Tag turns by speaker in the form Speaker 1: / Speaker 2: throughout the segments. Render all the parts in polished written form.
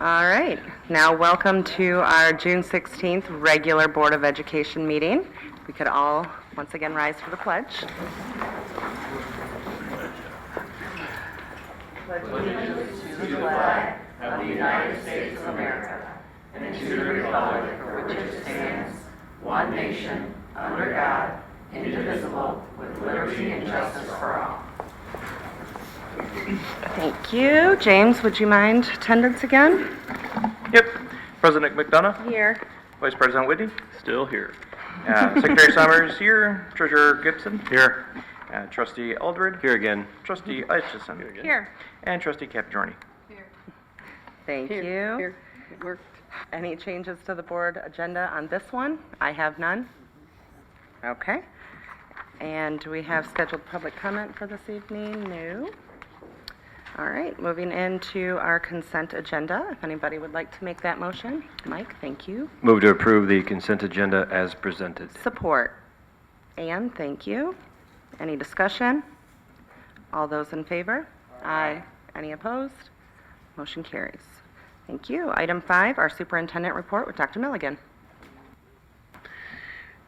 Speaker 1: All right. Now, welcome to our June 16th regular Board of Education meeting. We could all once again rise for the pledge. Pledge allegiance to the flag of the United States of America and to the republic for which it stands, one nation, under God, indivisible, with liberty and justice for all. Thank you. James, would you mind attendance again?
Speaker 2: Yep. President McDonough.
Speaker 1: Here.
Speaker 2: Vice President Whitney.
Speaker 3: Still here.
Speaker 2: Secretary Summers here. Treasurer Gibson.
Speaker 3: Here.
Speaker 2: Trustee Eldred.
Speaker 3: Here again.
Speaker 2: Trustee Aitchison.
Speaker 1: Here.
Speaker 2: And Trustee Capjorni.
Speaker 1: Thank you.
Speaker 4: Here. It worked.
Speaker 1: Any changes to the board agenda on this one? I have none. Okay. And do we have scheduled public comment for this evening? No. All right, moving into our consent agenda. If anybody would like to make that motion. Mike, thank you.
Speaker 3: Move to approve the consent agenda as presented.
Speaker 1: Support. Ann, thank you. Any discussion? All those in favor? Aye. Any opposed? Motion carries. Thank you. Item 5, our superintendent report with Dr. Milligan.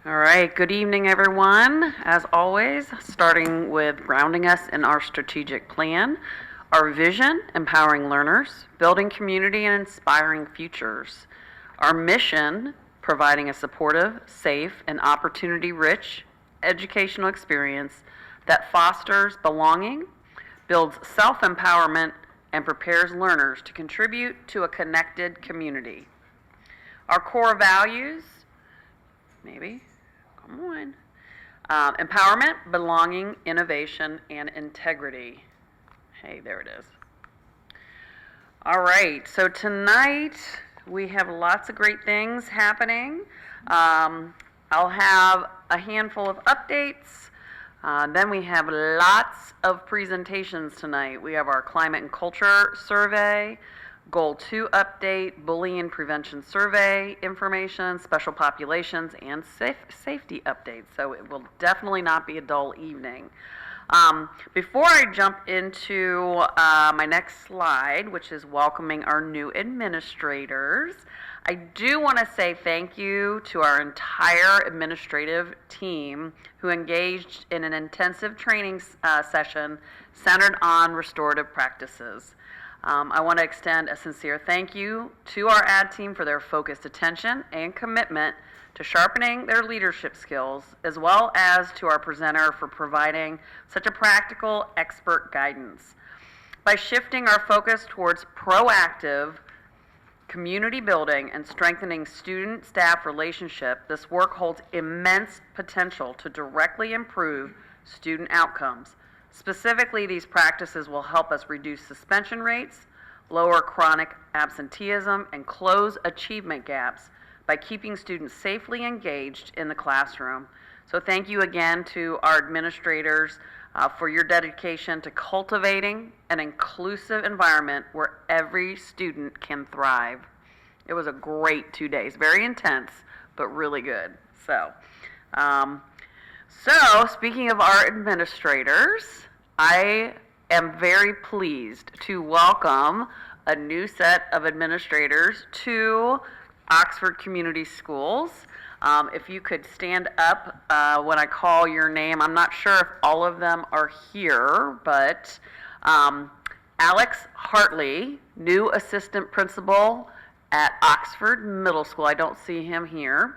Speaker 4: All right. Good evening, everyone. As always, starting with grounding us in our strategic plan, our vision, empowering learners, building community, and inspiring futures. Our mission, providing a supportive, safe, and opportunity-rich educational experience that fosters belonging, builds self-empowerment, and prepares learners to contribute to a connected community. Our core values, empowerment, belonging, innovation, and integrity. Hey, there it is. All right, so tonight we have lots of great things happening. I'll have a handful of updates. Then we have lots of presentations tonight. We have our climate and culture survey, Goal 2 update, bullying prevention survey information, special populations, and safety updates. So it will definitely not be a dull evening. Before I jump into my next slide, which is welcoming our new administrators, I do want to say thank you to our entire administrative team who engaged in an intensive training session centered on restorative practices. I want to extend a sincere thank you to our ad team for their focused attention and commitment to sharpening their leadership skills, as well as to our presenter for providing such a practical, expert guidance. By shifting our focus towards proactive community building and strengthening student-staff relationship, this work holds immense potential to directly improve student outcomes. Specifically, these practices will help us reduce suspension rates, lower chronic absenteeism, and close achievement gaps by keeping students safely engaged in the classroom. So thank you again to our administrators for your dedication to cultivating an inclusive environment where every student can thrive. It was a great 2 days, very intense, but really good. So speaking of our administrators, I am very pleased to welcome a new set of administrators to Oxford Community Schools. If you could stand up when I call your name. I'm not sure if all of them are here, but Alex Hartley, new assistant principal at Oxford Middle School. I don't see him here.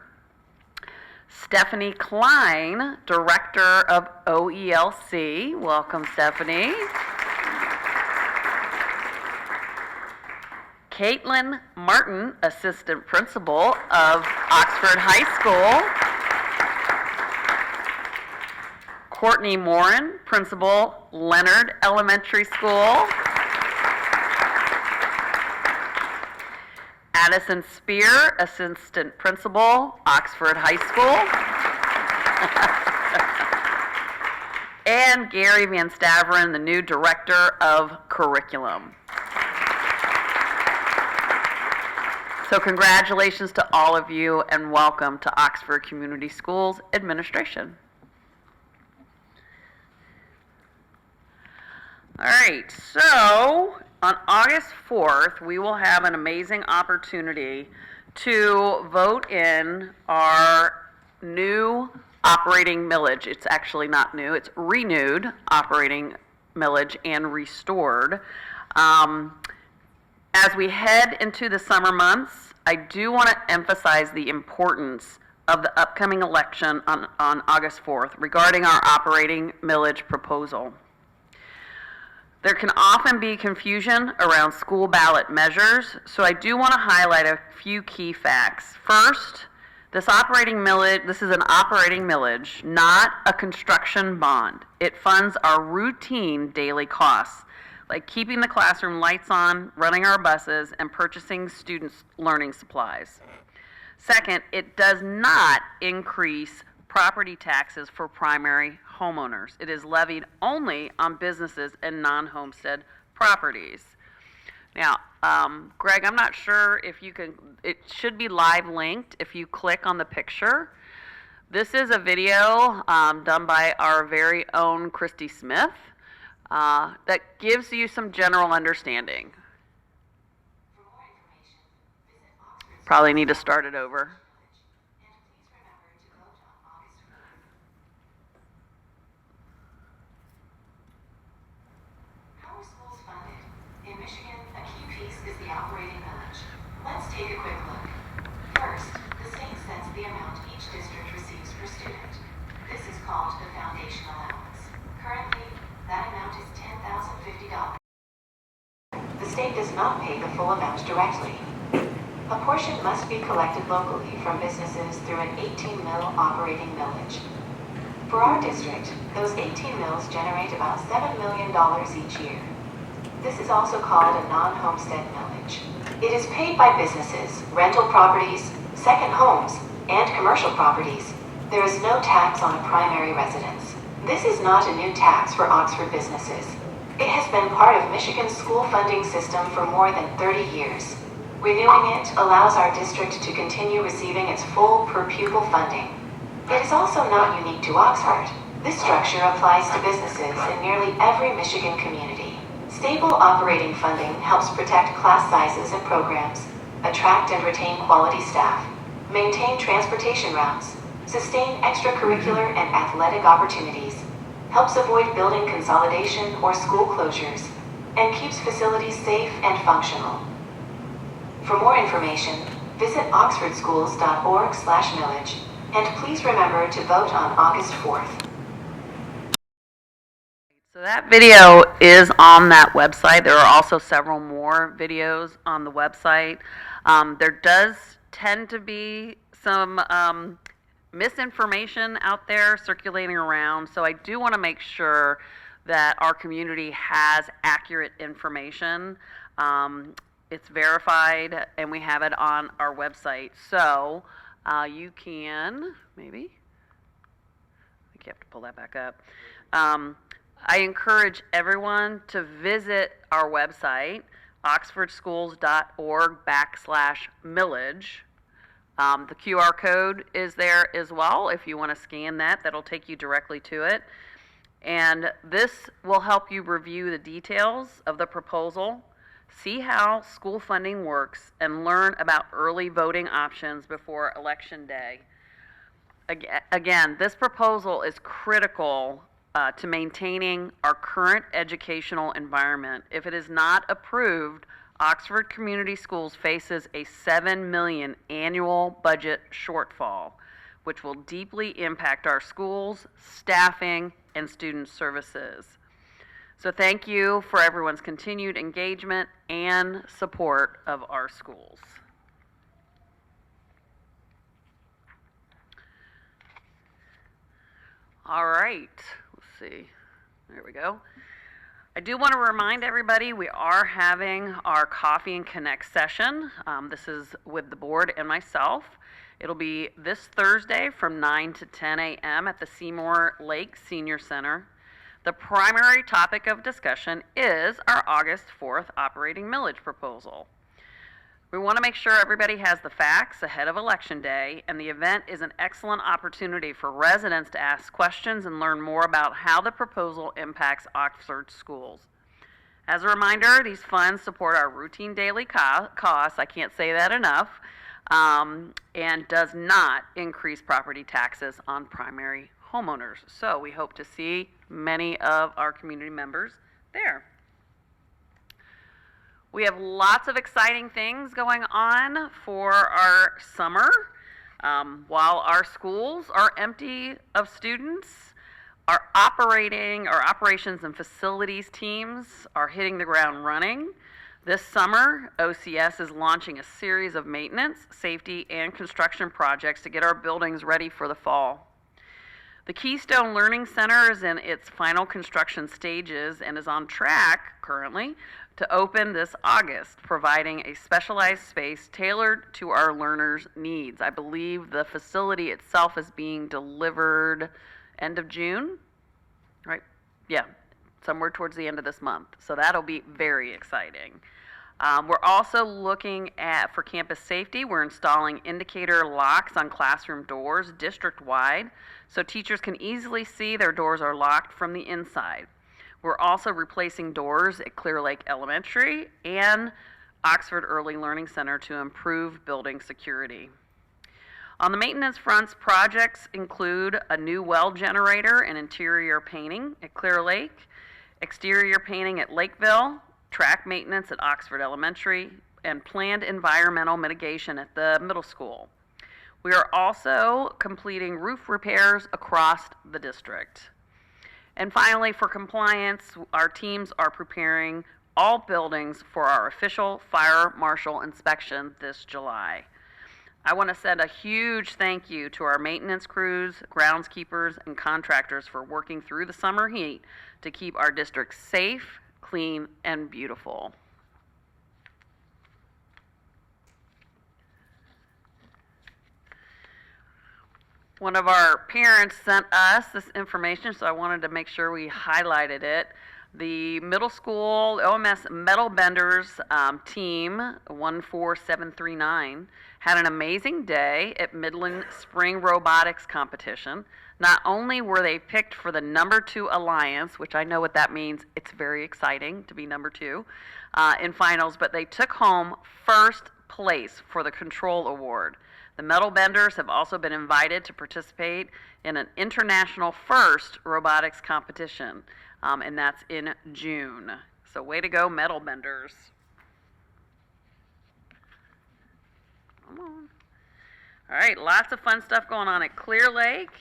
Speaker 4: Stephanie Klein, director of OELC. Welcome, Stephanie. Caitlin Martin, assistant principal of Oxford High School. Courtney Morin, principal, Leonard Elementary School. Addison Spear, assistant principal, Oxford High School. And Gary Van Staveren, the new director of curriculum. So congratulations to all of you and welcome to Oxford Community Schools administration. All right, so On August 4th, we will have an amazing opportunity to vote in our new operating millage. It's actually not new, it's renewed operating millage and restored. As we head into the summer months, I do want to emphasize the importance of the upcoming election on August 4th regarding our operating millage proposal. There can often be confusion around school ballot measures, so I do want to highlight a few key facts. First, this is an operating millage, not a construction bond. It funds our routine daily costs, like keeping the classroom lights on, running our buses, and purchasing students' learning supplies. Second, it does not increase property taxes for primary homeowners. It is levied only on businesses and non-homestead properties. Now, Greg, I'm not sure if you can, it should be live linked if you click on the picture. This is a video done by our very own Christy Smith that gives you some general understanding. Probably need to start it over.
Speaker 5: Operating millage. Let's take a quick look. First, the state sets the amount each district receives per student. This is called the foundation allowance. Currently, that amount is $10,050. The state does not pay the full amount directly. A portion must be collected locally from businesses through an 18 mil operating millage. For our district, those 18 mills generate about $7 million each year. This is also called a non-homestead millage. It is paid by businesses, rental properties, second homes, and commercial properties. There is no tax on a primary residence. This is not a new tax for Oxford businesses. It has been part of Michigan's school funding system for more than 30 years. Renewing it allows our district to continue receiving its full per-pupil funding. It is also not unique to Oxford. This structure applies to businesses in nearly every Michigan community. Stable operating funding helps protect class sizes and programs, attract and retain quality staff, maintain transportation routes, sustain extracurricular and athletic opportunities, helps avoid building consolidation or school closures, and keeps facilities safe and functional. For more information, visit oxfordschools.org/millage, and please remember to vote on August 4th.
Speaker 4: So that video is on that website. There are also several more videos on the website. There does tend to be some misinformation out there circulating around, so I do want to make sure that our community has accurate information. It's verified, and we have it on our website. So you can, maybe, I think you have to pull that back up. I encourage everyone to visit our website, oxfordschools.org/millage. The QR code is there as well. If you want to scan that, that'll take you directly to it. And this will help you review the details of the proposal, see how school funding works, and learn about early voting options before Election Day. Again, this proposal is critical to maintaining our current educational environment. If it is not approved, Oxford Community Schools faces a $7 million annual budget shortfall, which will deeply impact our schools, staffing, and student services. So thank you for everyone's continued engagement and support of our schools. All right, let's see. There we go. I do want to remind everybody we are having our Coffee and Connect session. This is with the board and myself. It'll be this Thursday from 9 to 10 a.m. at the Seymour Lake Senior Center. The primary topic of discussion is our August 4th operating millage proposal. We want to make sure everybody has the facts ahead of Election Day, and the event is an excellent opportunity for residents to ask questions and learn more about how the proposal impacts Oxford schools. As a reminder, these funds support our routine daily costs, I can't say that enough, and does not increase property taxes on primary homeowners. So we hope to see many of our community members there. We have lots of exciting things going on for our summer. While our schools are empty of students, our operations and facilities teams are hitting the ground running. This summer, OCS is launching a series of maintenance, safety, and construction projects to get our buildings ready for the fall. The Keystone Learning Center is in its final construction stages and is on track currently to open this August, providing a specialized space tailored to our learners' needs. I believe the facility itself is being delivered end of June, right? Yeah, somewhere towards the end of this month. So that'll be very exciting. We're also looking for campus safety. We're installing indicator locks on classroom doors district-wide so teachers can easily see their doors are locked from the inside. We're also replacing doors at Clear Lake Elementary and Oxford Early Learning Center to improve building security. On the maintenance fronts, projects include a new well generator and interior painting at Clear Lake, exterior painting at Lakeville, track maintenance at Oxford Elementary, and planned environmental mitigation at the middle school. We are also completing roof repairs across the district. And finally, for compliance, our teams are preparing all buildings for our official fire marshal inspection this July. I want to send a huge thank you to our maintenance crews, groundskeepers, and contractors for working through the summer heat to keep our district safe, clean, and beautiful. One of our parents sent us this information, so I wanted to make sure we highlighted it. The middle school OMS Metal Benders team, 14739, had an amazing day at Midland Spring Robotics Competition. Not only were they picked for the #2 Alliance, which I know what that means, it's very exciting to be #2 in finals, but they took home first place for the Control Award. The Metal Benders have also been invited to participate in an international first robotics competition, and that's in June. So way to go, Metal Benders. Come on. All right, lots of fun stuff going on at Clear Lake.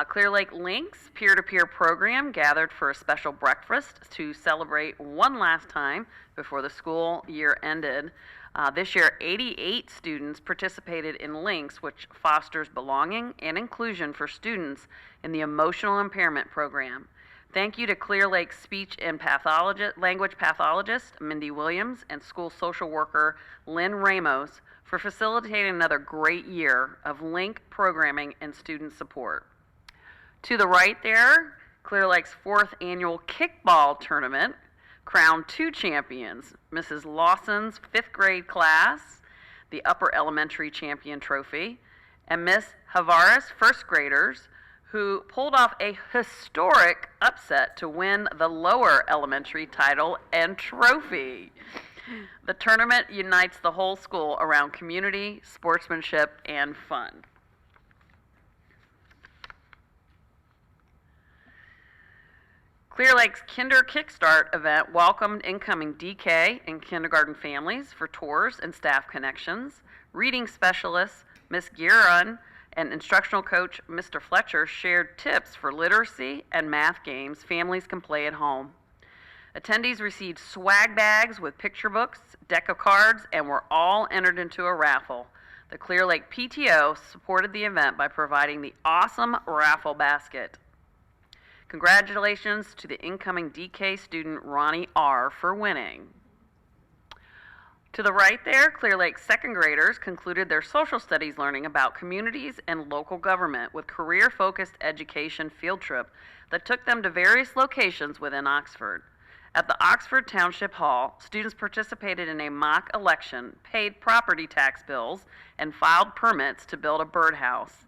Speaker 4: Clear Lake Links peer-to-peer program gathered for a special breakfast to celebrate one last time before the school year ended. This year, 88 students participated in Links, which fosters belonging and inclusion for students in the emotional impairment program. Thank you to Clear Lake speech and language pathologist Mindy Williams and school social worker Lynn Ramos for facilitating another great year of Link programming and student support. To the right there, Clear Lake's 4th annual kickball tournament crowned 2 champions, Mrs. Lawson's 5th grade class, the upper elementary champion trophy, and Miss Havara's 1st graders, who pulled off a historic upset to win the lower elementary title and trophy. The tournament unites the whole school around community, sportsmanship, and fun. Clear Lake's Kinder Kickstart event welcomed incoming DK and kindergarten families for tours and staff connections. Reading specialists Miss Guerin and instructional coach Mr. Fletcher shared tips for literacy and math games families can play at home. Attendees received swag bags with picture books, deck of cards, and were all entered into a raffle. The Clear Lake PTO supported the event by providing the awesome raffle basket. Congratulations to the incoming DK student Ronnie R. for winning. To the right there, Clear Lake 2nd graders concluded their social studies learning about communities and local government with career-focused education field trip that took them to various locations within Oxford. At the Oxford Township Hall, students participated in a mock election, paid property tax bills, and filed permits to build a birdhouse.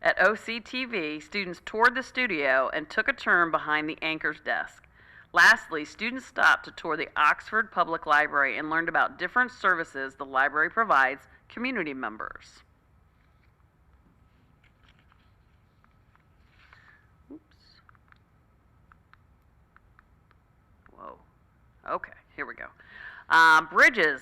Speaker 4: At OCTV, students toured the studio and took a turn behind the anchor's desk. Lastly, students stopped to tour the Oxford Public Library and learned about different services the library provides community members. Oops. Whoa. Okay, here we go. Bridges.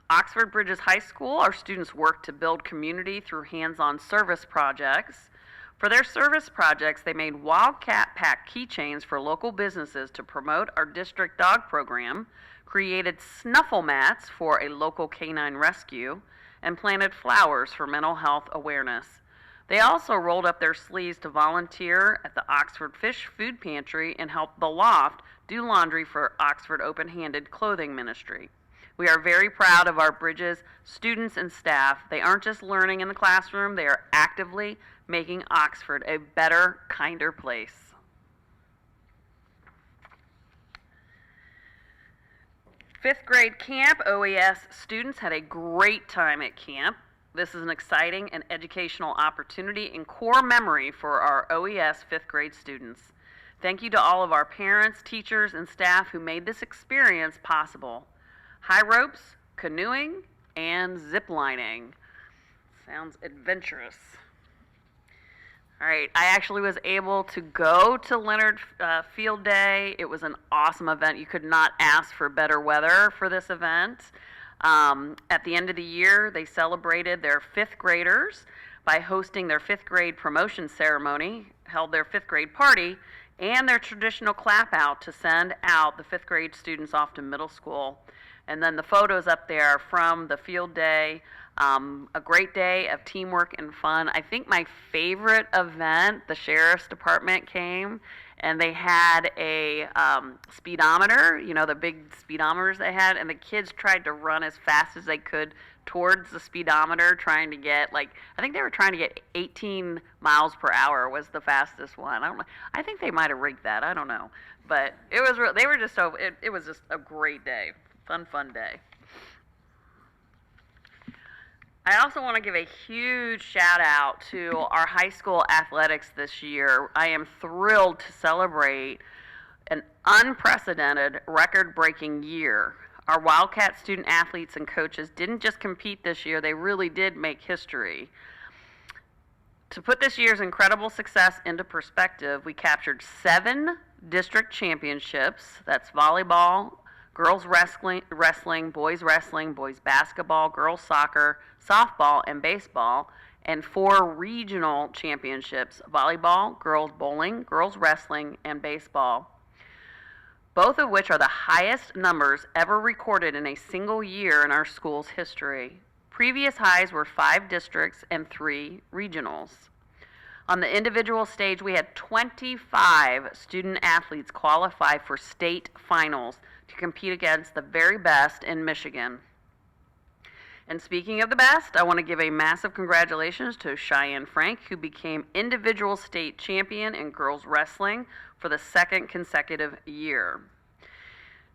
Speaker 4: Oxford Bridges High School, our students work to build community through hands-on service projects. For their service projects, they made Wildcat Pack keychains for local businesses to promote our district dog program, created snuffle mats for a local canine rescue, and planted flowers for mental health awareness. They also rolled up their sleeves to volunteer at the Oxford Fish Food Pantry and helped the Loft do laundry for Oxford Open-Handed Clothing Ministry. We are very proud of our Bridges students and staff. They aren't just learning in the classroom, they are actively making Oxford a better, kinder place. Fifth grade camp, OES students had a great time at camp. This is an exciting and educational opportunity and core memory for our OES fifth grade students. Thank you to all of our parents, teachers, and staff who made this experience possible. High ropes, canoeing, and zip lining. Sounds adventurous. All right, I actually was able to go to Leonard Field Day. It was an awesome event. You could not ask for better weather for this event. At the end of the year, they celebrated their fifth graders by hosting their fifth grade promotion ceremony, held their fifth grade party, and their traditional clap out to send out the fifth grade students off to middle school. And then the photos up there from the field day, a great day of teamwork and fun. I think my favorite event, the sheriff's department came and they had a speedometer, you know, the big speedometers they had, and the kids tried to run as fast as they could towards the speedometer, trying to get, like, I think they were trying to get 18 miles per hour was the fastest one. I think they might have rigged that. I don't know. But it was they were just so, it was just a great day. Fun day. I also want to give a huge shout out to our high school athletics this year. I am thrilled to celebrate an unprecedented record-breaking year. Our Wildcat student athletes and coaches didn't just compete this year, they really did make history. To put this year's incredible success into perspective, we captured 7 district championships. That's volleyball, girls wrestling, boys basketball, girls soccer, softball, and baseball, and 4 regional championships, volleyball, girls bowling, girls wrestling, and baseball, both of which are the highest numbers ever recorded in a single year in our school's history. Previous highs were 5 districts and 3 regionals. On the individual stage, we had 25 student athletes qualify for state finals to compete against the very best in Michigan. And speaking of the best, I want to give a massive congratulations to Cheyenne Frank, who became individual state champion in girls wrestling for the 2nd consecutive year.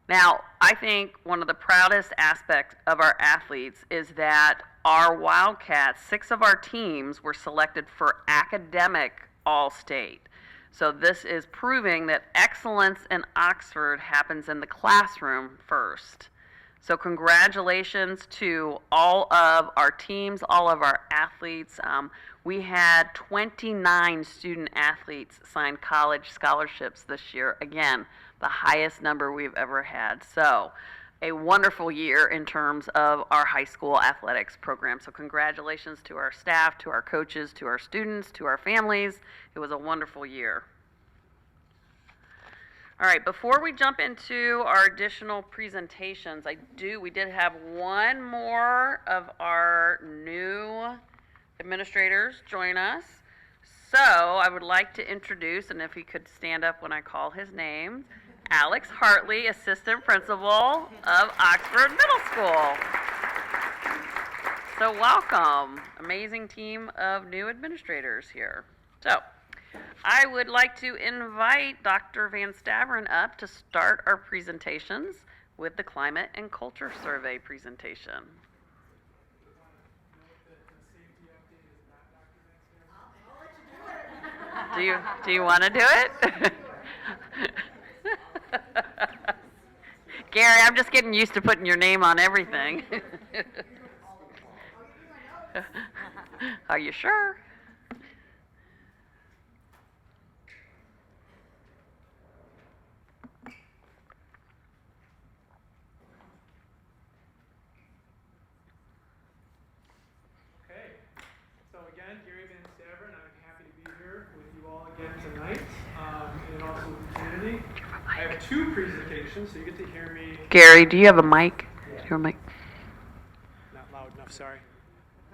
Speaker 4: Now, I think one of the proudest aspects of our athletes is that our Wildcats, 6 of our teams were selected for academic All-State. So this is proving that excellence in Oxford happens in the classroom first. So congratulations to all of our teams, all of our athletes. We had 29 student athletes sign college scholarships this year. Again, the highest number we've ever had. So a wonderful year in terms of our high school athletics program. So congratulations to our staff, to our coaches, to our students, to our families. It was a wonderful year. All right, before we jump into our additional presentations, we did have one more of our new administrators join us. So I would like to introduce, and if he could stand up when I call his name, Alex Hartley, Assistant Principal of Oxford Middle School. So welcome, amazing team of new administrators here. So I would like to invite Dr. Van Staveren up to start our presentations with the Climate and Culture Survey presentation. Do you want to do it? Gary, I'm just getting used to putting your name on everything. Are you sure?
Speaker 6: Okay, so again, Gary Van Staveren, I'm happy to be here with you all again tonight, and also with the community. I have two presentations, so you get to hear me.
Speaker 4: Gary, do you have a mic? Do you have a mic?
Speaker 6: Not loud enough, sorry.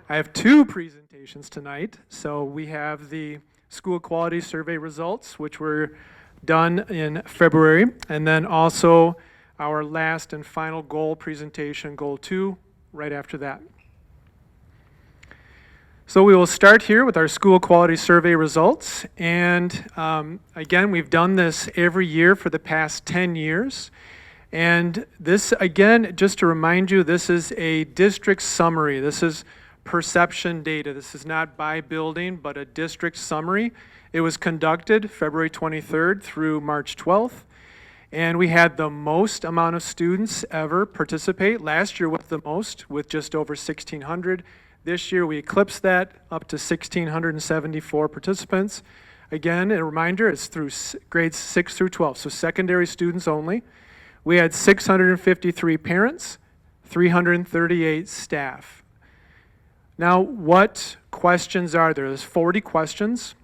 Speaker 6: I have two presentations tonight. So we have the school quality survey results, which were done in February, and then also our last and final goal presentation, Goal 2, right after that. So we will start here with our school quality survey results. And again, we've done this every year for the past 10 years. And this, again, just to remind you, this is a district summary. This is perception data. This is not by building, but a district summary. It was conducted February 23rd through March 12th. And we had the most amount of students ever participate. Last year was the most, with just over 1,600. This year we eclipsed that up to 1,674 participants. Again, a reminder, it's through grades 6 through 12, so secondary students only. We had 653 parents, 338 staff. Now, what questions are there? There's 40 questions,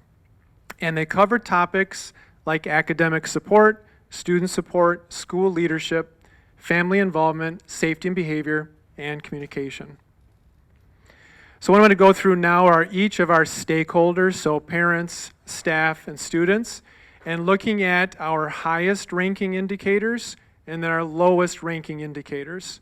Speaker 6: and they cover topics like academic support, student support, school leadership, family involvement, safety and behavior, and communication. So what I'm going to go through now are each of our stakeholders, so parents, staff, and students, and looking at our highest ranking indicators and then our lowest ranking indicators.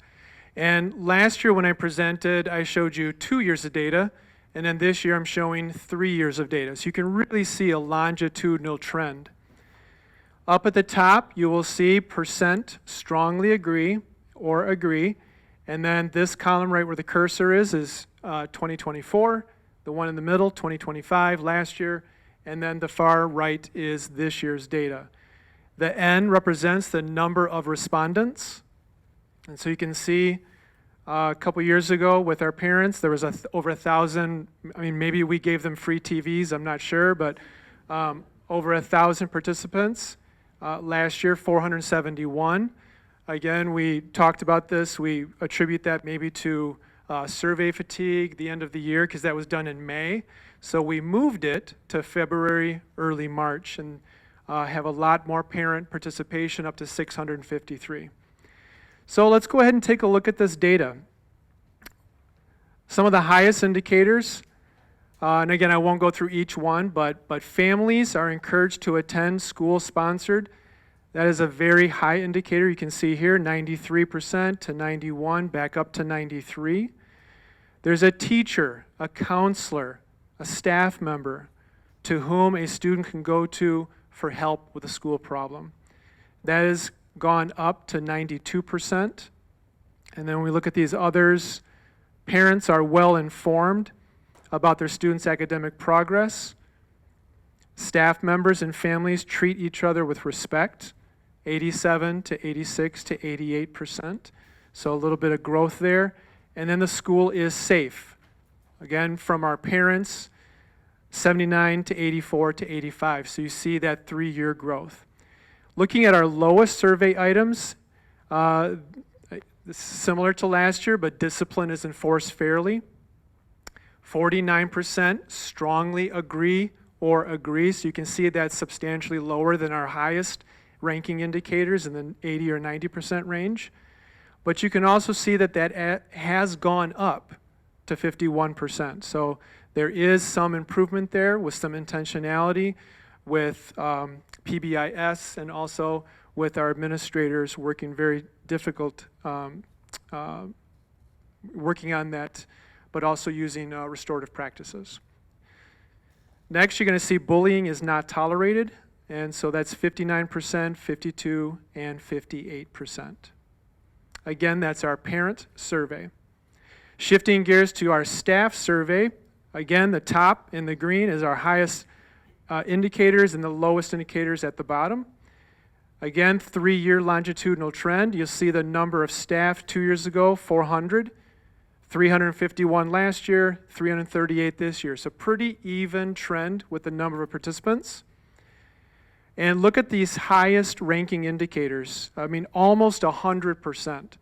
Speaker 6: And last year when I presented, I showed you 2 years of data, and then this year I'm showing 3 years of data. So you can really see a longitudinal trend. Up at the top, you will see percent strongly agree or agree, and then this column right where the cursor is 2024, the one in the middle, 2025, last year, and then the far right is this year's data. The N represents the number of respondents. And so you can see a couple years ago with our parents, there was over 1,000, I mean, maybe we gave them free TVs, I'm not sure, but over 1,000 participants. Last year, 471. Again, we talked about this. We attribute that maybe to survey fatigue, the end of the year, because that was done in May. So we moved it to February, early March, and have a lot more parent participation, up to 653. So let's go ahead and take a look at this data. Some of the highest indicators, and again, I won't go through each one, but families are encouraged to attend school-sponsored. That is a very high indicator. You can see here, 93% to 91, back up to 93. There's a teacher, a counselor, a staff member to whom a student can go to for help with a school problem. That has gone up to 92%. And then when we look at these others, parents are well informed about their students' academic progress. Staff members and families treat each other with respect, 87 to 86 to 88%. So a little bit of growth there. And then the school is safe. Again, from our parents, 79 to 84 to 85. So you see that 3-year growth. Looking at our lowest survey items, this is similar to last year, but discipline is enforced fairly. 49% strongly agree or agree, so you can see that's substantially lower than our highest ranking indicators in the 80 or 90% range. But you can also see that that has gone up to 51%. So there is some improvement there with some intentionality with PBIS and also with our administrators working very difficult, working on that, but also using restorative practices. Next, you're going to see bullying is not tolerated, and so that's 59%, 52%, and 58%. Again, that's our parent survey. Shifting gears to our staff survey, again, the top in the green is our highest indicators and the lowest indicators at the bottom. Again, 3-year longitudinal trend. You'll see the number of staff 2 years ago, 400, 351 last year, 338 this year. So pretty even trend with the number of participants. And look at these highest ranking indicators. I mean, almost 100%.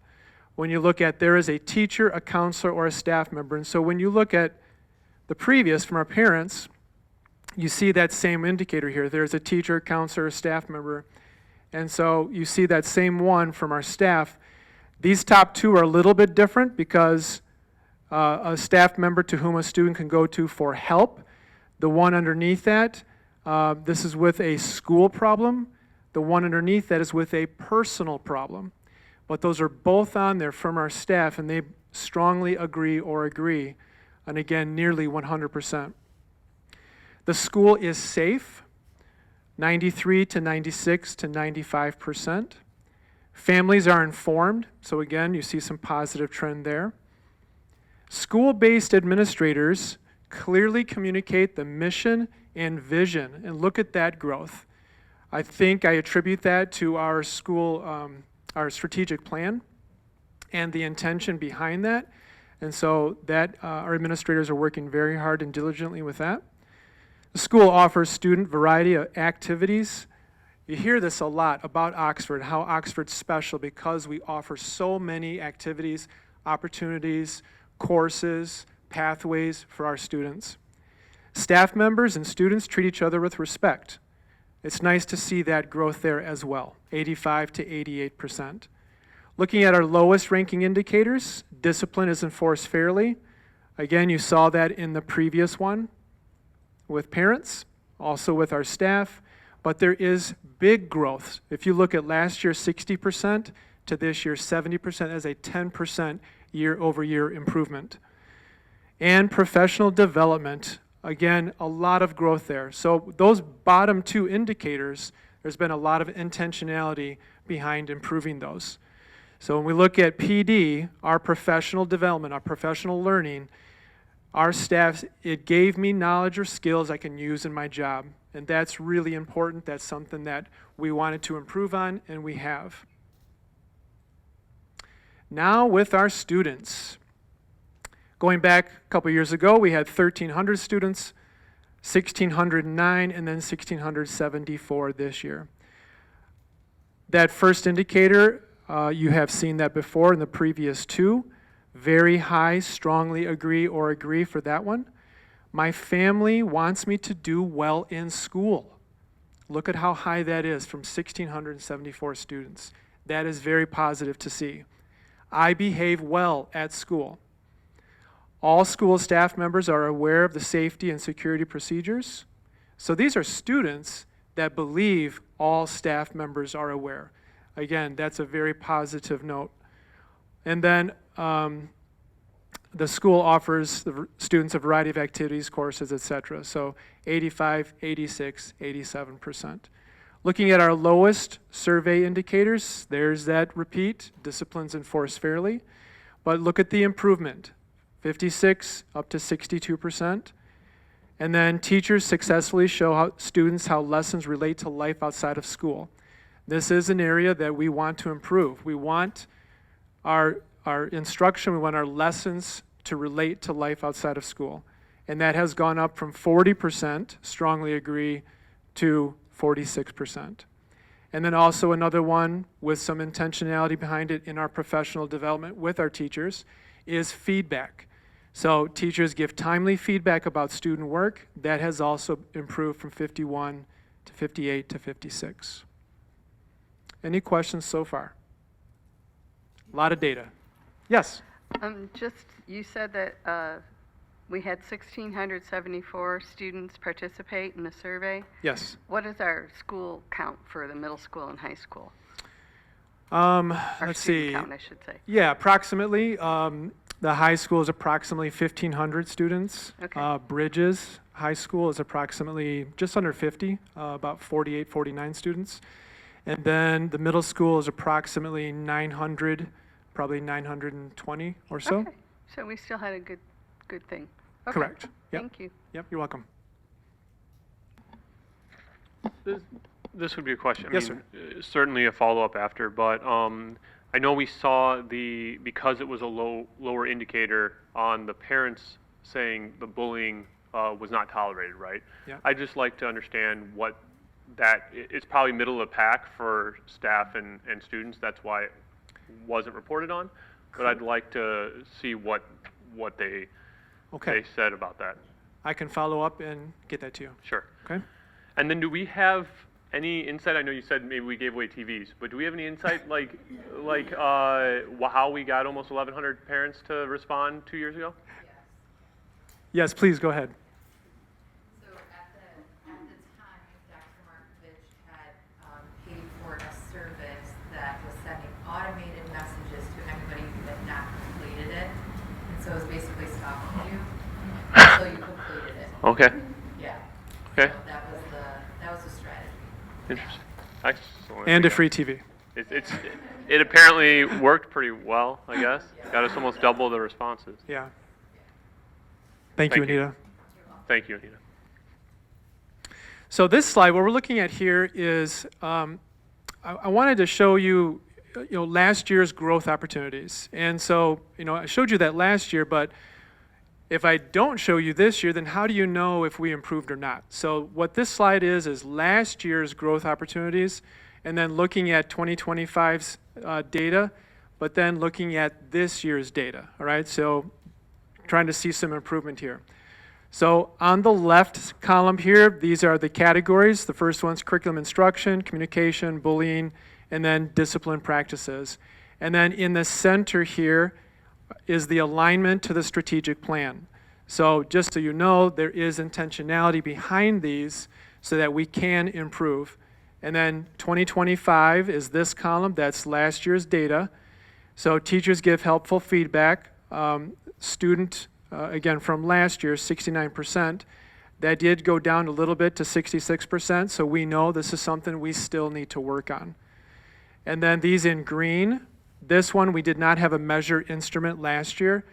Speaker 6: When you look at there is a teacher, a counselor, or a staff member. And so when you look at the previous from our parents, you see that same indicator here. There's a teacher, counselor, staff member. And so you see that same one from our staff. These top two are a little bit different because a staff member to whom a student can go to for help. The one underneath that, this is with a school problem. The one underneath that is with a personal problem. But those are both on there from our staff, and they strongly agree or agree. And again, nearly 100%. The school is safe. 93 to 96 to 95%. Families are informed, so again, you see some positive trend there. School-based administrators clearly communicate the mission and vision, and look at that growth. I think I attribute that to our school, our strategic plan and the intention behind that, and so that our administrators are working very hard and diligently with that. The school offers student variety of activities. You hear this a lot about Oxford, how Oxford's special because we offer so many activities, opportunities, courses, pathways for our students. Staff members and students treat each other with respect. It's nice to see that growth there as well, 85 to 88%. Looking at our lowest ranking indicators, discipline is enforced fairly. Again, you saw that in the previous one with parents, also with our staff, but there is big growth. If you look at last year, 60% to this year, 70%, as a 10% year-over-year improvement. And professional development, again, a lot of growth there. So those bottom two indicators, there's been a lot of intentionality behind improving those. So when we look at PD, our professional development, our professional learning, our staff, it gave me knowledge or skills I can use in my job. And that's really important. That's something that we wanted to improve on, and we have. Now with our students. Going back a couple years ago, we had 1,300 students, 1,609, and then 1,674 this year. That first indicator, you have seen that before in the previous two. Very high, strongly agree or agree for that one. My family wants me to do well in school. Look at how high that is from 1,674 students. That is very positive to see. I behave well at school. All school staff members are aware of the safety and security procedures. So these are students that believe all staff members are aware. Again, that's a very positive note. And then the school offers the students a variety of activities, courses, etc. So 85, 86, 87%. Looking at our lowest survey indicators, there's that repeat, disciplines enforced fairly. But look at the improvement, 56 up to 62%. And then teachers successfully show students how lessons relate to life outside of school. This is an area that we want to improve. We want our instruction, we want our lessons to relate to life outside of school. And that has gone up from 40%, strongly agree, to 46%. And then also another one with some intentionality behind it in our professional development with our teachers is feedback. So teachers give timely feedback about student work. That has also improved from 51 to 58 to 56. Any questions so far? A lot of data. Yes?
Speaker 7: You said that we had 1,674 students participate in the survey.
Speaker 6: Yes.
Speaker 7: What is our school count for the middle school and high school?
Speaker 6: Let's see.
Speaker 7: Student count, I should say.
Speaker 6: Yeah, approximately. The high school is approximately 1,500 students.
Speaker 7: Okay.
Speaker 6: Bridges High School is approximately just under 50, about 48, 49 students. And then the middle school is approximately 900, probably 920 or so.
Speaker 7: Okay. So we still had a good thing. Okay.
Speaker 6: Correct. Yep.
Speaker 7: Thank you.
Speaker 6: Yep, you're welcome.
Speaker 8: This would be a question.
Speaker 6: Yes,
Speaker 8: Certainly a follow-up after, but I know we saw because it was a lower indicator on the parents saying the bullying was not tolerated, right?
Speaker 6: Yeah.
Speaker 8: I'd just like to understand what it's probably middle of the pack for staff and students. That's why it wasn't reported on. But I'd like to see what they said about that.
Speaker 6: I can follow up and get that to you.
Speaker 8: Sure.
Speaker 6: Okay?
Speaker 8: And then do we have any insight? I know you said maybe we gave away TVs, but do we have any insight like how we got almost 1,100 parents to respond 2 years ago?
Speaker 6: Yes, please go ahead.
Speaker 9: So at the time, Dr. Markovich had paid for a service that was sending automated messages to anybody who had not completed it. And so it was basically stopping you until you completed it.
Speaker 8: Okay.
Speaker 9: Yeah.
Speaker 8: Okay.
Speaker 9: So that was the strategy.
Speaker 8: Interesting. Excellent.
Speaker 6: And a free TV.
Speaker 8: It apparently worked pretty well, I guess. Got us almost double the responses.
Speaker 6: Yeah. Thank you,
Speaker 8: Thank you.
Speaker 6: Anita.
Speaker 8: Thank you, Anita.
Speaker 6: So this slide, what we're looking at here is, I wanted to show you, last year's growth opportunities. And so, I showed you that last year, but if I don't show you this year, then how do you know if we improved or not? So what this slide is last year's growth opportunities, and then looking at 2025's data, but then looking at this year's data, all right? So trying to see some improvement here. So on the left column here, these are the categories. The first one's curriculum instruction, communication, bullying, and then discipline practices. And then in the center here is the alignment to the strategic plan. So just so you know, there is intentionality behind these so that we can improve. And then 2025 is this column, that's last year's data. So teachers give helpful feedback. Student, again, from last year, 69%. That did go down a little bit to 66%, so we know this is something we still need to work on. And then these in green, this one we did not have a measure instrument last year,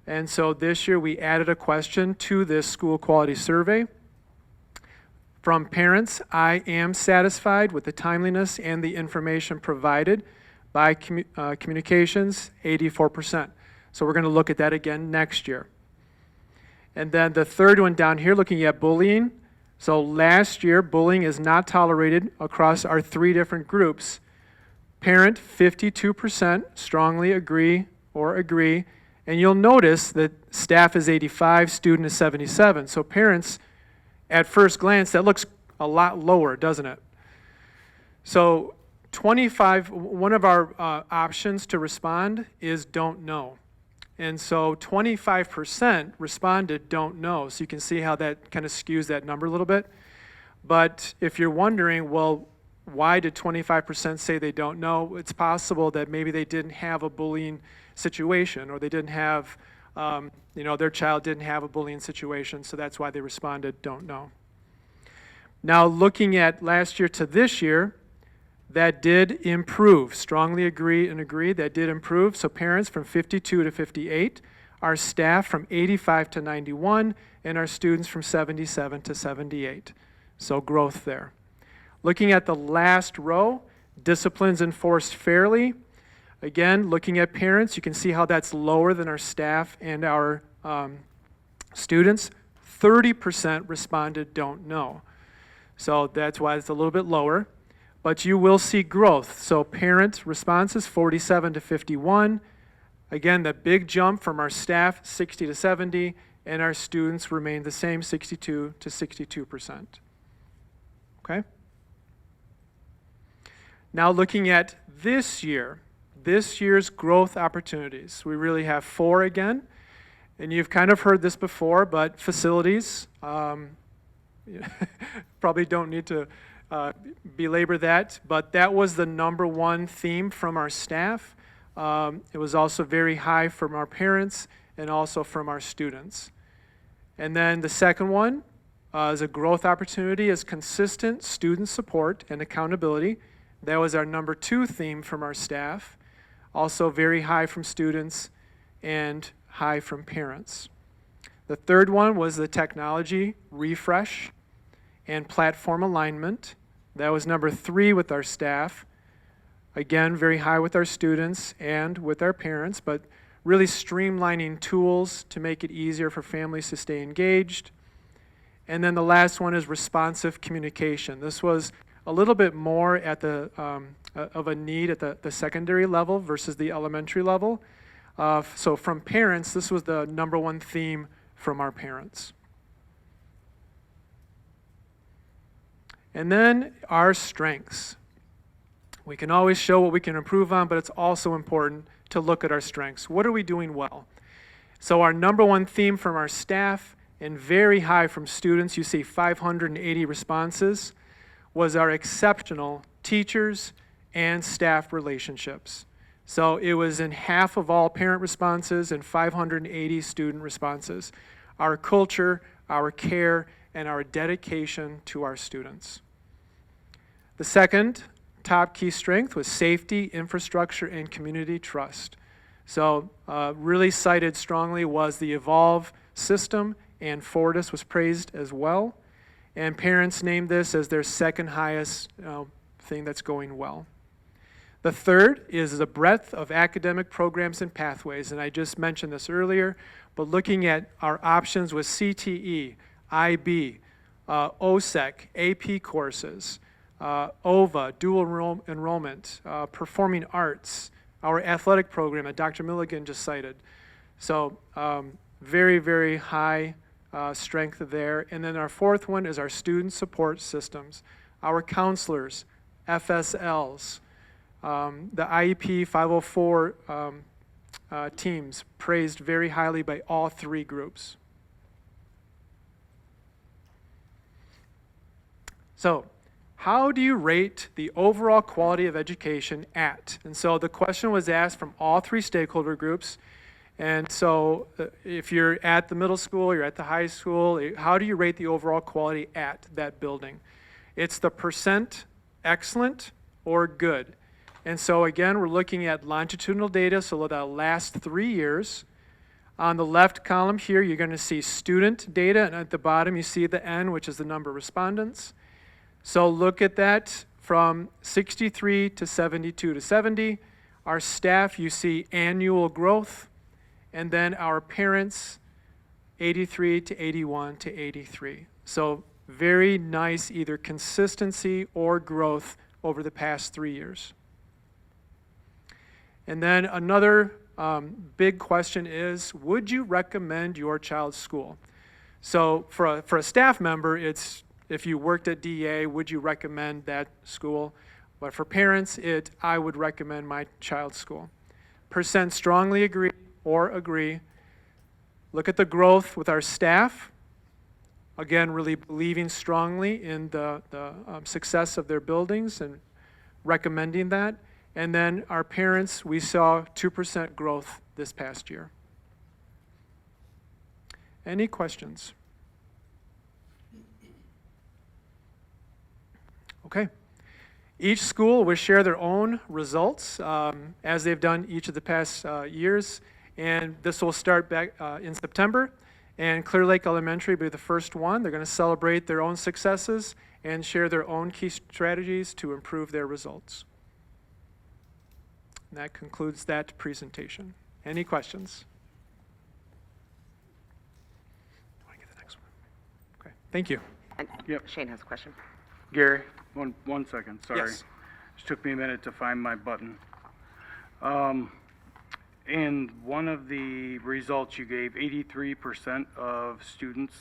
Speaker 6: and so this year we added a question to this school quality survey. From parents, I am satisfied with the timeliness and the information provided by communications, 84%. So we're going to look at that again next year. And then the third one down here, looking at bullying. So last year, bullying is not tolerated across our three different groups. Parent, 52% strongly agree or agree. And you'll notice that staff is 85, student is 77. So parents, at first glance, that looks a lot lower, doesn't it? So one of our options to respond is don't know. And so 25% responded don't know. So you can see how that kind of skews that number a little bit. But if you're wondering, well, why did 25% say they don't know? It's possible that maybe they didn't have a bullying situation, or they didn't have, their child didn't have a bullying situation, so that's why they responded don't know. Now looking at last year to this year, that did improve. Strongly agree and agree, that did improve. So parents from 52 to 58, our staff from 85 to 91, and our students from 77 to 78. So growth there. Looking at the last row, disciplines enforced fairly. Again, looking at parents, you can see how that's lower than our staff and our students. 30% responded don't know. So that's why it's a little bit lower. But you will see growth. So parent responses, 47 to 51. Again, the big jump from our staff, 60 to 70, and our students remain the same, 62 to 62%. Okay? Now looking at this year's growth opportunities. We really have 4 again. And you've kind of heard this before, but facilities, probably don't need to belabor that, but that was the number one theme from our staff. It was also very high from our parents and also from our students. And then the second one is a growth opportunity is consistent student support and accountability. That was our number 2 theme from our staff. Also very high from students and high from parents. The third one was the technology refresh and platform alignment. That was number 3 with our staff. Again, very high with our students and with our parents, but really streamlining tools to make it easier for families to stay engaged. And then the last one is responsive communication. This was a little bit more at the of a need at the secondary level versus the elementary level. So from parents, this was the number 1 theme from our parents. And then our strengths. We can always show what we can improve on, but it's also important to look at our strengths. What are we doing well? So our number 1 theme from our staff, and very high from students, you see 580 responses, was our exceptional teachers and staff relationships. So it was in half of all parent responses and 580 student responses. Our culture, our care, and our dedication to our students. The second top key strength was safety, infrastructure, and community trust. So really cited strongly was the Evolve system, and Fortis was praised as well. And parents named this as their second highest thing that's going well. The third is the breadth of academic programs and pathways, and I just mentioned this earlier, but looking at our options with CTE, IB, OSEC, AP courses, OVA, dual enrollment, performing arts, our athletic program that Dr. Milligan just cited. So very, very high strength there. And then our fourth one is our student support systems, our counselors, FSLs, the IEP 504 teams praised very highly by all 3 groups. So, how do you rate the overall quality of education at? And so the question was asked from all 3 stakeholder groups. And so if you're at the middle school, you're at the high school, how do you rate the overall quality at that building? It's the percent excellent or good. And so again, we're looking at longitudinal data, so the last 3 years. On the left column here, you're going to see student data, and at the bottom you see the N, which is the number of respondents. So look at that from 63 to 72 to 70. Our staff, you see annual growth, and then our parents, 83 to 81 to 83. So very nice either consistency or growth over the past 3 years. And then another big question is, would you recommend your child's school? So for a staff member, it's if you worked at DEA, would you recommend that school? But for parents, I would recommend my child's school. Percent strongly agree or agree. Look at the growth with our staff. Again, really believing strongly in the success of their buildings and recommending that. And then our parents, we saw 2% growth this past year. Any questions? Okay. Each school will share their own results as they've done each of the past years. And this will start back in September. And Clear Lake Elementary will be the first one. They're going to celebrate their own successes and share their own key strategies to improve their results. And that concludes that presentation. Any questions? Want to get the next one? Okay, thank you.
Speaker 1: And
Speaker 10: Yep.
Speaker 1: Shane has a question.
Speaker 10: Gary, one second, sorry.
Speaker 6: Yes.
Speaker 10: Just took me a minute to find my button. In one of the results you gave, 83% of students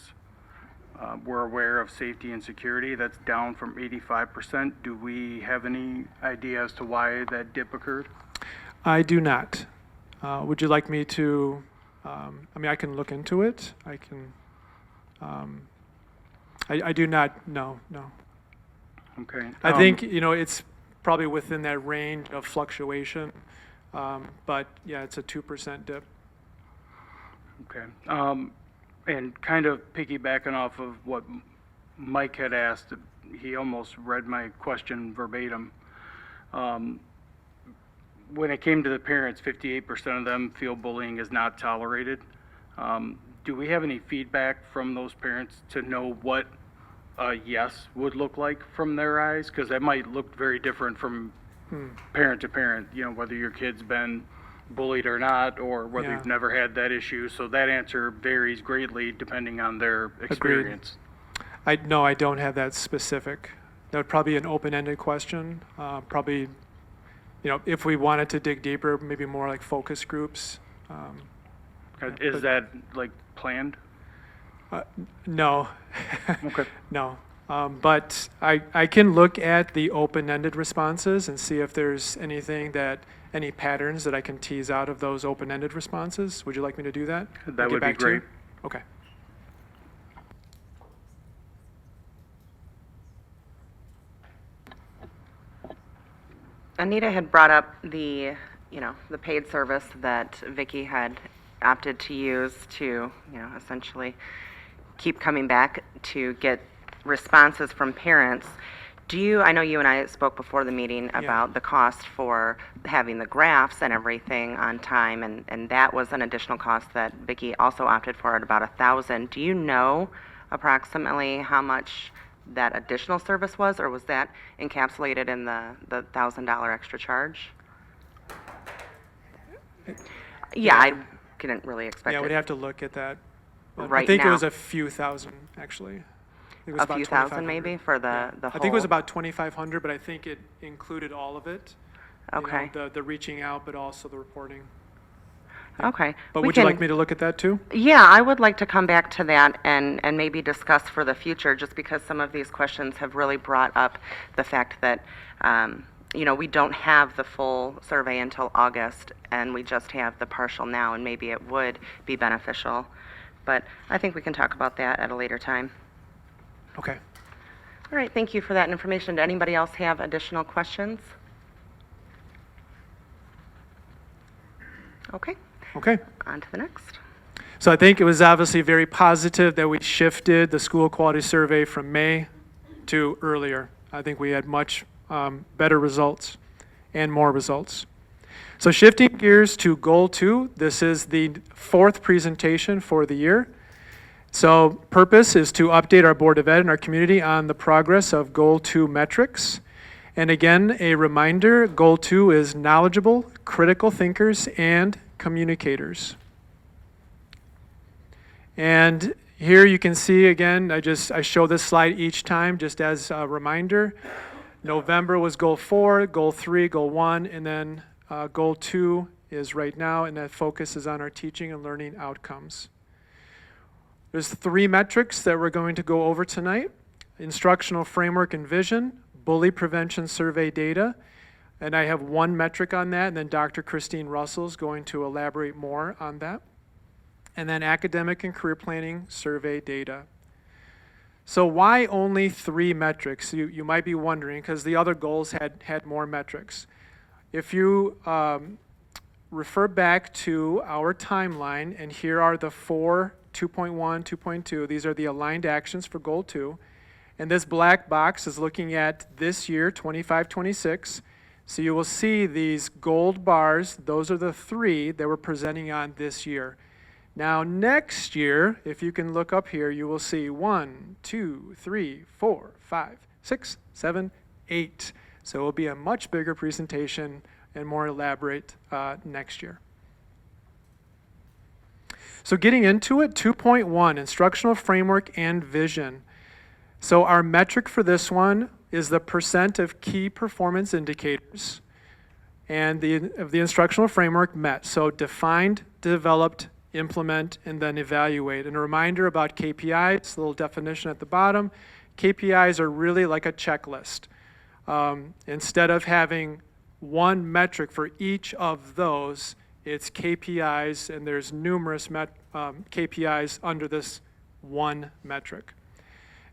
Speaker 10: were aware of safety and security. That's down from 85%. Do we have any idea as to why that dip occurred?
Speaker 6: I do not. Would you like me to, I can look into it. I can, I do not, no.
Speaker 10: Okay.
Speaker 6: I think, it's probably within that range of fluctuation, but yeah, it's a 2% dip.
Speaker 10: Okay. And kind of piggybacking off of what Mike had asked, he almost read my question verbatim. When it came to the parents, 58% of them feel bullying is not tolerated. Do we have any feedback from those parents to know what a yes would look like from their eyes, because that might look very different from parent to parent, you know, whether your kid's been bullied or not, or whether
Speaker 6: Yeah.
Speaker 10: you've never had that issue. So that answer varies greatly depending on their experience.
Speaker 6: No, I don't have that specific. That would probably be an open-ended question. Probably, you know, if we wanted to dig deeper, maybe more like focus groups.
Speaker 10: Is that like planned?
Speaker 6: No.
Speaker 10: Okay.
Speaker 6: No. But I can look at the open-ended responses and see if there's any patterns that I can tease out of those open-ended responses. Would you like me to do that?
Speaker 10: That
Speaker 6: Get
Speaker 10: would be
Speaker 6: back to you?
Speaker 10: great.
Speaker 6: Okay.
Speaker 1: Anita had brought up the paid service that Vicky had opted to use to, essentially keep coming back to get responses from parents. I know you and I spoke before the meeting about the cost for having the graphs and everything on time, and that was an additional cost that Vicky also opted for at about $1,000. Do you know approximately how much that additional service was, or was that encapsulated in the $1,000 extra charge? Yeah, I couldn't really expect
Speaker 6: Yeah,
Speaker 1: it.
Speaker 6: we'd have to look at that. But I
Speaker 1: Right
Speaker 6: think it
Speaker 1: now.
Speaker 6: was a few thousand, actually. I think it was
Speaker 1: A
Speaker 6: about
Speaker 1: few thousand
Speaker 6: 2,500.
Speaker 1: maybe for the
Speaker 6: Yeah.
Speaker 1: the
Speaker 6: I think it was
Speaker 1: whole-
Speaker 6: about 2,500, but I think it included all of it. You know,
Speaker 1: Okay.
Speaker 6: the reaching out, but also the reporting.
Speaker 1: Okay.
Speaker 6: But
Speaker 1: We
Speaker 6: would you like
Speaker 1: can-
Speaker 6: me to look at that too?
Speaker 1: Yeah, I would like to come back to that and maybe discuss for the future, just because some of these questions have really brought up the fact that, we don't have the full survey until August, and we just have the partial now, and maybe it would be beneficial. But I think we can talk about that at a later time.
Speaker 6: Okay.
Speaker 1: All right, thank you for that information. Did anybody else have additional questions? Okay,
Speaker 6: Okay.
Speaker 1: on to the next.
Speaker 6: So I think it was obviously very positive that we shifted the school quality survey from May to earlier. I think we had much better results and more results. So shifting gears to Goal 2, this is the fourth presentation for the year. So purpose is to update our Board of Ed and our community on the progress of Goal 2 metrics. And again, a reminder, Goal 2 is knowledgeable, critical thinkers, and communicators. And here you can see again, I show this slide each time just as a reminder. November was Goal 4, Goal 3, Goal 1, and then Goal 2 is right now, and that focus is on our teaching and learning outcomes. There's 3 metrics that we're going to go over tonight: instructional framework and vision, bully prevention survey data, and I have 1 metric on that, and then Dr. Christine Russell is going to elaborate more on that. And then academic and career planning survey data. So why only 3 metrics? You might be wondering, because the other goals had more metrics. If you refer back to our timeline, and here are the 4, 2.1, 2.2, these are the aligned actions for Goal 2. And this black box is looking at this year, 25-26. So you will see these gold bars, those are the 3 that we're presenting on this year. Now next year, if you can look up here, you will see 1, 2, 3, 4, 5, 6, 7, 8. So it will be a much bigger presentation and more elaborate next year. So getting into it, 2.1, instructional framework and vision. So our metric for this one is the percent of key performance indicators and of the instructional framework met. So defined, developed, implement, and then evaluate. And a reminder about KPIs, a little definition at the bottom. KPIs are really like a checklist. Instead of having 1 metric for each of those, it's KPIs, and there's numerous KPIs under this 1 metric.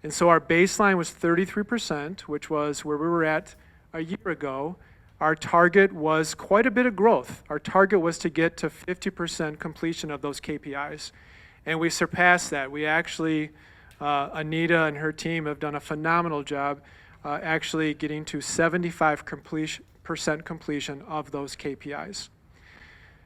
Speaker 6: And so our baseline was 33%, which was where we were at a year ago. Our target was quite a bit of growth. Our target was to get to 50% completion of those KPIs. And we surpassed that. We actually, Anita and her team have done a phenomenal job actually getting to 75% completion of those KPIs.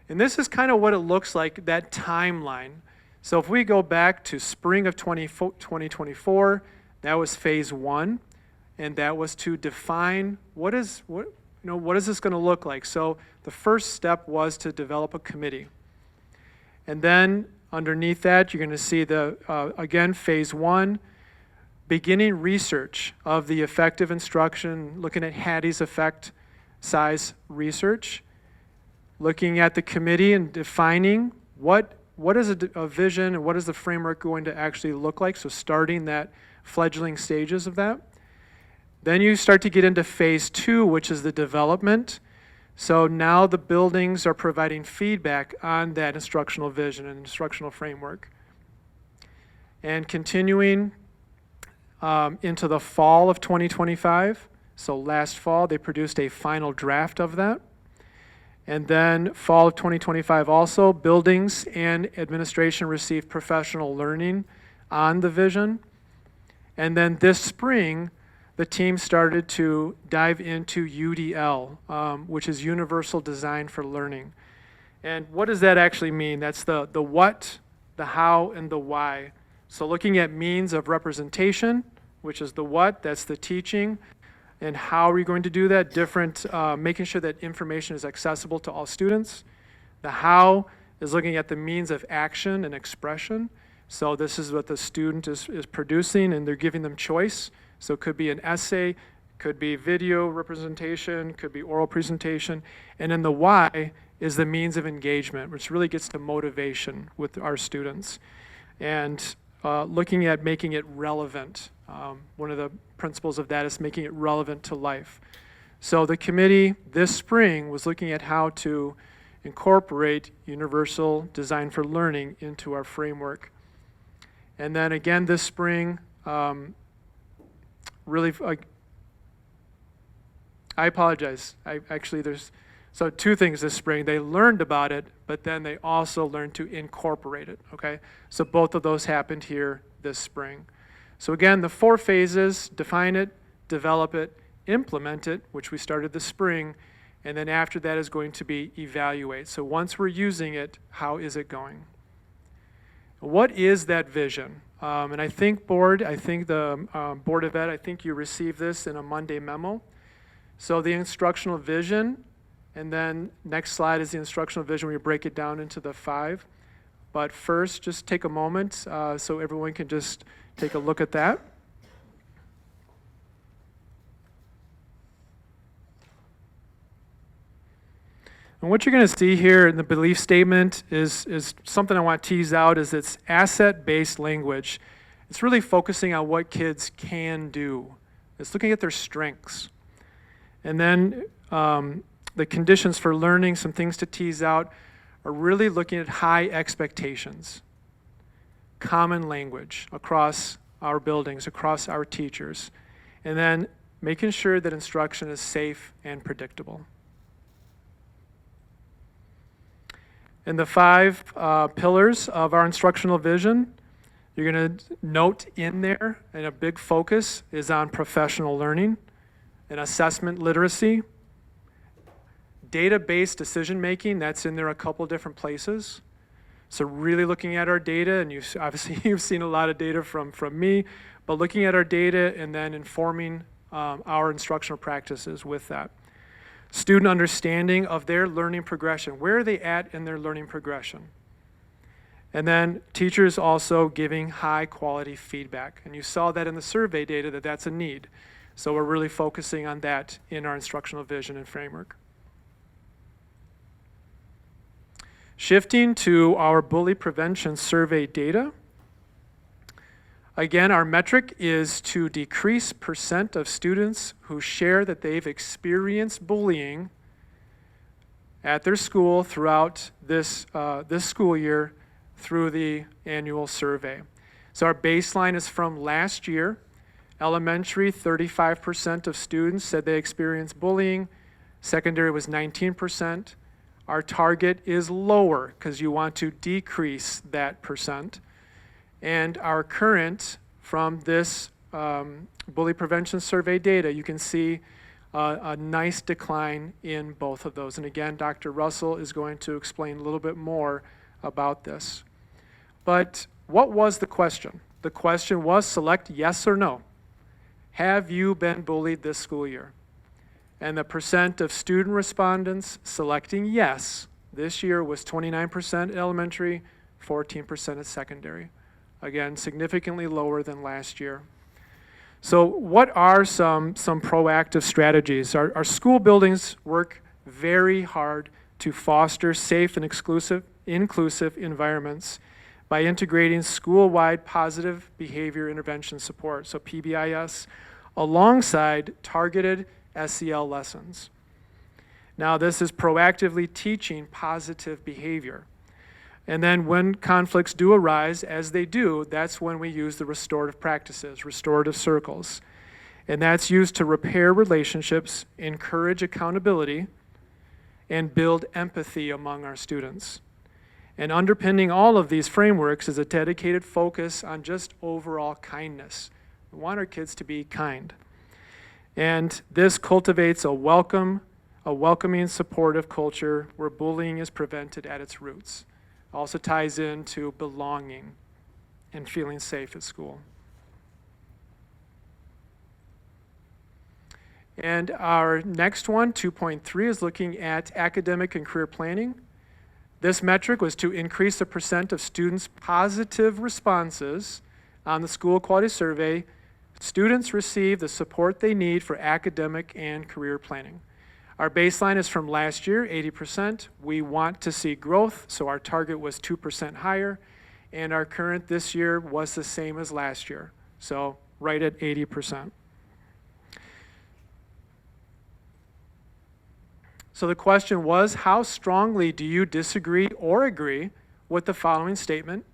Speaker 6: And this is kind of what it looks like, that timeline. So if we go back to spring of 2024, That was phase one, and that was to define what is this going to look like. So the first step was to develop a committee. And then underneath that, you're going to see again, phase one, beginning research of the effective instruction, looking at Hattie's effect size research, looking at the committee and defining what is a vision and what is the framework going to actually look like. So starting that fledgling stages of that. Then you start to get into phase two, which is the development. So now the buildings are providing feedback on that instructional vision and instructional framework. And continuing into the fall of 2025. So last fall, they produced a final draft of that. And then fall of 2025 also, buildings and administration received professional learning on the vision. And then this spring, the team started to dive into UDL, which is Universal Design for Learning. And what does that actually mean? That's the what, the how, and the why. So looking at means of representation, which is the what, that's the teaching. And how are we going to do that? Making sure that information is accessible to all students. The how is looking at the means of action and expression. So this is what the student is producing, and they're giving them choice. So it could be an essay, could be video representation, could be oral presentation. And then the why is the means of engagement, which really gets to motivation with our students. And looking at making it relevant. One of the principles of that is making it relevant to life. So the committee this spring was looking at how to incorporate Universal Design for Learning into our framework. And then again this spring, really, I apologize. So two things this spring. They learned about it, but then they also learned to incorporate it, okay? So both of those happened here this spring. So again, the 4 phases: define it, develop it, implement it, which we started this spring, and then after that is going to be evaluate. So once we're using it, how is it going? What is that vision? And I think the Board of Ed, I think you received this in a Monday memo. So the instructional vision, and then next slide is the instructional vision. We break it down into the 5. But first, just take a moment so everyone can just take a look at that. And what you're going to see here in the belief statement is something I want to tease out, is it's asset-based language. It's really focusing on what kids can do. It's looking at their strengths. And then the conditions for learning, some things to tease out, are really looking at high expectations, common language across our buildings, across our teachers, and then making sure that instruction is safe and predictable. And the 5 pillars of our instructional vision, you're going to note in there, and a big focus is on professional learning and assessment literacy. Data-based decision-making, that's in there a couple different places. So really looking at our data, and you've seen a lot of data from me, but looking at our data and then informing our instructional practices with that. Student understanding of their learning progression. Where are they at in their learning progression? And then teachers also giving high quality feedback. And you saw that in the survey data that that's a need. So we're really focusing on that in our instructional vision and framework. Shifting to our bully prevention survey data. Again, our metric is to decrease % of students who share that they've experienced bullying at their school throughout this school year through the annual survey. So our baseline is from last year. Elementary, 35% of students said they experienced bullying. Secondary was 19%. Our target is lower because you want to decrease that %. And our current, from this bully prevention survey data, you can see a nice decline in both of those. And again, Dr. Russell is going to explain a little bit more about this. But what was the question? The question was select yes or no. have you been bullied this school year? And the percent of student respondents selecting yes this year was 29% at elementary, 14% at secondary. Again, significantly lower than last year. So what are some proactive strategies? Our school buildings work very hard to foster safe and inclusive environments by integrating school-wide positive behavior intervention support, so PBIS, alongside targeted SEL lessons. Now, this is proactively teaching positive behavior. And then when conflicts do arise, as they do, that's when we use the restorative practices, restorative circles. And that's used to repair relationships, encourage accountability, and build empathy among our students. And underpinning all of these frameworks is a dedicated focus on just overall kindness. We want our kids to be kind. And this cultivates a welcoming, supportive culture where bullying is prevented at its roots. Also ties into belonging and feeling safe at school. And our next one, 2.3, is looking at academic and career planning. This metric was to increase the percent of students' positive responses on the school quality survey. Students receive the support they need for academic and career planning. Our baseline is from last year, 80%. We want to see growth, so our target was 2% higher, and our current this year was the same as last year, so right at 80%. So the question was, how strongly do you disagree or agree with the following statement?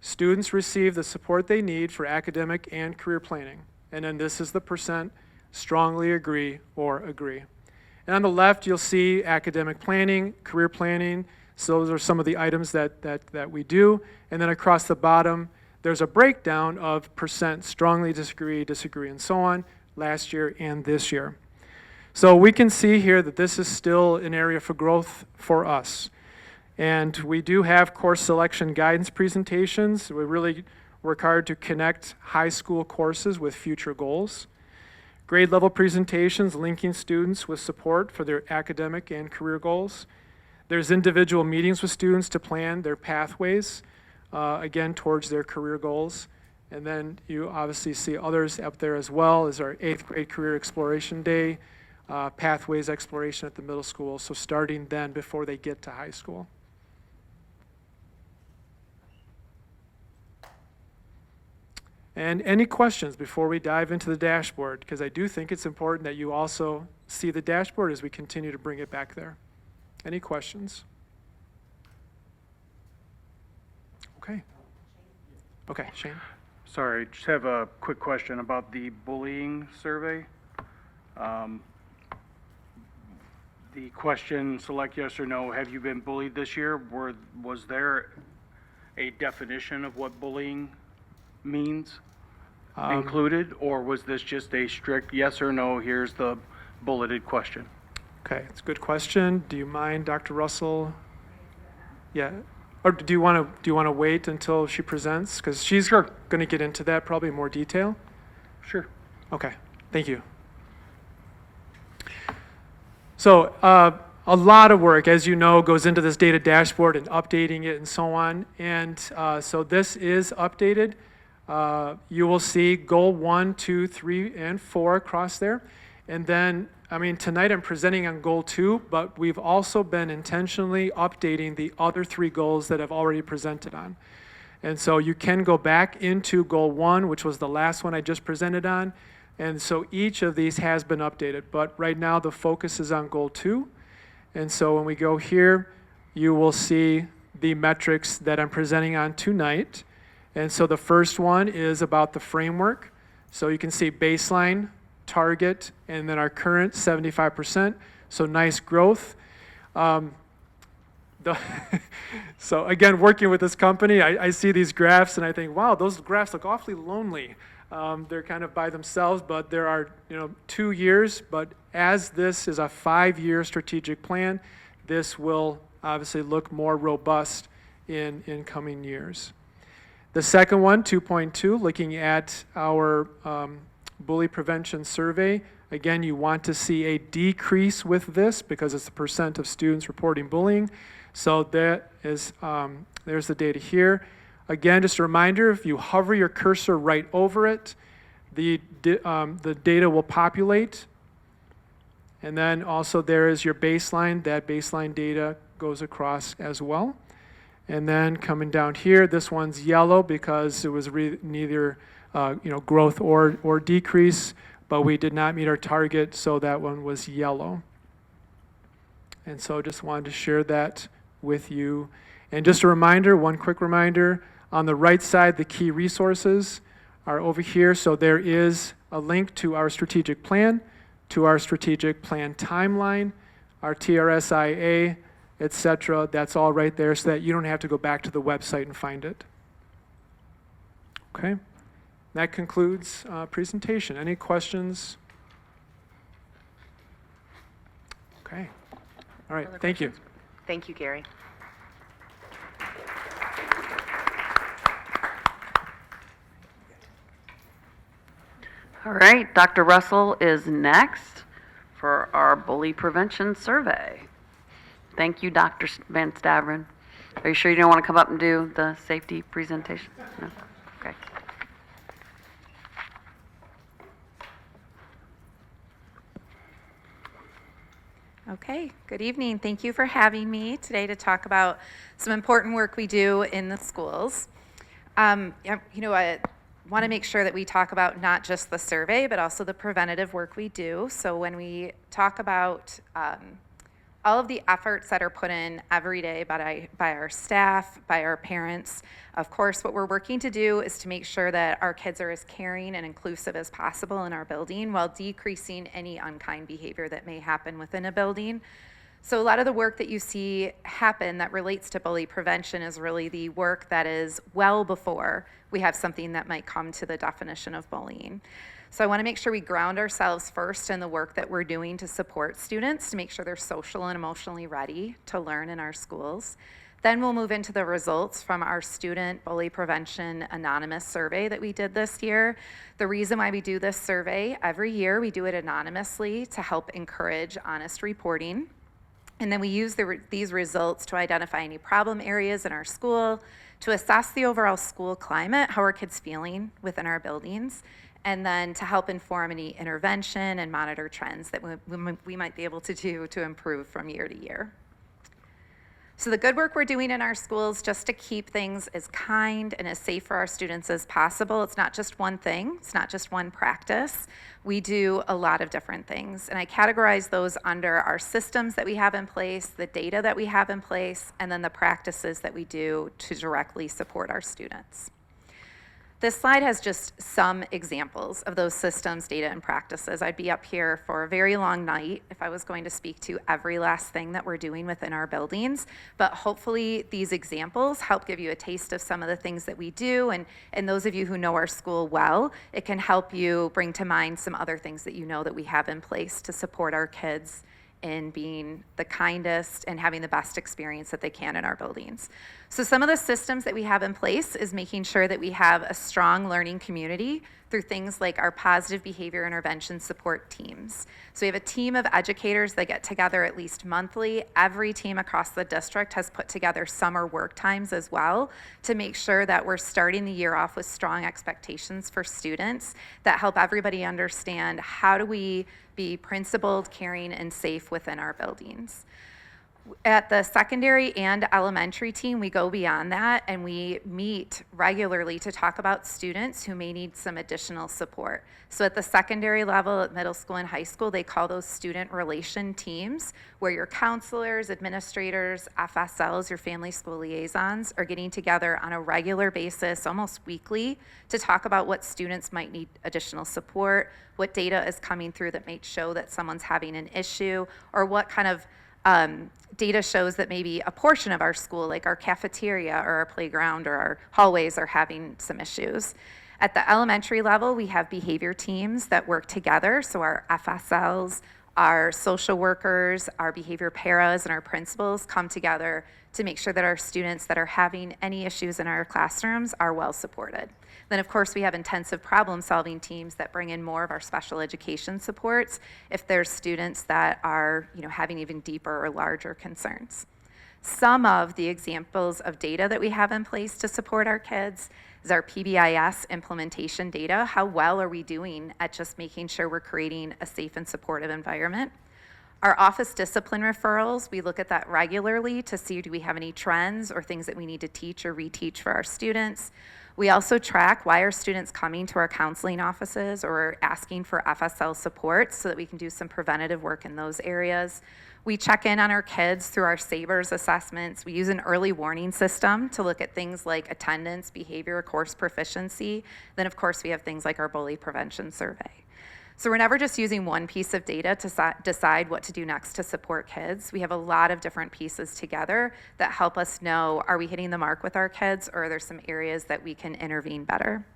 Speaker 6: Students receive the support they need for academic and career planning. And then this is the percent, strongly agree or agree. And on the left, you'll see academic planning, career planning. So those are some of the items that we do. And then across the bottom, there's a breakdown of percent strongly disagree, and so on, last year and this year. So we can see here that this is still an area for growth for us. And we do have course selection guidance presentations. We really work hard to connect high school courses with future goals. Grade level presentations linking students with support for their academic and career goals. There's individual meetings with students to plan their pathways, again, towards their career goals. And then you obviously see others up there as well as our 8th grade career exploration day, pathways exploration at the middle school, so starting then before they get to high school. And any questions before we dive into the dashboard? Because I do think it's important that you also see the dashboard as we continue to bring it back there. Any questions? Okay. Okay, Shane.
Speaker 10: Sorry, just have a quick question about the bullying survey. The question, select yes or no, have you been bullied this year? Was there a definition of what bullying means included, or was this just a strict yes or no, here's the bulleted question?
Speaker 6: Okay, it's a good question. Do you mind, Dr. Russell? Yeah. Or do you want to wait until she presents? Because she's going to get into that probably in more detail.
Speaker 10: Sure.
Speaker 6: Okay, thank you. So a lot of work, as you know, goes into this data dashboard and updating it and so on. And so this is updated. You will see goal 1, 2, 3, and 4 across there. And then, I mean, tonight I'm presenting on goal 2, but we've also been intentionally updating the other 3 goals that I've already presented on. And so you can go back into goal 1, which was the last one I just presented on. And so each of these has been updated, but right now the focus is on goal 2. And so when we go here, you will see the metrics that I'm presenting on tonight. And so the first one is about the framework. So you can see baseline, target, and then our current 75%. So nice growth. So again, working with this company, I see these graphs and I think, wow, those graphs look awfully lonely. They're kind of by themselves, but there are 2 years. But as this is a 5-year strategic plan, this will obviously look more robust in coming years. The second one, 2.2, looking at our bully prevention survey. Again, you want to see a decrease with this because it's the percent of students reporting bullying. So that is, there's the data here. Again, just a reminder, if you hover your cursor right over it, the data will populate. And then also there is your baseline. That baseline data goes across as well. And then coming down here, this one's yellow because it was neither growth or decrease, but we did not meet our target, so that one was yellow. And so just wanted to share that with you. And just a reminder, one quick reminder, on the right side, the key resources are over here. So there is a link to our strategic plan, to our strategic plan timeline, our TRSIA, etc. That's all right there so that you don't have to go back to the website and find it. Okay, that concludes presentation. Any questions? Okay, all right, thank you.
Speaker 1: Thank you, Gary.
Speaker 4: All right, Dr. Russell is next for our bully prevention survey. Thank you, Dr. Van Staveren. Are you sure you don't want to come up and do the safety presentation? No? Okay.
Speaker 11: Okay, good evening. Thank you for having me today to talk about some important work we do in the schools. I want to make sure that we talk about not just the survey, but also the preventative work we do. So when we talk about all of the efforts that are put in every day by our staff, by our parents, of course, what we're working to do is to make sure that our kids are as caring and inclusive as possible in our building while decreasing any unkind behavior that may happen within a building. So a lot of the work that you see happen that relates to bully prevention is really the work that is well before we have something that might come to the definition of bullying. So I want to make sure we ground ourselves first in the work that we're doing to support students, to make sure they're social and emotionally ready to learn in our schools. Then we'll move into the results from our Student Bully Prevention Anonymous survey that we did this year. The reason why we do this survey every year, we do it anonymously to help encourage honest reporting. And then we use these results to identify any problem areas in our school, to assess the overall school climate, how are kids feeling within our buildings, and then to help inform any intervention and monitor trends that we might be able to do to improve from year to year. So the good work we're doing in our schools just to keep things as kind and as safe for our students as possible. It's not just one thing. It's not just one practice. We do a lot of different things. And I categorize those under our systems that we have in place, the data that we have in place, and then the practices that we do to directly support our students. This slide has just some examples of those systems, data, and practices. I'd be up here for a very long night if I was going to speak to every last thing that we're doing within our buildings, but hopefully these examples help give you a taste of some of the things that we do, and those of you who know our school well, it can help you bring to mind some other things that you know that we have in place to support our kids in being the kindest and having the best experience that they can in our buildings. So some of the systems that we have in place is making sure that we have a strong learning community through things like our positive behavior intervention support teams. So we have a team of educators that get together at least monthly. Every team across the district has put together summer work times as well to make sure that we're starting the year off with strong expectations for students that help everybody understand how do we be principled, caring, and safe within our buildings. At the secondary and elementary team, we go beyond that and we meet regularly to talk about students who may need some additional support. So at the secondary level, at middle school and high school, they call those student relation teams, where your counselors, administrators, FSLs, your family school liaisons are getting together on a regular basis, almost weekly, to talk about what students might need additional support, what data is coming through that may show that someone's having an issue, or what kind of data shows that maybe a portion of our school, like our cafeteria or our playground or our hallways, are having some issues. At the elementary level, we have behavior teams that work together, so our FSLs, Our social workers, our behavior paras, and our principals come together to make sure that our students that are having any issues in our classrooms are well supported. Then, of course, we have intensive problem-solving teams that bring in more of our special education supports if there's students that are, having even deeper or larger concerns. Some of the examples of data that we have in place to support our kids is our PBIS implementation data. How well are we doing at just making sure we're creating a safe and supportive environment? Our office discipline referrals, we look at that regularly to see do we have any trends or things that we need to teach or reteach for our students. We also track why are students coming to our counseling offices or asking for FSL support so that we can do some preventative work in those areas. We check in on our kids through our SABRS assessments. We use an early warning system to look at things like attendance, behavior, course proficiency. Then, of course, we have things like our bully prevention survey. So we're never just using one piece of data to decide what to do next to support kids. We have a lot of different pieces together that help us know, are we hitting the mark with our kids, or are there some areas that we can intervene better?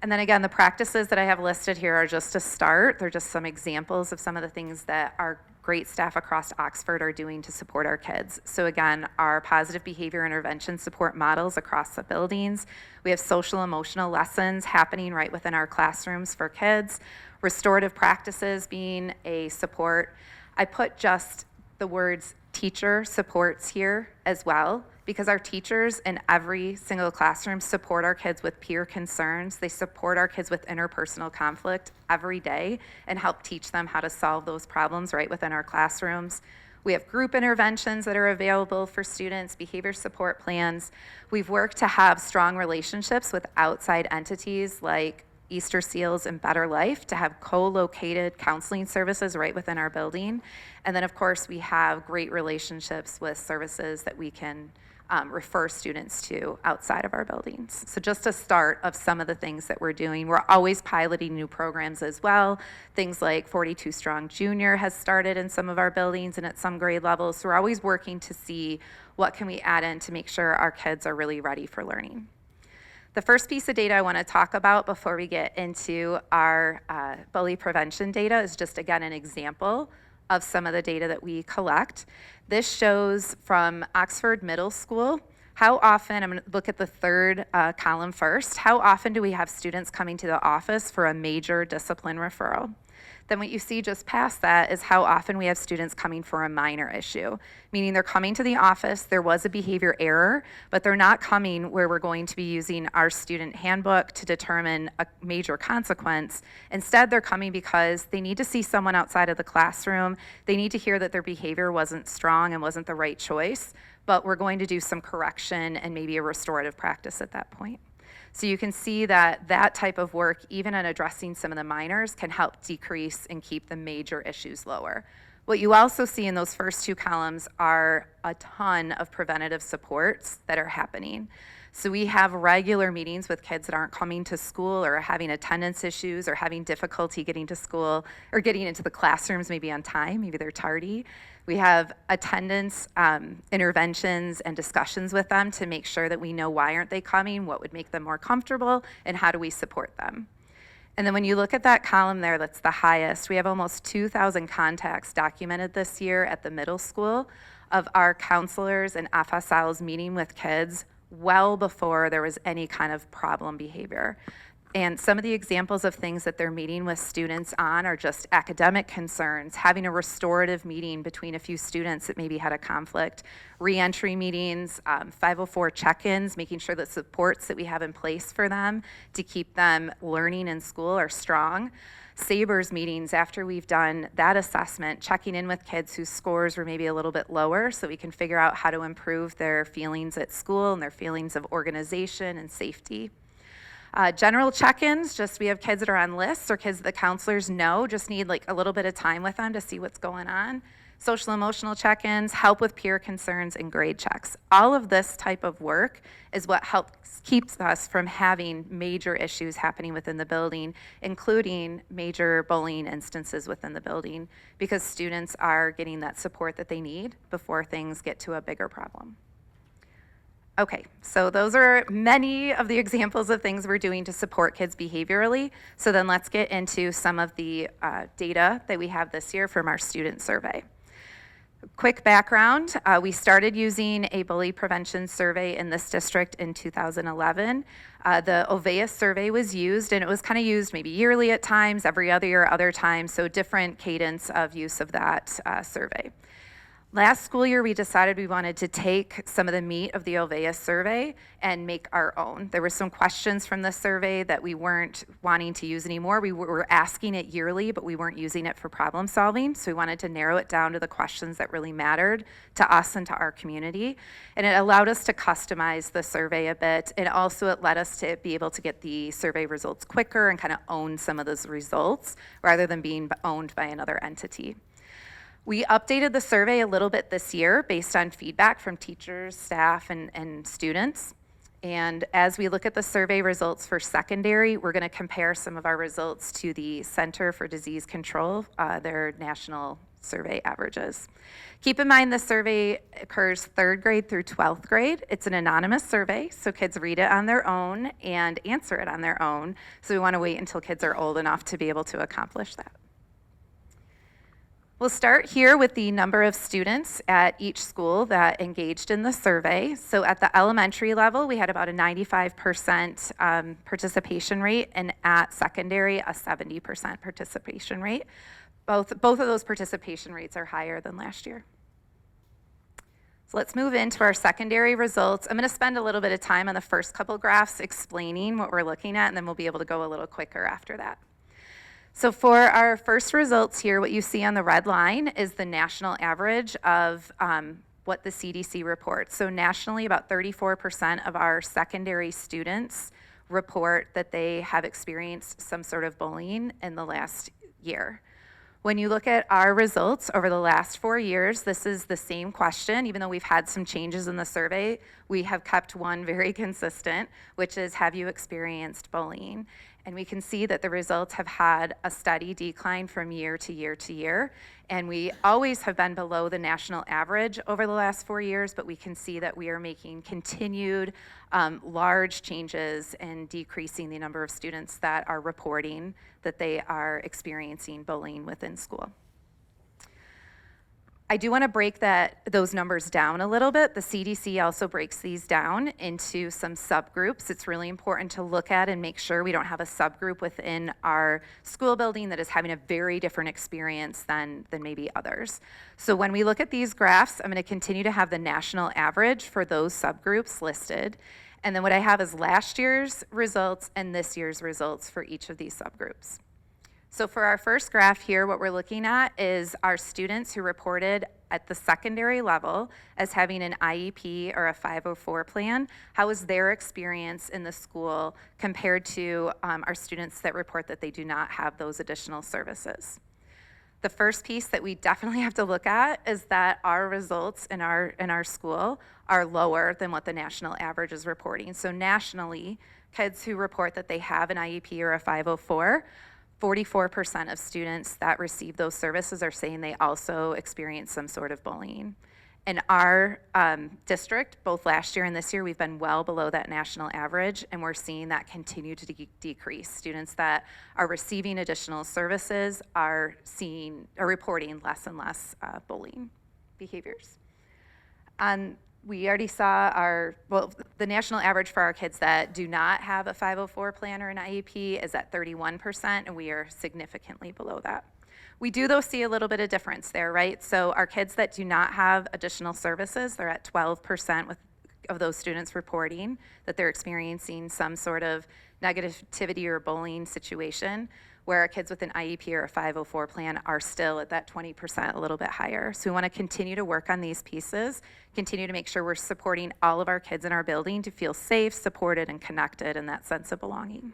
Speaker 11: And then again, the practices that I have listed here are just a start. They're just some examples of some of the things that our great staff across Oxford are doing to support our kids. So again, our positive behavior intervention support models across the buildings. We have social emotional lessons happening right within our classrooms for kids. Restorative practices being a support. I put just the words teacher supports here as well, because our teachers in every single classroom support our kids with peer concerns. They support our kids with interpersonal conflict every day and help teach them how to solve those problems right within our classrooms. We have group interventions that are available for students, behavior support plans. We've worked to have strong relationships with outside entities like Easter Seals and Better Life to have co-located counseling services right within our building. And then, of course, we have great relationships with services that we can refer students to outside of our buildings. So just a start of some of the things that we're doing. We're always piloting new programs as well. Things like 42 Strong Junior has started in some of our buildings and at some grade levels. So we're always working to see what can we add in to make sure our kids are really ready for learning. The first piece of data I want to talk about before we get into our bully prevention data is just, again, an example of some of the data that we collect. This shows from Oxford Middle School, how often, I'm going to look at the third column first, how often do we have students coming to the office for a major discipline referral? Then what you see just past that is how often we have students coming for a minor issue, meaning they're coming to the office, there was a behavior error, but they're not coming where we're going to be using our student handbook to determine a major consequence. Instead, they're coming because they need to see someone outside of the classroom. They need to hear that their behavior wasn't strong and wasn't the right choice, but we're going to do some correction and maybe a restorative practice at that point. So you can see that that type of work, even in addressing some of the minors, can help decrease and keep the major issues lower. What you also see in those first two columns are a ton of preventative supports that are happening. So we have regular meetings with kids that aren't coming to school or are having attendance issues or having difficulty getting to school or getting into the classrooms maybe on time, maybe they're tardy. We have attendance interventions and discussions with them to make sure that we know why aren't they coming, what would make them more comfortable, and how do we support them. And then when you look at that column there, that's the highest, we have almost 2,000 contacts documented this year at the middle school of our counselors and FSLs meeting with kids well before there was any kind of problem behavior. And some of the examples of things that they're meeting with students on are just academic concerns, having a restorative meeting between a few students that maybe had a conflict, re-entry meetings, 504 check-ins, making sure that supports that we have in place for them to keep them learning in school are strong. SABRS meetings after we've done that assessment, checking in with kids whose scores were maybe a little bit lower so we can figure out how to improve their feelings at school and their feelings of organization and safety. General check-ins, just we have kids that are on lists or kids that the counselors know, just need like a little bit of time with them to see what's going on. Social emotional check-ins, help with peer concerns, and grade checks. All of this type of work is what keeps us from having major issues happening within the building, including major bullying instances within the building, because students are getting that support that they need before things get to a bigger problem. Okay, so those are many of the examples of things we're doing to support kids behaviorally. So then let's get into some of the data that we have this year from our student survey. Quick background, we started using a bully prevention survey in this district in 2011. The Oveus survey was used, and it was kind of used maybe yearly at times, every other year, other times, so different cadence of use of that survey. Last school year, we decided we wanted to take some of the meat of the Oveus survey and make our own. There were some questions from the survey that we weren't wanting to use anymore. We were asking it yearly, but we weren't using it for problem solving. So we wanted to narrow it down to the questions that really mattered to us and to our community. And it allowed us to customize the survey a bit. And also it led us to be able to get the survey results quicker and kind of own some of those results rather than being owned by another entity. We updated the survey a little bit this year based on feedback from teachers, staff, and students. And as we look at the survey results for secondary, we're going to compare some of our results to the Center for Disease Control, their national survey averages. Keep in mind the survey occurs 3rd grade through 12th grade. It's an anonymous survey, so kids read it on their own and answer it on their own. So we want to wait until kids are old enough to be able to accomplish that. We'll start here with the number of students at each school that engaged in the survey. So at the elementary level, we had about a 95% participation rate, and at secondary, a 70% participation rate. Both of those participation rates are higher than last year. So let's move into our secondary results. I'm going to spend a little bit of time on the first couple graphs explaining what we're looking at, and then we'll be able to go a little quicker after that. So for our first results here, what you see on the red line is the national average of what the CDC reports. So nationally, about 34% of our secondary students report that they have experienced some sort of bullying in the last year. When you look at our results over the last 4 years, this is the same question. Even though we've had some changes in the survey, we have kept one very consistent, which is, have you experienced bullying? And we can see that the results have had a steady decline from year to year to year. And we always have been below the national average over the last 4 years, but we can see that we are making continued large changes in decreasing the number of students that are reporting that they are experiencing bullying within school. I do want to break those numbers down a little bit. The CDC also breaks these down into some subgroups. It's really important to look at and make sure we don't have a subgroup within our school building that is having a very different experience than maybe others. So when we look at these graphs, I'm going to continue to have the national average for those subgroups listed. And then what I have is last year's results and this year's results for each of these subgroups. So for our first graph here, what we're looking at is our students who reported at the secondary level as having an IEP or a 504 plan. How was their experience in the school compared to our students that report that they do not have those additional services? The first piece that we definitely have to look at is that our results in our school are lower than what the national average is reporting. So nationally, kids who report that they have an IEP or a 504, 44% of students that receive those services are saying they also experience some sort of bullying. In our district, both last year and this year, we've been well below that national average, and we're seeing that continue to decrease. Students that are receiving additional services are reporting less and less bullying behaviors. We already saw the national average for our kids that do not have a 504 plan or an IEP is at 31%, and we are significantly below that. We do, though, see a little bit of difference there, right? So our kids that do not have additional services, they're at 12% of those students reporting that they're experiencing some sort of negativity or bullying situation, where our kids with an IEP or a 504 plan are still at that 20%, a little bit higher. So we want to continue to work on these pieces, continue to make sure we're supporting all of our kids in our building to feel safe, supported, and connected in that sense of belonging.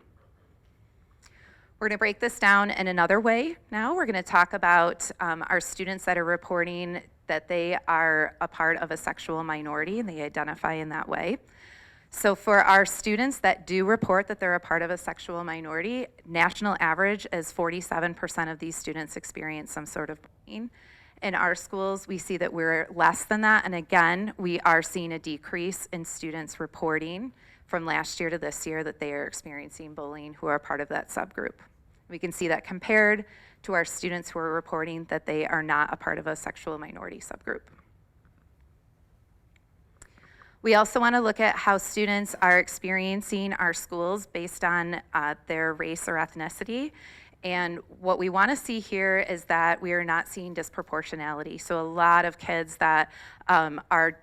Speaker 11: We're going to break this down in another way now. We're going to talk about our students that are reporting that they are a part of a sexual minority and they identify in that way. So for our students that do report that they're a part of a sexual minority, national average is 47% of these students experience some sort of bullying. In our schools, we see that we're less than that, and again, we are seeing a decrease in students reporting from last year to this year that they are experiencing bullying who are part of that subgroup. We can see that compared to our students who are reporting that they are not a part of a sexual minority subgroup. We also want to look at how students are experiencing our schools based on their race or ethnicity. And what we want to see here is that we are not seeing disproportionality. So a lot of kids that are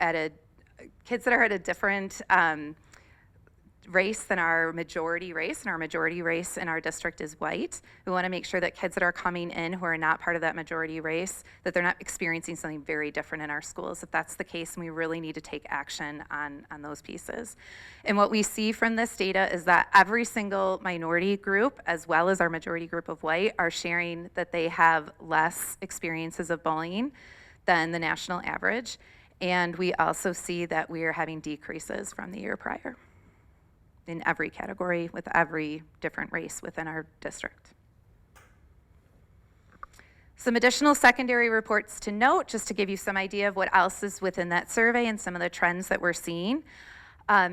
Speaker 11: at a different race than our majority race, and our majority race in our district is white. We want to make sure that kids that are coming in who are not part of that majority race, that they're not experiencing something very different in our schools. If that's the case, we really need to take action on those pieces. And what we see from this data is that every single minority group, as well as our majority group of white, are sharing that they have less experiences of bullying than the national average. And we also see that we are having decreases from the year prior in every category with every different race within our district. Some additional secondary reports to note, just to give you some idea of what else is within that survey and some of the trends that we're seeing.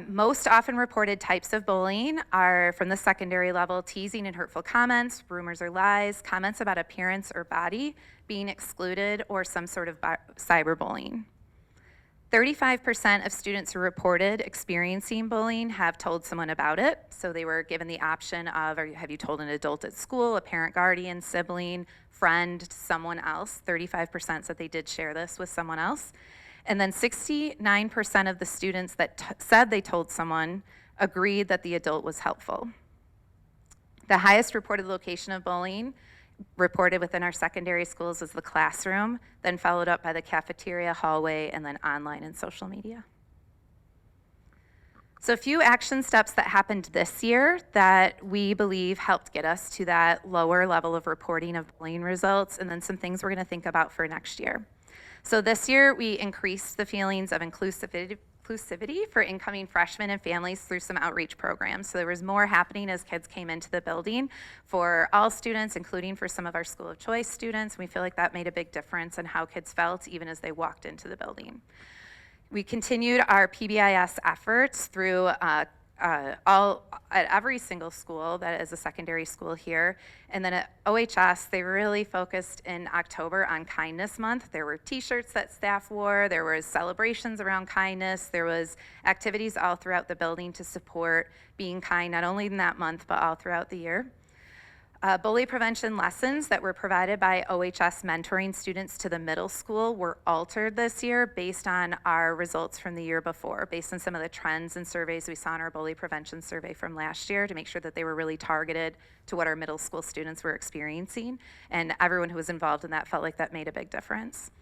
Speaker 11: Most often reported types of bullying are from the secondary level: teasing and hurtful comments, rumors or lies, comments about appearance or body, being excluded, or some sort of cyberbullying. 35% of students who reported experiencing bullying have told someone about it. So they were given the option of, have you told an adult at school, a parent, guardian, sibling, friend, someone else? 35% said they did share this with someone else. And then 69% of the students that said they told someone agreed that the adult was helpful. The highest reported location of bullying reported within our secondary schools is the classroom, then followed up by the cafeteria, hallway, and then online and social media. So a few action steps that happened this year that we believe helped get us to that lower level of reporting of bullying results, and then some things we're going to think about for next year. So this year, we increased the feelings of inclusivity for incoming freshmen and families through some outreach programs. So there was more happening as kids came into the building for all students, including for some of our school of choice students. We feel like that made a big difference in how kids felt even as they walked into the building. We continued our PBIS efforts through at every single school that is a secondary school here. And then at OHS, they really focused in October on Kindness Month. There were t-shirts that staff wore, there was celebrations around kindness, there was activities all throughout the building to support being kind, not only in that month, but all throughout the year. Bully prevention lessons that were provided by OHS mentoring students to the middle school were altered this year based on our results from the year before, based on some of the trends and surveys we saw in our bully prevention survey from last year, to make sure that they were really targeted to what our middle school students were experiencing. And everyone who was involved in that felt like that made a big difference.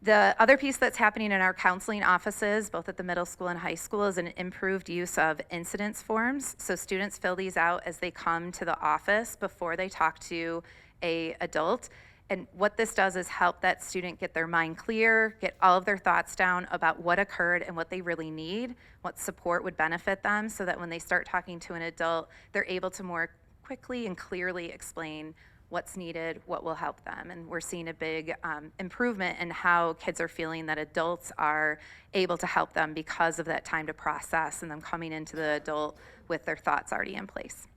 Speaker 11: The other piece that's happening in our counseling offices, both at the middle school and high school, is an improved use of incidence forms. So students fill these out as they come to the office before they talk to an adult. And what this does is help that student get their mind clear, get all of their thoughts down about what occurred and what they really need, what support would benefit them, so that when they start talking to an adult, they're able to more quickly and clearly explain what's needed, what will help them. And we're seeing a big improvement in how kids are feeling that adults are able to help them because of that time to process and them coming into the adult with their thoughts already in place.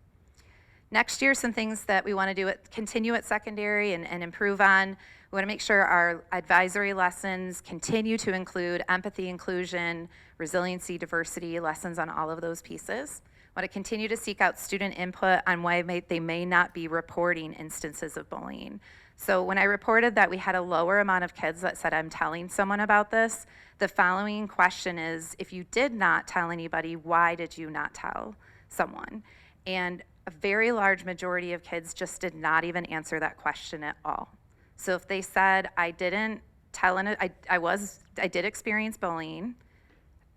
Speaker 11: Next year, some things that we want to continue at secondary and improve on. We want to make sure our advisory lessons continue to include empathy, inclusion, resiliency, diversity, lessons on all of those pieces. Want to continue to seek out student input on why they may not be reporting instances of bullying. So when I reported that we had a lower amount of kids that said, I'm telling someone about this, the following question is, if you did not tell anybody, why did you not tell someone? And a very large majority of kids just did not even answer that question at all. So if they said, I didn't tell, I did experience bullying,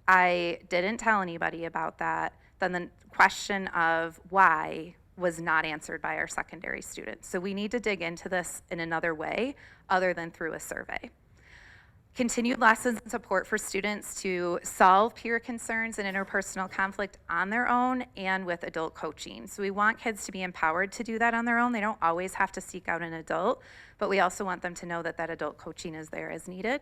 Speaker 11: I didn't tell anybody about that, then the question of why was not answered by our secondary students. So we need to dig into this in another way other than through a survey. Continued lessons and support for students to solve peer concerns and interpersonal conflict on their own and with adult coaching. So we want kids to be empowered to do that on their own. They don't always have to seek out an adult, but we also want them to know that that adult coaching is there as needed.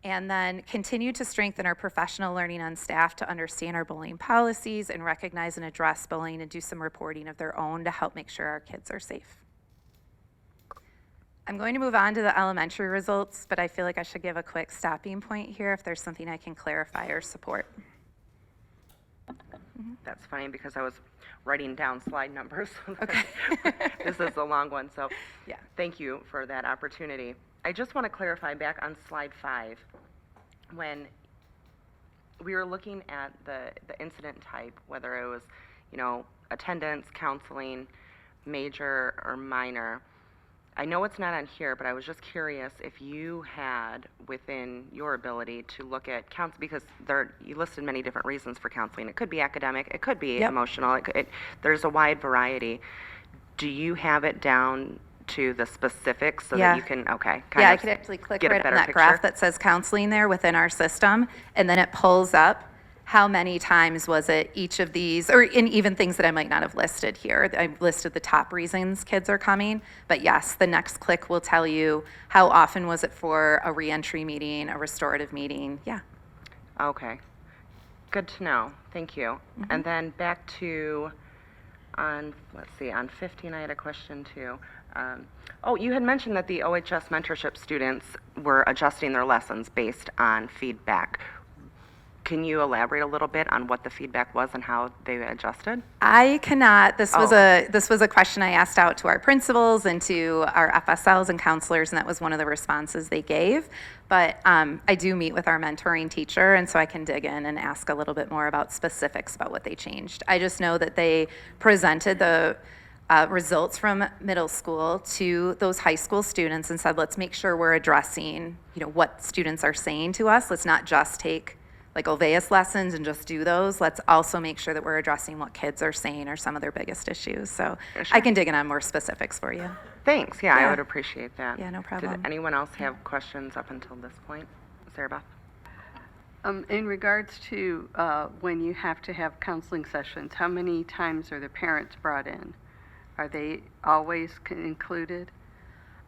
Speaker 11: And then continue to strengthen our professional learning on staff to understand our bullying policies and recognize and address bullying and do some reporting of their own to help make sure our kids are safe. I'm going to move on to the elementary results, but I feel like I should give a quick stopping point here if there's something I can clarify or support.
Speaker 1: That's funny because I was writing down slide numbers.
Speaker 11: Okay.
Speaker 1: This is a long one, so
Speaker 11: Yeah.
Speaker 1: thank you for that opportunity. I just want to clarify back on slide 5, when we were looking at the incident type, whether it was, attendance, counseling, major or minor. I know it's not on here, but I was just curious if you had within your ability to look at because you listed many different reasons for counseling. It could be academic, it could be
Speaker 11: Yep.
Speaker 1: emotional, there's a wide variety. Do you have it down to the specifics so
Speaker 11: Yeah.
Speaker 1: that you can, okay.
Speaker 11: Yeah, I could actually click
Speaker 1: get a
Speaker 11: right on
Speaker 1: better
Speaker 11: that
Speaker 1: picture?
Speaker 11: graph that says counseling there within our system, and then it pulls up how many times was it each of these, or in even things that I might not have listed here. I listed the top reasons kids are coming, but yes, the next click will tell you how often was it for a reentry meeting, a restorative meeting, yeah.
Speaker 1: Okay. Good to know. Thank you. And then back to, on 15, I had a question too. You had mentioned that the OHS mentorship students were adjusting their lessons based on feedback. Can you elaborate a little bit on what the feedback was and how they adjusted?
Speaker 11: I cannot. This was
Speaker 1: Oh.
Speaker 11: this was a question I asked out to our principals and to our FSLs and counselors, and that was one of the responses they gave. But I do meet with our mentoring teacher, and so I can dig in and ask a little bit more about specifics about what they changed. I just know that they presented the results from middle school to those high school students and said, let's make sure we're addressing, what students are saying to us. Let's not just take like Olveus lessons and just do those. Let's also make sure that we're addressing what kids are saying are some of their biggest issues. So I can dig in on more specifics for you.
Speaker 1: Thanks. Yeah, I
Speaker 11: Yeah.
Speaker 1: would appreciate that.
Speaker 11: Yeah, no problem.
Speaker 1: Did anyone else have questions up until this point? Sarah Beth?
Speaker 7: In regards to when you have to have counseling sessions, how many times are the parents brought in? Are they always included?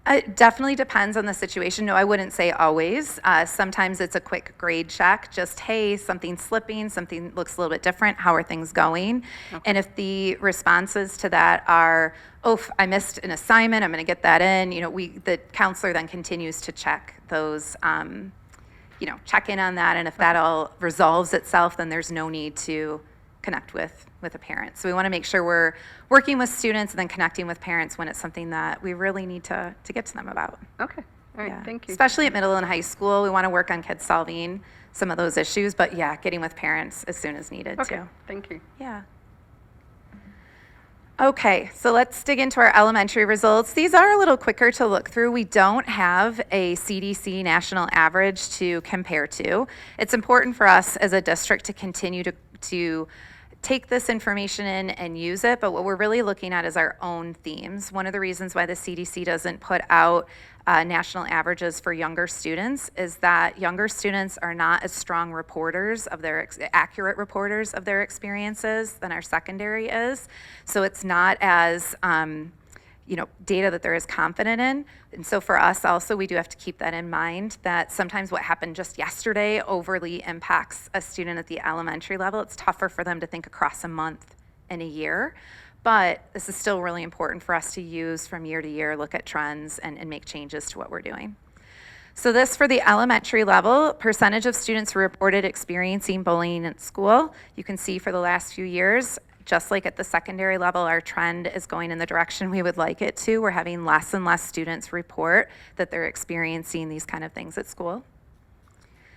Speaker 11: It definitely depends on the situation. No, I wouldn't say always. Sometimes it's a quick grade check, just, hey, something's slipping, something looks a little bit different, how are things going? And if the responses to that are, I missed an assignment, I'm gonna get that in, the counselor then continues to check those, check in on that, and if that all resolves itself, then there's no need to connect with a parent. So we want to make sure we're working with students and then connecting with parents when it's something that we really need to get to them about.
Speaker 7: Okay, all right,
Speaker 11: Yeah.
Speaker 7: thank you.
Speaker 11: Especially at middle and high school, we want to work on kids solving some of those issues, but yeah, getting with parents as soon as needed
Speaker 7: Okay,
Speaker 11: too.
Speaker 7: thank you.
Speaker 11: Yeah. Okay, so let's dig into our elementary results. These are a little quicker to look through. We don't have a CDC national average to compare to. It's important for us as a district to continue to take this information in and use it, but what we're really looking at is our own themes. One of the reasons why the CDC doesn't put out national averages for younger students is that younger students are not as strong reporters of their accurate reporters of their experiences than our secondary is. So it's not as data that they're as confident in. And so for us also, we do have to keep that in mind, that sometimes what happened just yesterday overly impacts a student at the elementary level. It's tougher for them to think across a month and a year. But this is still really important for us to use from year to year, look at trends and make changes to what we're doing. So this for the elementary level, percentage of students who reported experiencing bullying at school. You can see for the last few years, just like at the secondary level, our trend is going in the direction we would like it to. We're having less and less students report that they're experiencing these kind of things at school.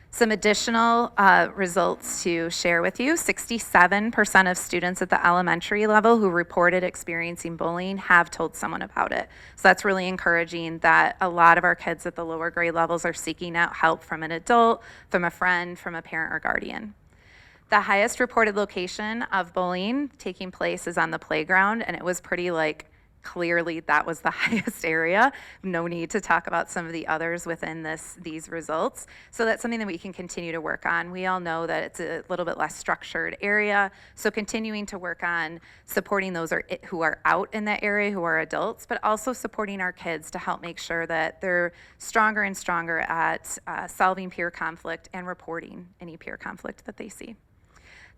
Speaker 11: Some additional results to share with you. 67% of students at the elementary level who reported experiencing bullying have told someone about it. So that's really encouraging that a lot of our kids at the lower grade levels are seeking out help from an adult, from a friend, from a parent or guardian. The highest reported location of bullying taking place is on the playground, and it was pretty clearly that was the highest area. No need to talk about some of the others within these results. So that's something that we can continue to work on. We all know that it's a little bit less structured area, so continuing to work on supporting those who are out in that area, who are adults, but also supporting our kids to help make sure that they're stronger and stronger at solving peer conflict and reporting any peer conflict that they see.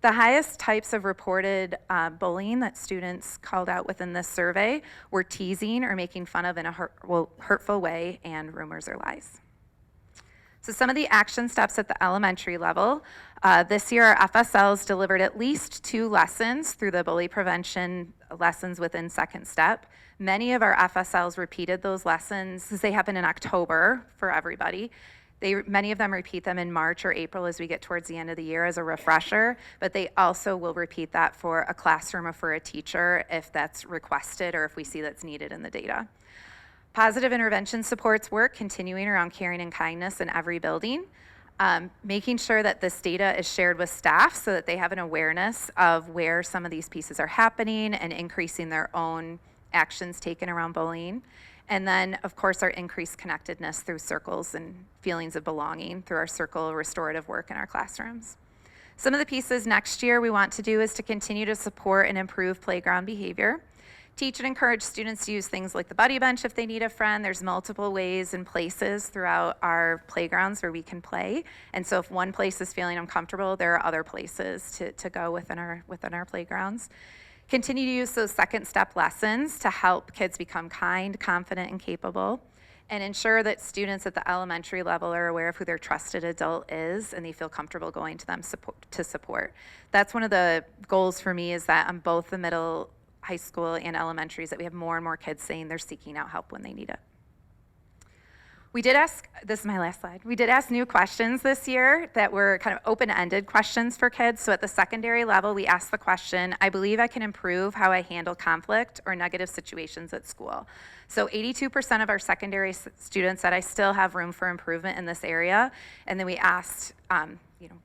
Speaker 11: The highest types of reported bullying that students called out within this survey were teasing or making fun of in a hurtful way and rumors or lies. So some of the action steps at the elementary level. This year our FSLs delivered at least 2 lessons through the bully prevention lessons within Second Step. Many of our FSLs repeated those lessons, as they happen in October for everybody. Many of them repeat them in March or April as we get towards the end of the year as a refresher, but they also will repeat that for a classroom or for a teacher if that's requested or if we see that's needed in the data. Positive intervention supports work continuing around caring and kindness in every building. Making sure that this data is shared with staff so that they have an awareness of where some of these pieces are happening and increasing their own actions taken around bullying. And then, of course, our increased connectedness through circles and feelings of belonging through our circle restorative work in our classrooms. Some of the pieces next year we want to do is to continue to support and improve playground behavior. Teach and encourage students to use things like the buddy bench if they need a friend. There's multiple ways and places throughout our playgrounds where we can play. And so if one place is feeling uncomfortable, there are other places to go within our playgrounds. Continue to use those second step lessons to help kids become kind, confident, and capable, and ensure that students at the elementary level are aware of who their trusted adult is and they feel comfortable going to them to support. That's one of the goals for me, is that on both the middle, high school, and elementaries, that we have more and more kids saying they're seeking out help when they need it. We did ask, this is my last slide, we did ask new questions this year that were kind of open-ended questions for kids. So at the secondary level, we asked the question, I believe I can improve how I handle conflict or negative situations at school. So 82% of our secondary students said I still have room for improvement in this area. And then we asked,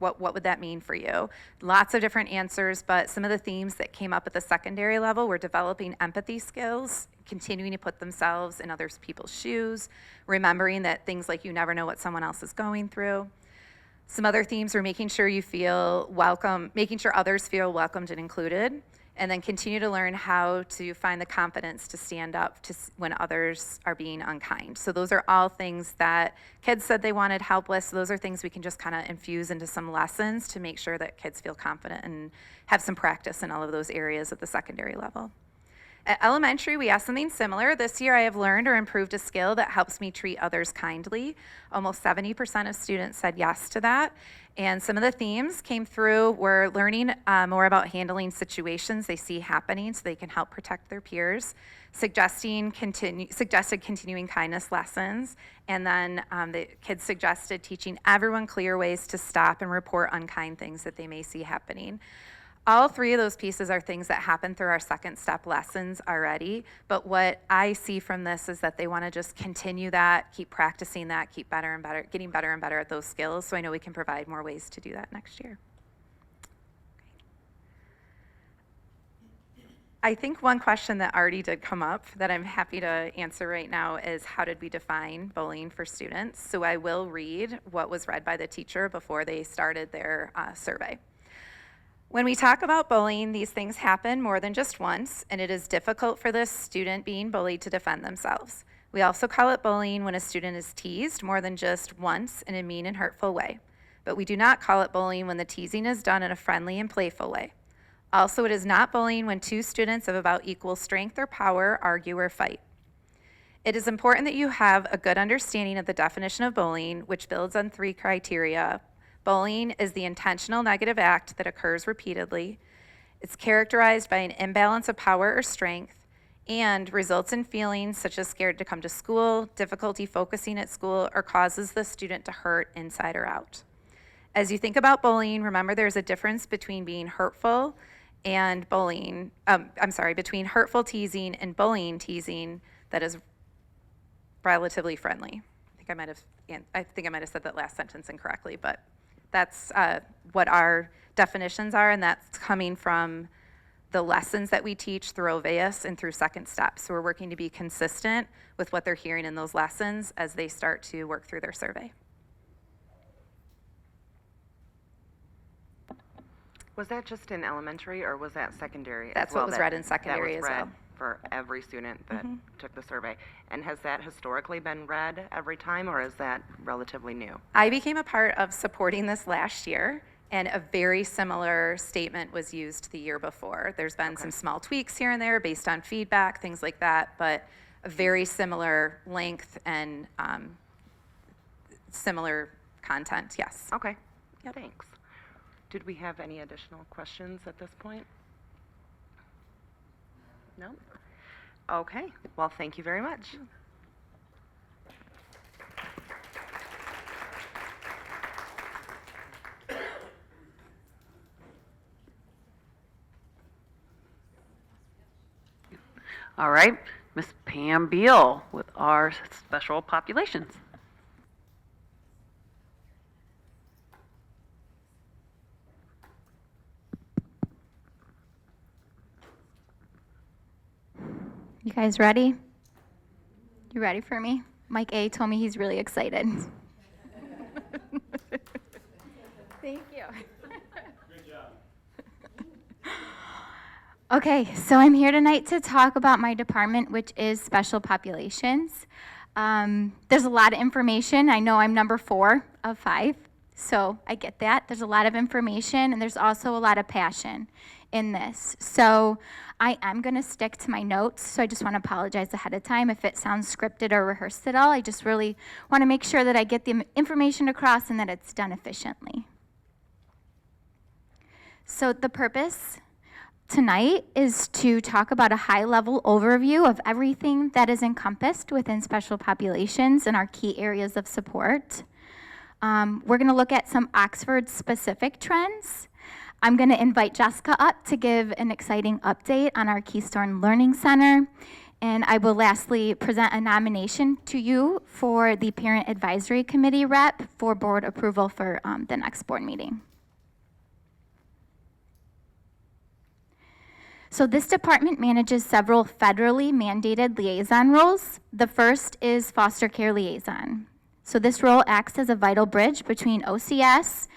Speaker 11: what would that mean for you? Lots of different answers, but some of the themes that came up at the secondary level were developing empathy skills, continuing to put themselves in other people's shoes, remembering that things like you never know what someone else is going through. Some other themes were making sure you feel welcome, making sure others feel welcomed and included, and then continue to learn how to find the confidence to stand up when others are being unkind. So those are all things that kids said they wanted help with. So those are things we can just kind of infuse into some lessons to make sure that kids feel confident and have some practice in all of those areas at the secondary level. At elementary, we asked something similar. This year, I have learned or improved a skill that helps me treat others kindly. Almost 70% of students said yes to that. And some of the themes came through were learning more about handling situations they see happening so they can help protect their peers, suggested continuing kindness lessons, and then the kids suggested teaching everyone clear ways to stop and report unkind things that they may see happening. All 3 of those pieces are things that happen through our second step lessons already, but what I see from this is that they want to just continue that, keep practicing that, keep better and better, getting better and better at those skills, so I know we can provide more ways to do that next year. I think one question that already did come up that I'm happy to answer right now is, how did we define bullying for students? So I will read what was read by the teacher before they started their survey. When we talk about bullying, these things happen more than just once, and it is difficult for the student being bullied to defend themselves. We also call it bullying when a student is teased more than just once in a mean and hurtful way. But we do not call it bullying when the teasing is done in a friendly and playful way. Also, it is not bullying when 2 students of about equal strength or power argue or fight. It is important that you have a good understanding of the definition of bullying, which builds on 3 criteria. Bullying is the intentional negative act that occurs repeatedly. It's characterized by an imbalance of power or strength and results in feelings such as scared to come to school, difficulty focusing at school, or causes the student to hurt inside or out. As you think about bullying, remember there's a difference between being hurtful and bullying, between hurtful teasing and bullying teasing that is relatively friendly. I think I might have said that last sentence incorrectly, but that's what our definitions are, and that's coming from the lessons that we teach through Oveus and through Second Step. So we're working to be consistent with what they're hearing in those lessons as they start to work through their survey.
Speaker 1: Was that just in elementary, or was that secondary as
Speaker 11: That's
Speaker 1: well?
Speaker 11: what was read in secondary
Speaker 1: that was
Speaker 11: as
Speaker 1: read
Speaker 11: well.
Speaker 1: for every student that took the survey? And has that historically been read every time, or is that relatively new?
Speaker 11: I became a part of supporting this last year, and a very similar statement was used the year before. There's been some small tweaks here and there based on feedback, things like that, but a very similar length and similar content, yes.
Speaker 1: Okay,
Speaker 11: Yep.
Speaker 1: thanks. Did we have any additional questions at this point? No? Okay, well, thank you very much.
Speaker 4: All right, Miss Pam Beal with our special populations.
Speaker 12: You guys ready? You ready for me? Mike A told me he's really excited. Thank you. Good job. Okay, so I'm here tonight to talk about my department, which is special populations. There's a lot of information. I know I'm number 4 of 5, so I get that. There's a lot of information, and there's also a lot of passion in this. So I am going to stick to my notes, so I just want to apologize ahead of time if it sounds scripted or rehearsed at all. I just really want to make sure that I get the information across and that it's done efficiently. So the purpose tonight is to talk about a high-level overview of everything that is encompassed within special populations and our key areas of support. We're going to look at some Oxford-specific trends. I'm going to invite Jessica up to give an exciting update on our Keystone Learning Center. And I will lastly present a nomination to you for the Parent Advisory Committee rep for board approval for the next board meeting. So this department manages several federally mandated liaison roles. The first is foster care liaison. So this role acts as a vital bridge between OCS,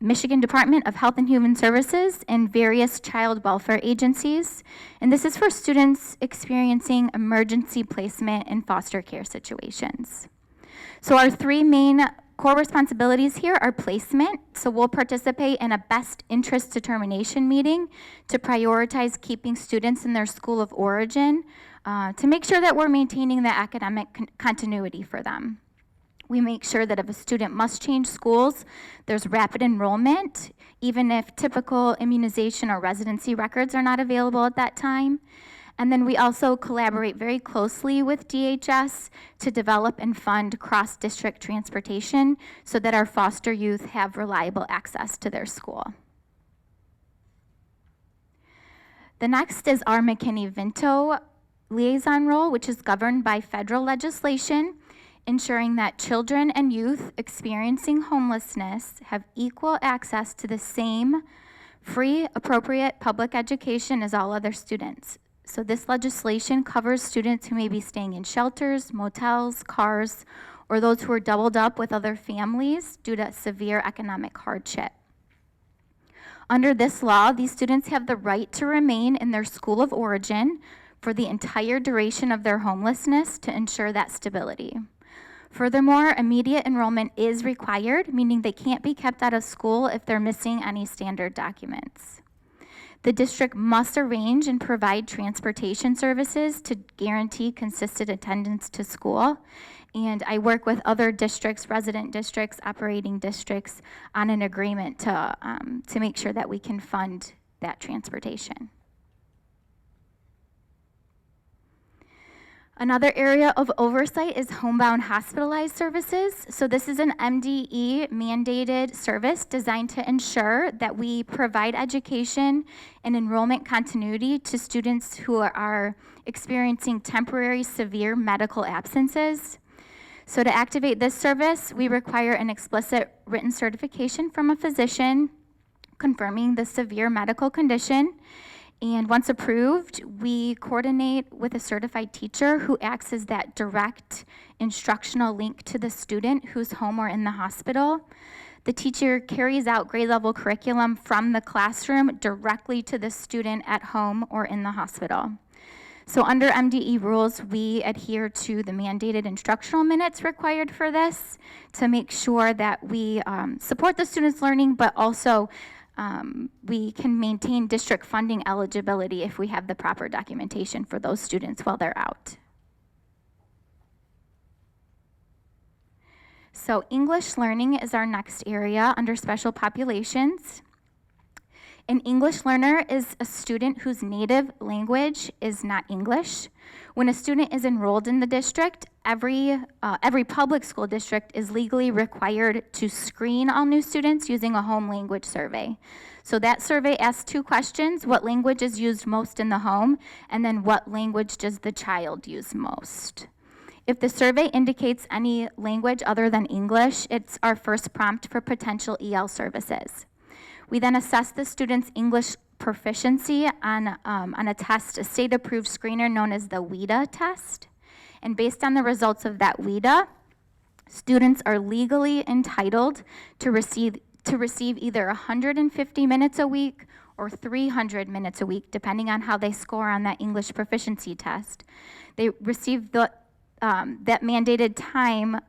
Speaker 12: Michigan Department of Health and Human Services, and various child welfare agencies. And this is for students experiencing emergency placement in foster care situations. So our 3 main core responsibilities here are placement. So we'll participate in a best interest determination meeting to prioritize keeping students in their school of origin to make sure that we're maintaining the academic continuity for them. We make sure that if a student must change schools, there's rapid enrollment, even if typical immunization or residency records are not available at that time. And then we also collaborate very closely with DHS to develop and fund cross-district transportation so that our foster youth have reliable access to their school. The next is our McKinney-Vento liaison role, which is governed by federal legislation, ensuring that children and youth experiencing homelessness have equal access to the same free, appropriate public education as all other students. So this legislation covers students who may be staying in shelters, motels, cars, or those who are doubled up with other families due to severe economic hardship. Under this law, these students have the right to remain in their school of origin for the entire duration of their homelessness to ensure that stability. Furthermore, immediate enrollment is required, meaning they can't be kept out of school if they're missing any standard documents. The district must arrange and provide transportation services to guarantee consistent attendance to school. And I work with other districts, resident districts, operating districts, on an agreement to make sure that we can fund that transportation. Another area of oversight is homebound hospitalized services. So this is an MDE mandated service designed to ensure that we provide education and enrollment continuity to students who are experiencing temporary severe medical absences. So to activate this service, we require an explicit written certification from a physician confirming the severe medical condition. And once approved, we coordinate with a certified teacher who acts as that direct instructional link to the student who's home or in the hospital. The teacher carries out grade level curriculum from the classroom directly to the student at home or in the hospital. So under MDE rules, we adhere to the mandated instructional minutes required for this to make sure that we support the students' learning, but also we can maintain district funding eligibility if we have the proper documentation for those students while they're out. So English learning is our next area under special populations. An English learner is a student whose native language is not English. When a student is enrolled in the district, every public school district is legally required to screen all new students using a home language survey. So that survey asks 2 questions: what language is used most in the home, and then what language does the child use most? If the survey indicates any language other than English, it's our first prompt for potential EL services. We then assess the student's English proficiency on a test, a state-approved screener known as the WIDA test. And based on the results of that WIDA, students are legally entitled to receive either 150 minutes a week or 300 minutes a week, depending on how they score on that English proficiency test. They receive that mandated time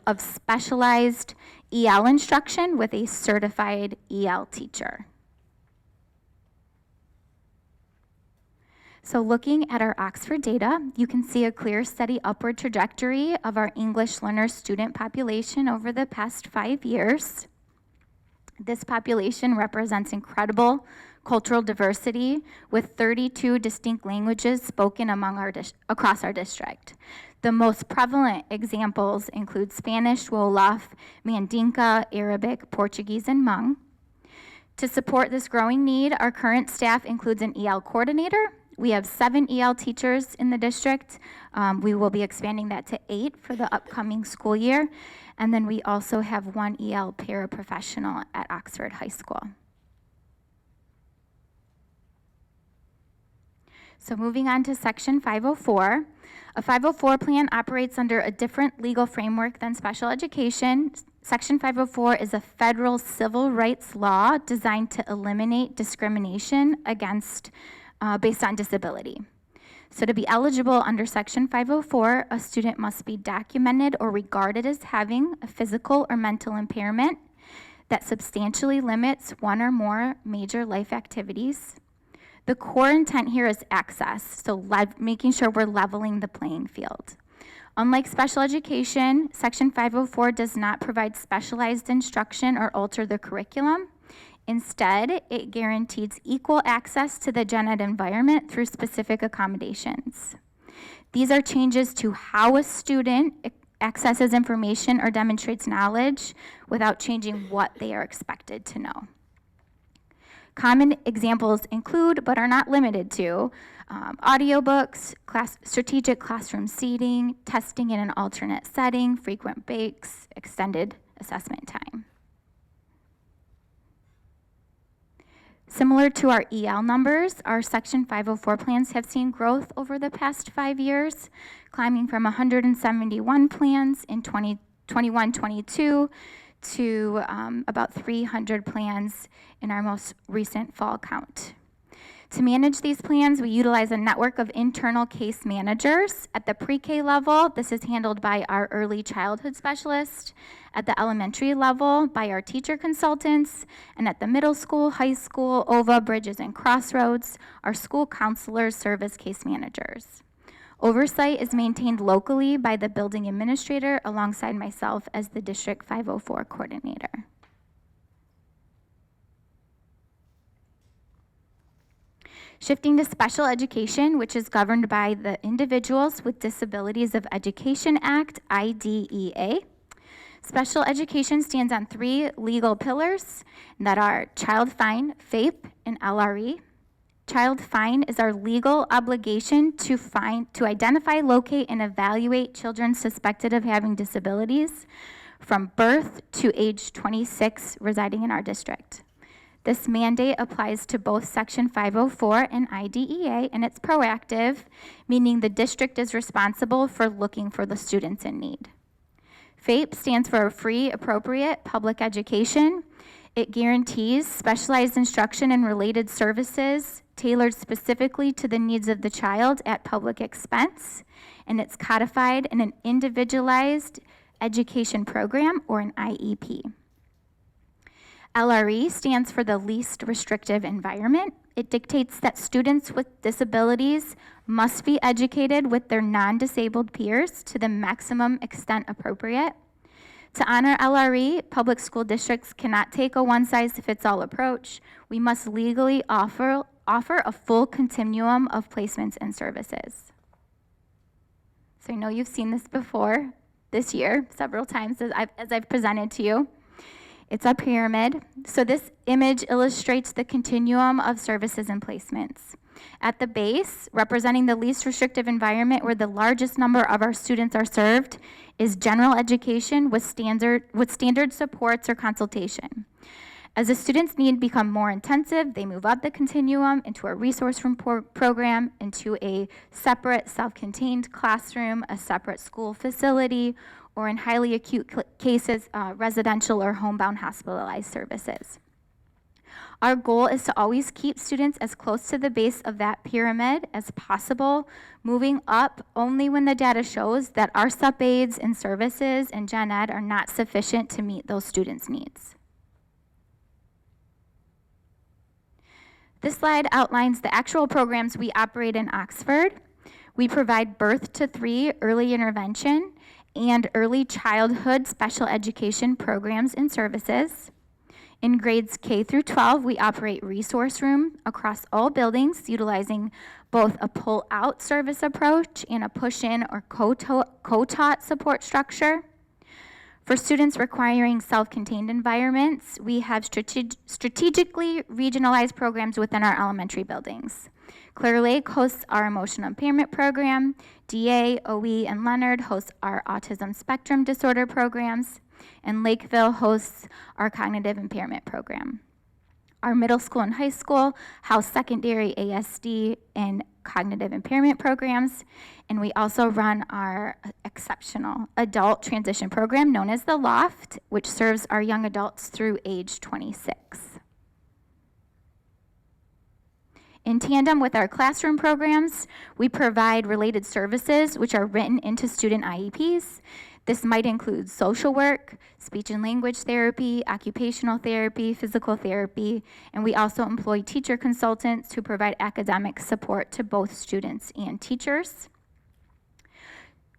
Speaker 12: of specialized EL instruction with a certified EL teacher. So looking at our Oxford data, you can see a clear, steady upward trajectory of our English learner student population over the past 5 years. This population represents incredible cultural diversity with 32 distinct languages spoken across our district. The most prevalent examples include Spanish, Wolof, Mandinka, Arabic, Portuguese, and Hmong. To support this growing need, our current staff includes an EL coordinator. We have 7 EL teachers in the district. We will be expanding that to 8 for the upcoming school year. And then we also have 1 EL paraprofessional at Oxford High School. So moving on to Section 504. A 504 plan operates under a different legal framework than special education. Section 504 is a federal civil rights law designed to eliminate discrimination based on disability. So to be eligible under Section 504, a student must be documented or regarded as having a physical or mental impairment that substantially limits one or more major life activities. The core intent here is access, so making sure we're leveling the playing field. Unlike special education, Section 504 does not provide specialized instruction or alter the curriculum. Instead, it guarantees equal access to the gen ed environment through specific accommodations. These are changes to how a student accesses information or demonstrates knowledge without changing what they are expected to know. Common examples include, but are not limited to, audiobooks, strategic classroom seating, testing in an alternate setting, frequent breaks, extended assessment time. Similar to our EL numbers, our Section 504 plans have seen growth over the past 5 years, climbing from 171 plans in 2021-22 to about 300 plans in our most recent fall count. To manage these plans, we utilize a network of internal case managers. At the pre-K level, this is handled by our early childhood specialist. At the elementary level, by our teacher consultants. And at the middle school, high school, OVA, Bridges, and Crossroads, our school counselors serve as case managers. Oversight is maintained locally by the building administrator alongside myself as the District 504 coordinator. Shifting to special education, which is governed by the Individuals with Disabilities of Education Act, IDEA. Special education stands on 3 legal pillars that are Child Fine, FAPE, and LRE. Child Fine is our legal obligation to identify, locate, and evaluate children suspected of having disabilities from birth to age 26 residing in our district. This mandate applies to both Section 504 and IDEA, and it's proactive, meaning the district is responsible for looking for the students in need. FAPE stands for Free Appropriate Public Education. It guarantees specialized instruction and related services tailored specifically to the needs of the child at public expense, and it's codified in an individualized education program, or an IEP. LRE stands for the Least Restrictive Environment. It dictates that students with disabilities must be educated with their non-disabled peers to the maximum extent appropriate. To honor LRE, public school districts cannot take a one-size-fits-all approach. We must legally offer a full continuum of placements and services. So I know you've seen this before this year, several times as I've presented to you. It's a pyramid. So this image illustrates the continuum of services and placements. At the base, representing the least restrictive environment where the largest number of our students are served, is general education with standard supports or consultation. As the students' needs become more intensive, they move up the continuum into a resource room program, into a separate self-contained classroom, a separate school facility, or in highly acute cases, residential or homebound hospitalized services. Our goal is to always keep students as close to the base of that pyramid as possible, moving up only when the data shows that our SUP aids and services and gen ed are not sufficient to meet those students' needs. This slide outlines the actual programs we operate in Oxford. We provide birth to 3 early intervention and early childhood special education programs and services. In grades K through 12, we operate resource room across all buildings, utilizing both a pull-out service approach and a push-in or co-taught support structure. For students requiring self-contained environments, we have strategically regionalized programs within our elementary buildings. Clear Lake hosts our emotional impairment program. DA, OE, and Leonard host our autism spectrum disorder programs. And Lakeville hosts our cognitive impairment program. Our middle school and high school house secondary ASD and cognitive impairment programs. And we also run our exceptional adult transition program known as the LOFT, which serves our young adults through age 26. In tandem with our classroom programs, we provide related services which are written into student IEPs. This might include social work, speech and language therapy, occupational therapy, physical therapy, and we also employ teacher consultants who provide academic support to both students and teachers.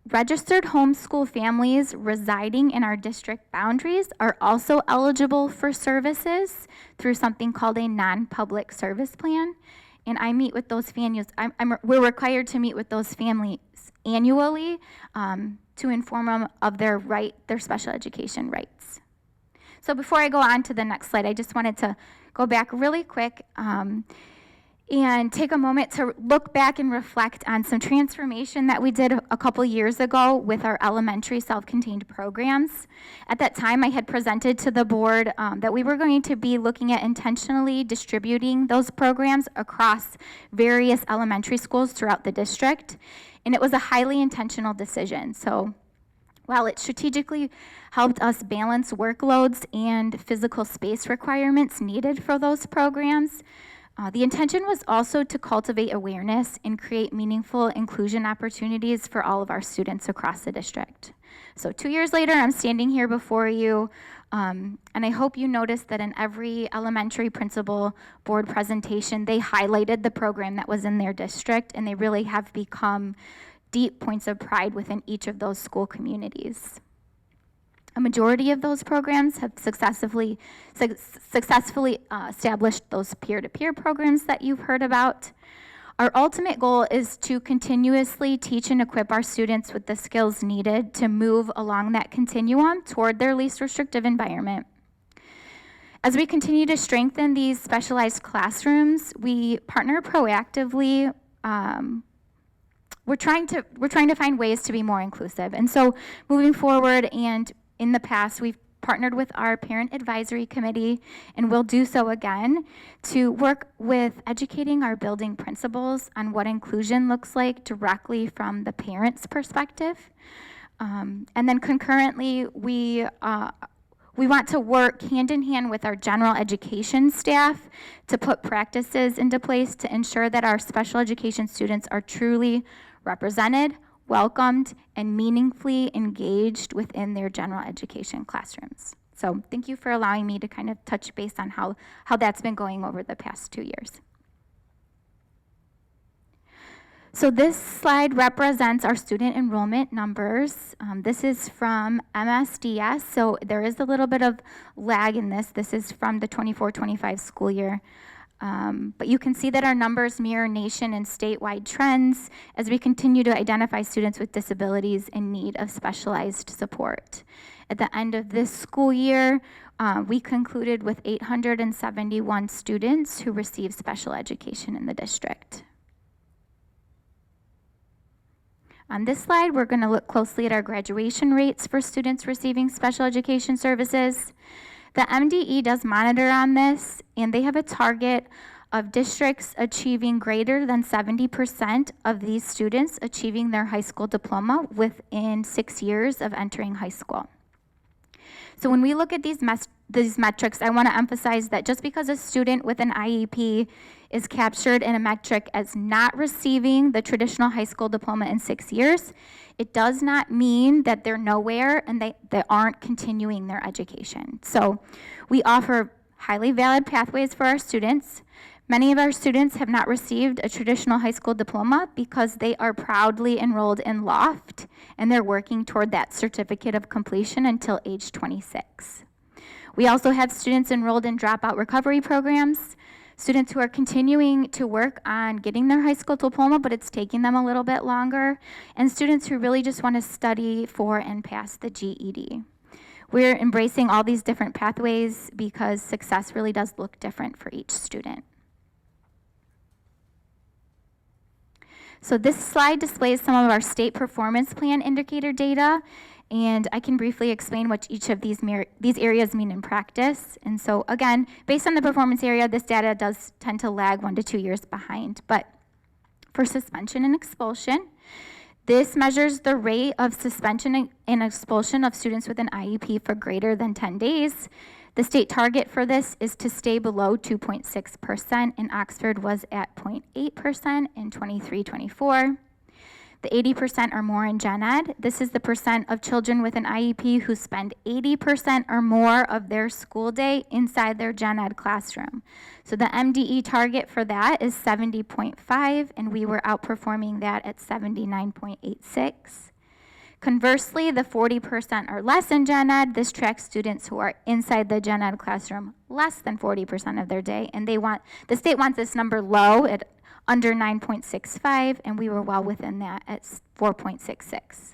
Speaker 12: Registered homeschool families residing in our district boundaries are also eligible for services through something called a non-public service plan. And I meet with those families, we're required to meet with those families annually to inform them of their special education rights. So before I go on to the next slide, I just wanted to go back really quick and take a moment to look back and reflect on some transformation that we did a couple years ago with our elementary self-contained programs. At that time, I had presented to the board that we were going to be looking at intentionally distributing those programs across various elementary schools throughout the district, and it was a highly intentional decision. So while it strategically helped us balance workloads and physical space requirements needed for those programs, the intention was also to cultivate awareness and create meaningful inclusion opportunities for all of our students across the district. So 2 years later, I'm standing here before you, and I hope you noticed that in every elementary principal board presentation, they highlighted the program that was in their district, and they really have become deep points of pride within each of those school communities. A majority of those programs have successfully established those peer-to-peer programs that you've heard about. Our ultimate goal is to continuously teach and equip our students with the skills needed to move along that continuum toward their least restrictive environment. As we continue to strengthen these specialized classrooms, we partner proactively. We're trying to find ways to be more inclusive. And so moving forward, and in the past, we've partnered with our Parent Advisory Committee, and will do so again, to work with educating our building principals on what inclusion looks like directly from the parent's perspective. And then concurrently, we want to work hand in hand with our general education staff to put practices into place to ensure that our special education students are truly represented, welcomed, and meaningfully engaged within their general education classrooms. So thank you for allowing me to kind of touch base on how that's been going over the past 2 years. So this slide represents our student enrollment numbers. This is from MSDS, so there is a little bit of lag in this. This is from the 24-25 school year. But you can see that our numbers mirror nation and statewide trends as we continue to identify students with disabilities in need of specialized support. At the end of this school year, we concluded with 871 students who received special education in the district. On this slide, we're going to look closely at our graduation rates for students receiving special education services. The MDE does monitor on this, and they have a target of districts achieving greater than 70% of these students achieving their high school diploma within 6 years of entering high school. So when we look at these metrics, I want to emphasize that just because a student with an IEP is captured in a metric as not receiving the traditional high school diploma in 6 years, it does not mean that they're nowhere and they aren't continuing their education. So we offer highly valid pathways for our students. Many of our students have not received a traditional high school diploma because they are proudly enrolled in LOFT, and they're working toward that certificate of completion until age 26. We also have students enrolled in dropout recovery programs, students who are continuing to work on getting their high school diploma, but it's taking them a little bit longer, and students who really just want to study for and pass the GED. We're embracing all these different pathways because success really does look different for each student. So this slide displays some of our state performance plan indicator data, and I can briefly explain what each of these areas mean in practice. And so again, based on the performance area, this data does tend to lag 1 to 2 years behind. But for suspension and expulsion, this measures the rate of suspension and expulsion of students with an IEP for greater than 10 days. The state target for this is to stay below 2.6%, and Oxford was at 0.8% in 23-24. The 80% or more in Gen Ed, this is the percent of children with an IEP who spend 80% or more of their school day inside their Gen Ed classroom. So the MDE target for that is 70.5, and we were outperforming that at 79.86. Conversely, the 40% or less in Gen Ed, this tracks students who are inside the Gen Ed classroom less than 40% of their day, and the state wants this number low at under 9.65, and we were well within that at 4.66.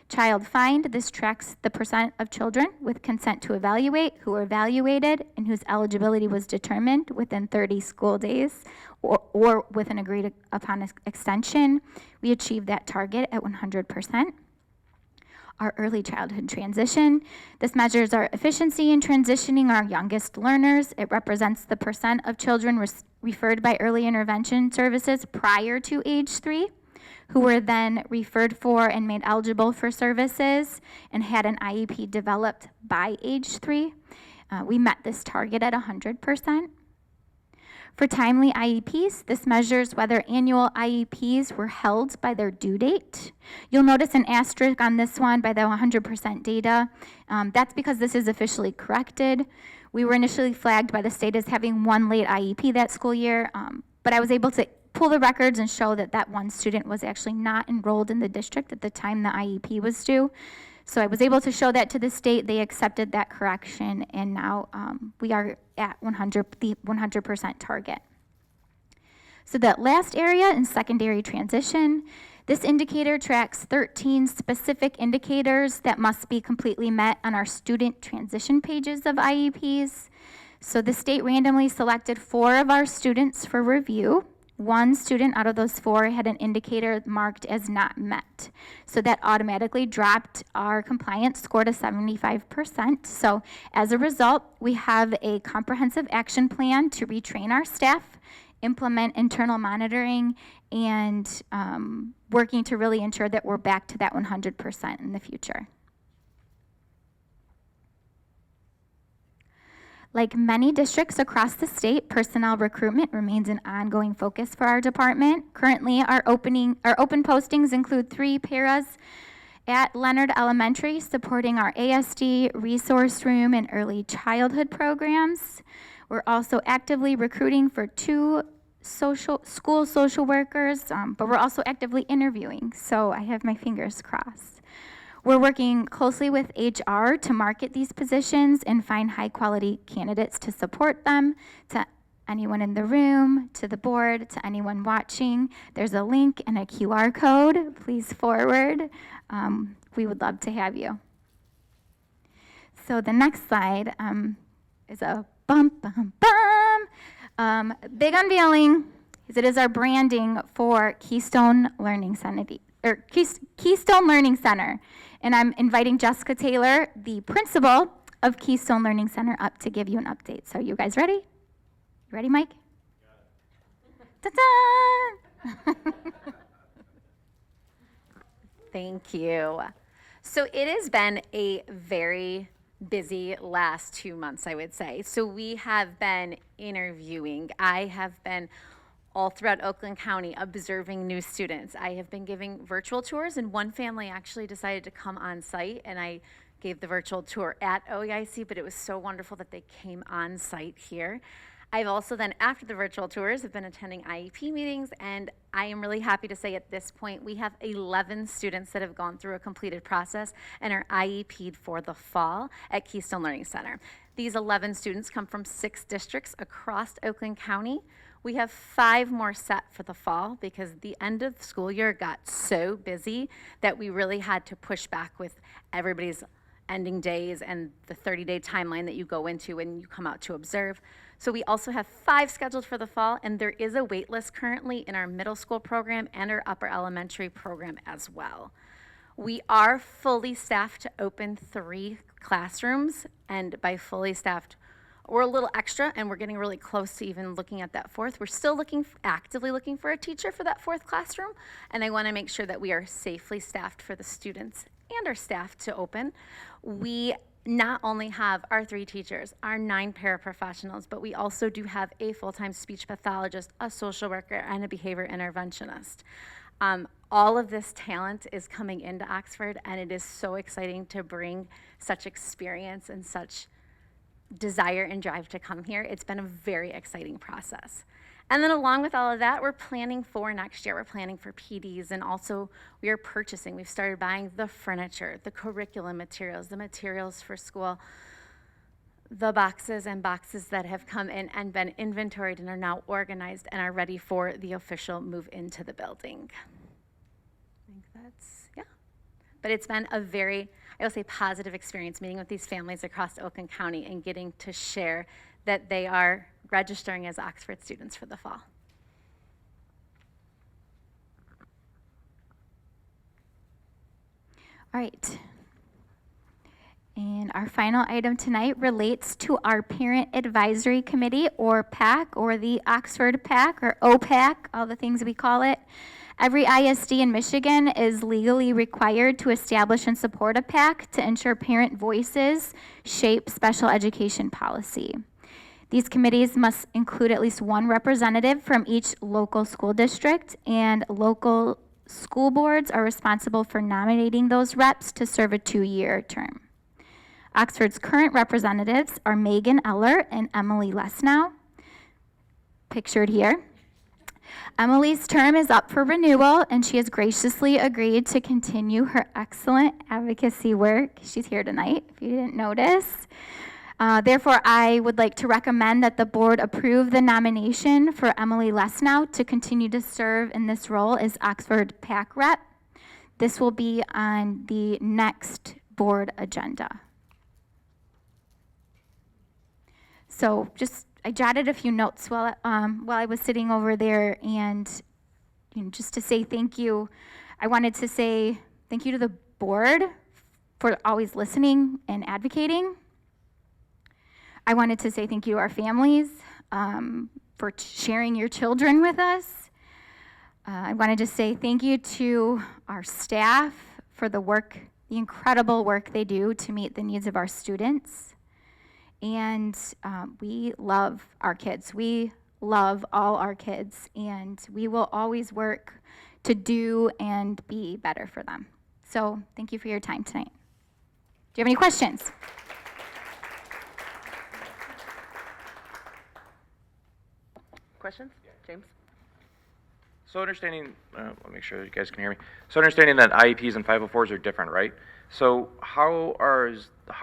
Speaker 12: Child Find, this tracks the percent of children with consent to evaluate who were evaluated and whose eligibility was determined within 30 school days or with an agreed upon extension. We achieved that target at 100%. Our early childhood transition. This measures our efficiency in transitioning our youngest learners. It represents the percent of children referred by early intervention services prior to age 3, who were then referred for and made eligible for services and had an IEP developed by age 3. We met this target at 100%. For timely IEPs, this measures whether annual IEPs were held by their due date. You'll notice an asterisk on this one by the 100% data. That's because this is officially corrected. We were initially flagged by the state as having one late IEP that school year, but I was able to pull the records and show that that one student was actually not enrolled in the district at the time the IEP was due. So I was able to show that to the state. They accepted that correction, and now we are at the 100% target. So that last area in secondary transition, this indicator tracks 13 specific indicators that must be completely met on our student transition pages of IEPs. So the state randomly selected 4 of our students for review. one student out of those 4 had an indicator marked as not met. So that automatically dropped our compliance score to 75%. So as a result, we have a comprehensive action plan to retrain our staff, implement internal monitoring, and working to really ensure that we're back to that 100% in the future. Like many districts across the state, personnel recruitment remains an ongoing focus for our department. Currently, our open postings include 3 paras at Leonard Elementary, supporting our ASD, resource room, and early childhood programs. We're also actively recruiting for 2 school social workers, but we're also actively interviewing, so I have my fingers crossed. We're working closely with HR to market these positions and find high-quality candidates to support them. To anyone in the room, to the board, to anyone watching, there's a link and a QR code. Please forward. We would love to have you. So the next slide is a big unveiling. It is our branding for Keystone Learning Center. And I'm inviting Jessica Taylor, the principal of Keystone Learning Center, up to give you an update. So you guys ready? You ready, Mike? Ta-da!
Speaker 13: Thank you. So it has been a very busy last 2 months, I would say. So we have been interviewing. I have been all throughout Oakland County observing new students. I have been giving virtual tours, and one family actually decided to come on site, and I gave the virtual tour at OEIC, but it was so wonderful that they came on site here. I've also then, after the virtual tours, have been attending IEP meetings, and I am really happy to say at this point we have 11 students that have gone through a completed process and are IEP'd for the fall at Keystone Learning Center. These 11 students come from 6 districts across Oakland County. We have 5 more set for the fall because the end of the school year got so busy that we really had to push back with everybody's ending days and the 30-day timeline that you go into when you come out to observe. So we also have 5 scheduled for the fall, and there is a wait list currently in our middle school program and our upper elementary program as well. We are fully staffed to open 3 classrooms, and by fully staffed, we're a little extra, and we're getting really close to even looking at that 4th. We're still actively looking for a teacher for that 4th classroom, and I want to make sure that we are safely staffed for the students and our staff to open. We not only have our 3 teachers, our 9 paraprofessionals, but we also do have a full-time speech pathologist, a social worker, and a behavior interventionist. All of this talent is coming into Oxford, and it is so exciting to bring such experience and such desire and drive to come here. It's been a very exciting process. And then along with all of that, we're planning for next year. We're planning for PDs, and also we are purchasing. We've started buying the furniture, the curriculum materials, the materials for school, the boxes and boxes that have come in and been inventoried and are now organized and are ready for the official move into the building. I think that's, yeah. But it's been a very, I will say, positive experience meeting with these families across Oakland County and getting to share that they are registering as Oxford students for the fall.
Speaker 12: All right. And our final item tonight relates to our Parent Advisory Committee, or PAC, or the Oxford PAC, or OPAC, all the things we call it. Every ISD in Michigan is legally required to establish and support a PAC to ensure parent voices shape special education policy. These committees must include at least 1 representative from each local school district, and local school boards are responsible for nominating those reps to serve a 2-year term. Oxford's current representatives are Megan Eller and Emily Lesnow, pictured here. Emily's term is up for renewal, and she has graciously agreed to continue her excellent advocacy work. She's here tonight, if you didn't notice. Therefore, I would like to recommend that the board approve the nomination for Emily Lesnow to continue to serve in this role as Oxford PAC rep. This will be on the next board agenda. So just, I jotted a few notes while I was sitting over there, and just to say thank you. I wanted to say thank you to the board for always listening and advocating. I wanted to say thank you to our families for sharing your children with us. I wanted to say thank you to our staff for the incredible work they do to meet the needs of our students. And we love our kids. We love all our kids, and we will always work to do and be better for them. So thank you for your time tonight. Do you have any questions?
Speaker 1: Questions? James?
Speaker 2: So understanding, let me make sure you guys can hear me. So understanding that IEPs and 504s are different, right? So how are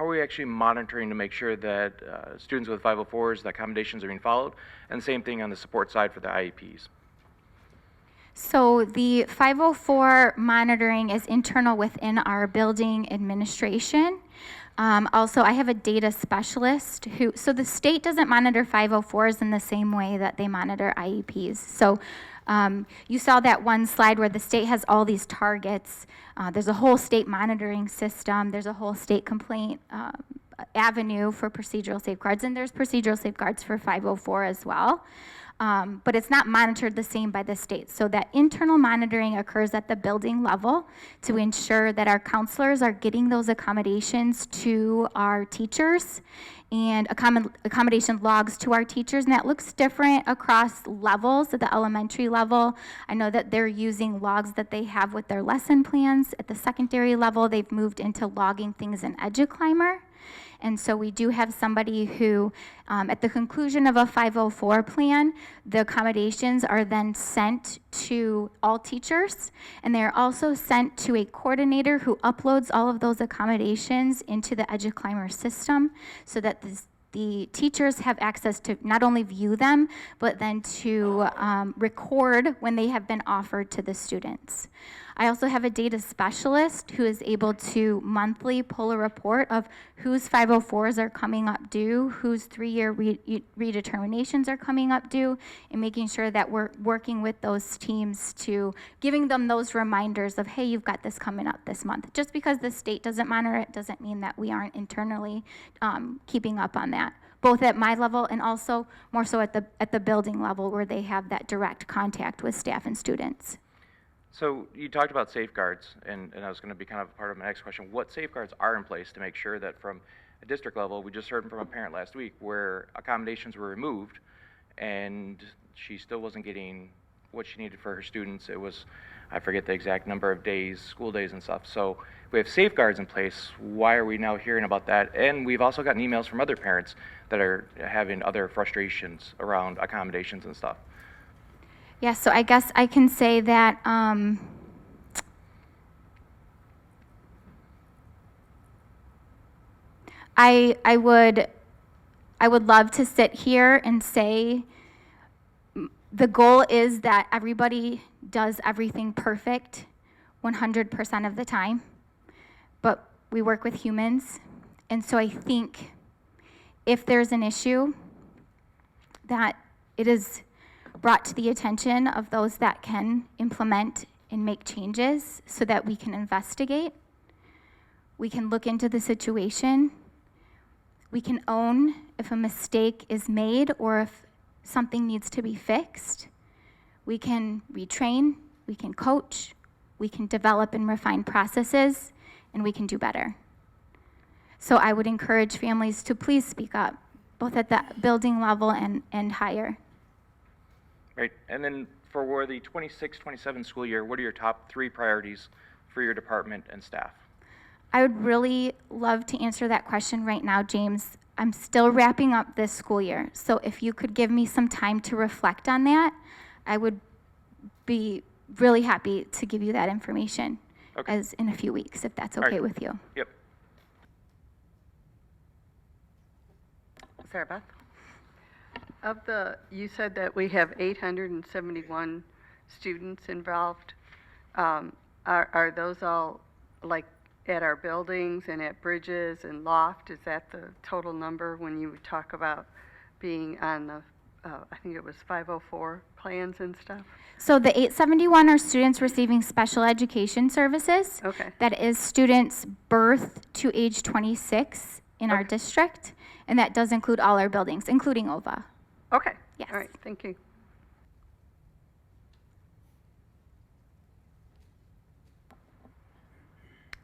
Speaker 2: we actually monitoring to make sure that students with 504s, the accommodations are being followed? And the same thing on the support side for the IEPs.
Speaker 12: So the 504 monitoring is internal within our building administration. Also, I have a data specialist so the state doesn't monitor 504s in the same way that they monitor IEPs. So you saw that one slide where the state has all these targets. There's a whole state monitoring system. There's a whole state complaint avenue for procedural safeguards, and there's procedural safeguards for 504 as well. But it's not monitored the same by the state. So that internal monitoring occurs at the building level to ensure that our counselors are getting those accommodations to our teachers and accommodation logs to our teachers. And that looks different across levels. At the elementary level, I know that they're using logs that they have with their lesson plans. At the secondary level, they've moved into logging things in EduClimber. And so we do have somebody who, at the conclusion of a 504 plan, the accommodations are then sent to all teachers, and they are also sent to a coordinator who uploads all of those accommodations into the EduClimber system so that the teachers have access to not only view them, but then to record when they have been offered to the students. I also have a data specialist who is able to monthly pull a report of whose 504s are coming up due, whose 3-year redeterminations are coming up due, and making sure that we're working with those teams to giving them those reminders of, hey, you've got this coming up this month. Just because the state doesn't monitor it doesn't mean that we aren't internally keeping up on that, both at my level and also more so at the building level where they have that direct contact with staff and students.
Speaker 2: So you talked about safeguards, and that was going to be kind of part of my next question. What safeguards are in place to make sure that from a district level, we just heard from a parent last week where accommodations were removed and she still wasn't getting what she needed for her students. It was, I forget the exact number of days, school days and stuff. So we have safeguards in place. Why are we now hearing about that? And we've also gotten emails from other parents that are having other frustrations around accommodations and stuff.
Speaker 12: Yeah, so I guess I can say that I would love to sit here and say the goal is that everybody does everything perfect 100% of the time, but we work with humans, and so I think if there's an issue that it is brought to the attention of those that can implement and make changes so that we can investigate. We can look into the situation. We can own if a mistake is made or if something needs to be fixed. We can retrain, we can coach, we can develop and refine processes, and we can do better. So I would encourage families to please speak up, both at the building level and higher.
Speaker 2: Right, and then for the 26-27 school year, what are your top 3 priorities for your department and staff?
Speaker 12: I would really love to answer that question right now, James. I'm still wrapping up this school year, so if you could give me some time to reflect on that, I would be really happy to give you that information as in a few weeks, if that's okay with you.
Speaker 2: Yep.
Speaker 1: Sarah Beth?
Speaker 7: You said that we have 871 students involved. Are those all like at our buildings and at Bridges and Loft? Is that the total number when you talk about being on the, I think it was 504 plans and stuff?
Speaker 12: So the 871 are students receiving special education services.
Speaker 7: Okay.
Speaker 12: That is students birth to age 26 in our district, and that does include all our buildings, including OVA.
Speaker 7: Okay.
Speaker 12: Yes.
Speaker 7: All right, thank you.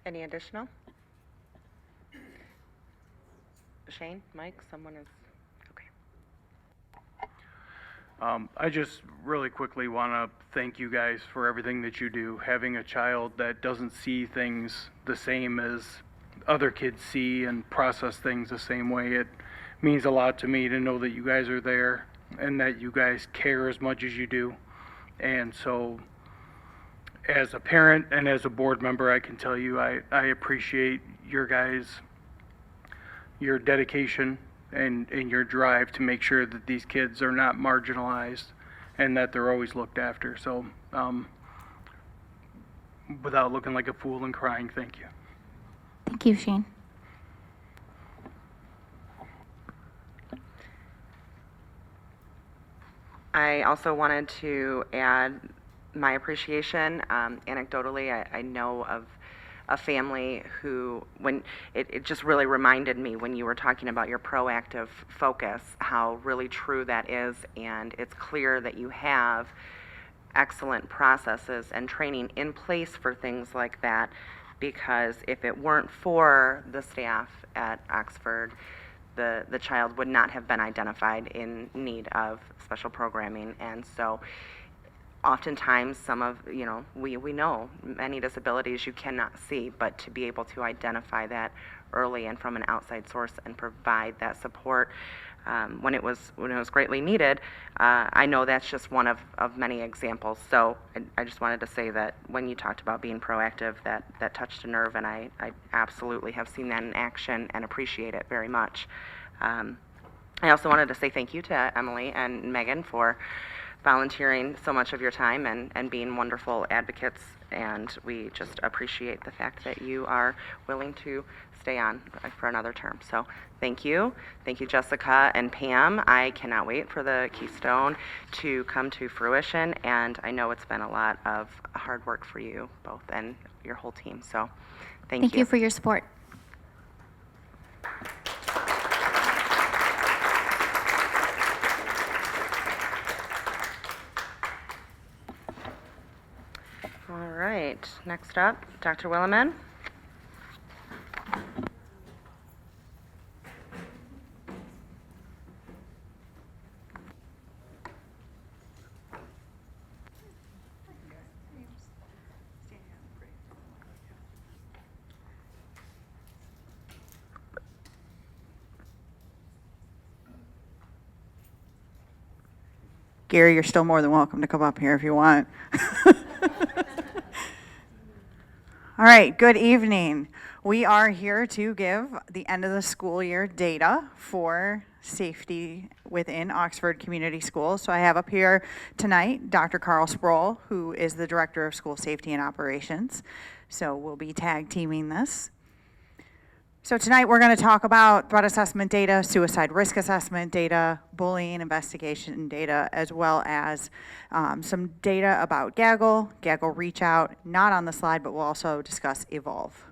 Speaker 1: Any additional? Shane, Mike, someone is, okay.
Speaker 10: I just really quickly want to thank you guys for everything that you do. Having a child that doesn't see things the same as other kids see and process things the same way, it means a lot to me to know that you guys are there and that you guys care as much as you do. And so, as a parent and as a board member, I can tell you I appreciate your guys' your dedication and your drive to make sure that these kids are not marginalized and that they're always looked after. So, without looking like a fool and crying, thank you.
Speaker 12: Thank you, Shane.
Speaker 1: I also wanted to add my appreciation. Anecdotally, I know of a family who, when it just really reminded me when you were talking about your proactive focus, how really true that is, and it's clear that you have excellent processes and training in place for things like that, because if it weren't for the staff at Oxford, the child would not have been identified in need of special programming. And so oftentimes some of, we know many disabilities you cannot see, but to be able to identify that early and from an outside source and provide that support when it was greatly needed, I know that's just one of many examples. So I just wanted to say that when you talked about being proactive, that touched a nerve, and I absolutely have seen that in action and appreciate it very much. I also wanted to say thank you to Emily and Megan for volunteering so much of your time and being wonderful advocates, and we just appreciate the fact that you are willing to stay on for another term. So thank you. Thank you, Jessica and Pam. I cannot wait for the Keystone to come to fruition, and I know it's been a lot of hard work for you both and your whole team. So
Speaker 12: Thank you for your support.
Speaker 1: All right, next up, Dr. Williman.
Speaker 14: Gary, you're still more than welcome to come up here if you want. All right, good evening. We are here to give the end of the school year data for safety within Oxford Community Schools. So I have up here tonight Dr. Carl Sproul, who is the Director of School Safety and Operations. So we'll be tag teaming this. So tonight we're going to talk about threat assessment data, suicide risk assessment data, bullying investigation data, as well as some data about Gaggle Reach Out, not on the slide, but we'll also discuss Evolve.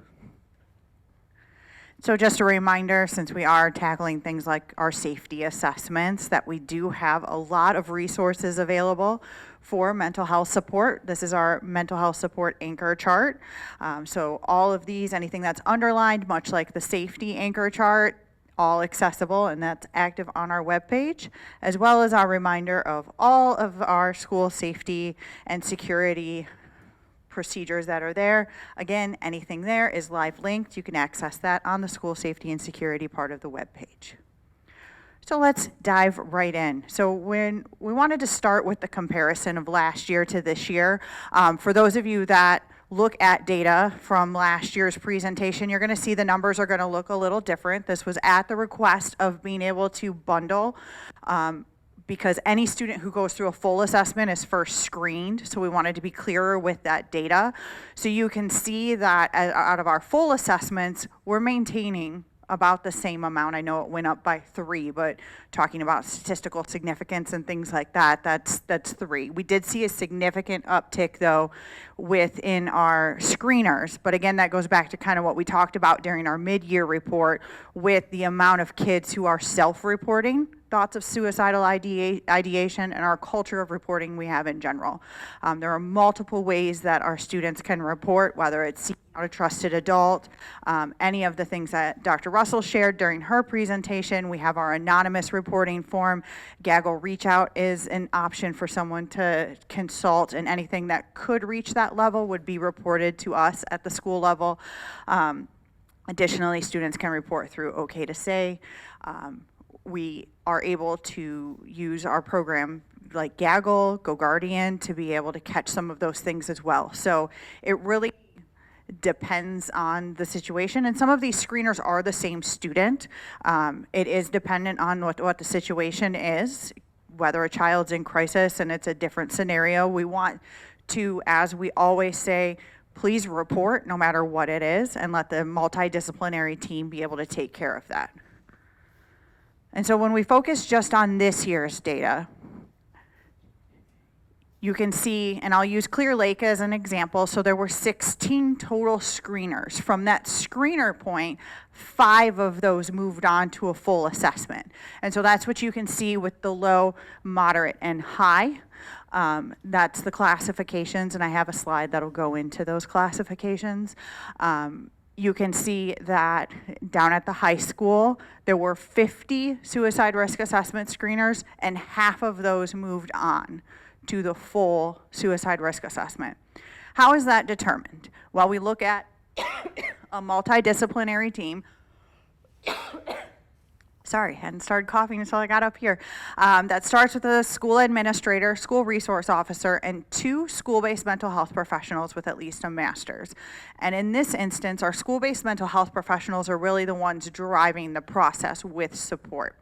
Speaker 14: So just a reminder, since we are tackling things like our safety assessments, that we do have a lot of resources available for mental health support. This is our mental health support anchor chart. So all of these, anything that's underlined, much like the safety anchor chart, all accessible, and that's active on our webpage, as well as our reminder of all of our school safety and security procedures that are there. Again, anything there is live linked. You can access that on the school safety and security part of the webpage. So let's dive right in. So when we wanted to start with the comparison of last year to this year, for those of you that look at data from last year's presentation, you're going to see the numbers are going to look a little different. This was at the request of being able to bundle because any student who goes through a full assessment is first screened, so we wanted to be clearer with that data. So you can see that out of our full assessments, we're maintaining about the same amount. I know it went up by 3, but talking about statistical significance and things like that, that's 3. We did see a significant uptick though within our screeners, but again, that goes back to kind of what we talked about during our mid-year report with the amount of kids who are self-reporting thoughts of suicidal ideation and our culture of reporting we have in general. There are multiple ways that our students can report, whether it's seeking out a trusted adult, any of the things that Dr. Russell shared during her presentation. We have our anonymous reporting form. Gaggle Reach Out is an option for someone to consult, and anything that could reach that level would be reported to us at the school level. Additionally, students can report through OK to Say. We are able to use our program like Gaggle, GoGuardian to be able to catch some of those things as well. So it really depends on the situation, and some of these screeners are the same student. It is dependent on what the situation is, whether a child's in crisis and it's a different scenario. We want to, as we always say, please report no matter what it is, and let the multidisciplinary team be able to take care of that. And so when we focus just on this year's data, you can see, and I'll use Clear Lake as an example, so there were 16 total screeners. From that screener point, 5 of those moved on to a full assessment. And so that's what you can see with the low, moderate, and high. That's the classifications, and I have a slide that'll go into those classifications. You can see that down at the high school, there were 50 suicide risk assessment screeners, and half of those moved on to the full suicide risk assessment. How is that determined? Well, we look at a multidisciplinary team. Sorry, hadn't started coughing until I got up here. That starts with a school administrator, school resource officer, and 2 school-based mental health professionals with at least a master's. And in this instance, our school-based mental health professionals are really the ones driving the process with support.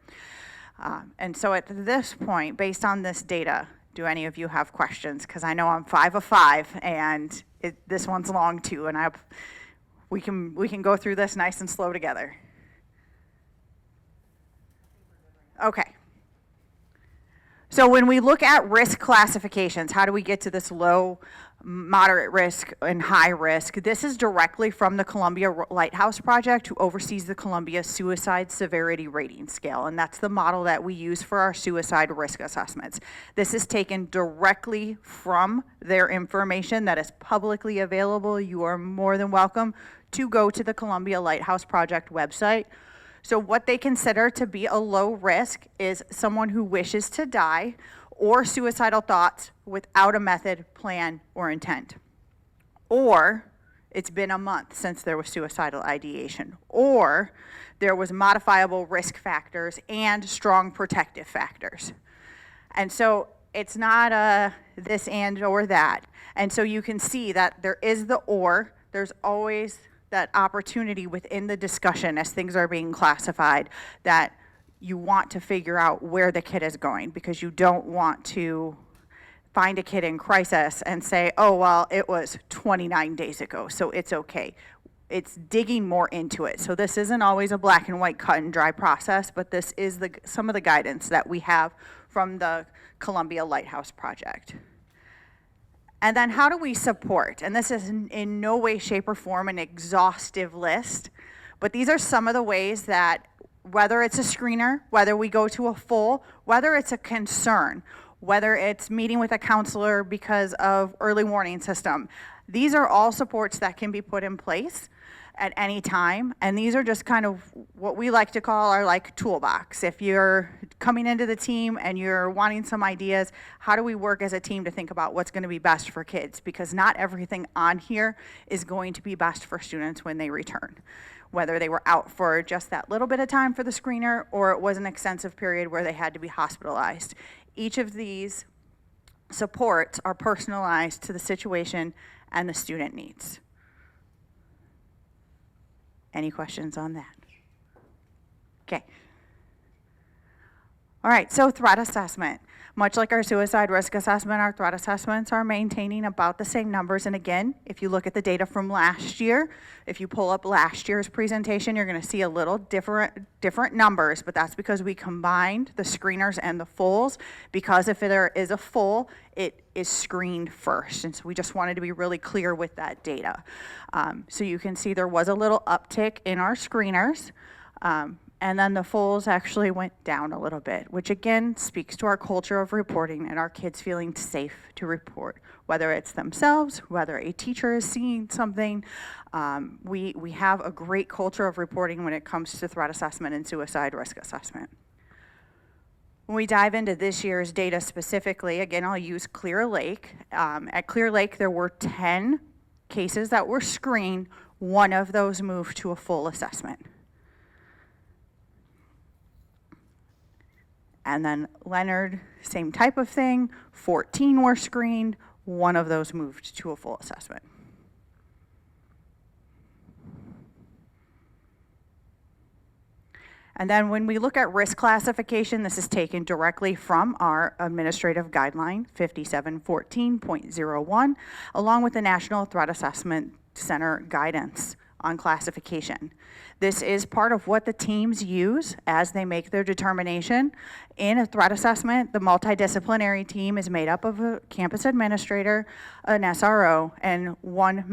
Speaker 14: And so at this point, based on this data, do any of you have questions? Because I know I'm 5 of 5, and this one's long too, and we can go through this nice and slow together. Okay. So when we look at risk classifications, how do we get to this low, moderate risk, and high risk? This is directly from the Columbia Lighthouse Project, who oversees the Columbia Suicide Severity Rating Scale, and that's the model that we use for our suicide risk assessments. This is taken directly from their information that is publicly available. You are more than welcome to go to the Columbia Lighthouse Project website. So what they consider to be a low risk is someone who wishes to die or suicidal thoughts without a method, plan, or intent. Or it's been a month since there was suicidal ideation. Or there was modifiable risk factors and strong protective factors. And so it's not a this and or that. And so you can see that there is the or, there's always that opportunity within the discussion as things are being classified that you want to figure out where the kid is going, because you don't want to find a kid in crisis and say, oh, well, it was 29 days ago, so it's okay. It's digging more into it. So this isn't always a black and white cut and dry process, but this is some of the guidance that we have from the Columbia Lighthouse Project. And then how do we support? And this is in no way, shape, or form an exhaustive list, but these are some of the ways that, whether it's a screener, whether we go to a full, whether it's a concern, whether it's meeting with a counselor because of early warning system, these are all supports that can be put in place at any time. And these are just kind of what we like to call our like toolbox. If you're coming into the team and you're wanting some ideas, how do we work as a team to think about what's going to be best for kids? Because not everything on here is going to be best for students when they return. Whether they were out for just that little bit of time for the screener or it was an extensive period where they had to be hospitalized. Each of these supports are personalized to the situation and the student needs. Any questions on that? Okay. All right, so threat assessment. Much like our suicide risk assessment, our threat assessments are maintaining about the same numbers. And again, if you look at the data from last year, if you pull up last year's presentation, you're going to see a little different numbers, but that's because we combined the screeners and the fulls, because if there is a full, it is screened first. And so we just wanted to be really clear with that data. So you can see there was a little uptick in our screeners. And then the fulls actually went down a little bit, which again speaks to our culture of reporting and our kids feeling safe to report, whether it's themselves, whether a teacher is seeing something. We have a great culture of reporting when it comes to threat assessment and suicide risk assessment. When we dive into this year's data specifically, again, I'll use Clear Lake. At Clear Lake, there were 10 cases that were screened. One of those moved to a full assessment. And then Leonard, same type of thing, 14 were screened, one of those moved to a full assessment. And then when we look at risk classification, this is taken directly from our administrative guideline, 5714.01, along with the National Threat Assessment Center guidance on classification. This is part of what the teams use as they make their determination. In a threat assessment, the multidisciplinary team is made up of a campus administrator, an SRO, and one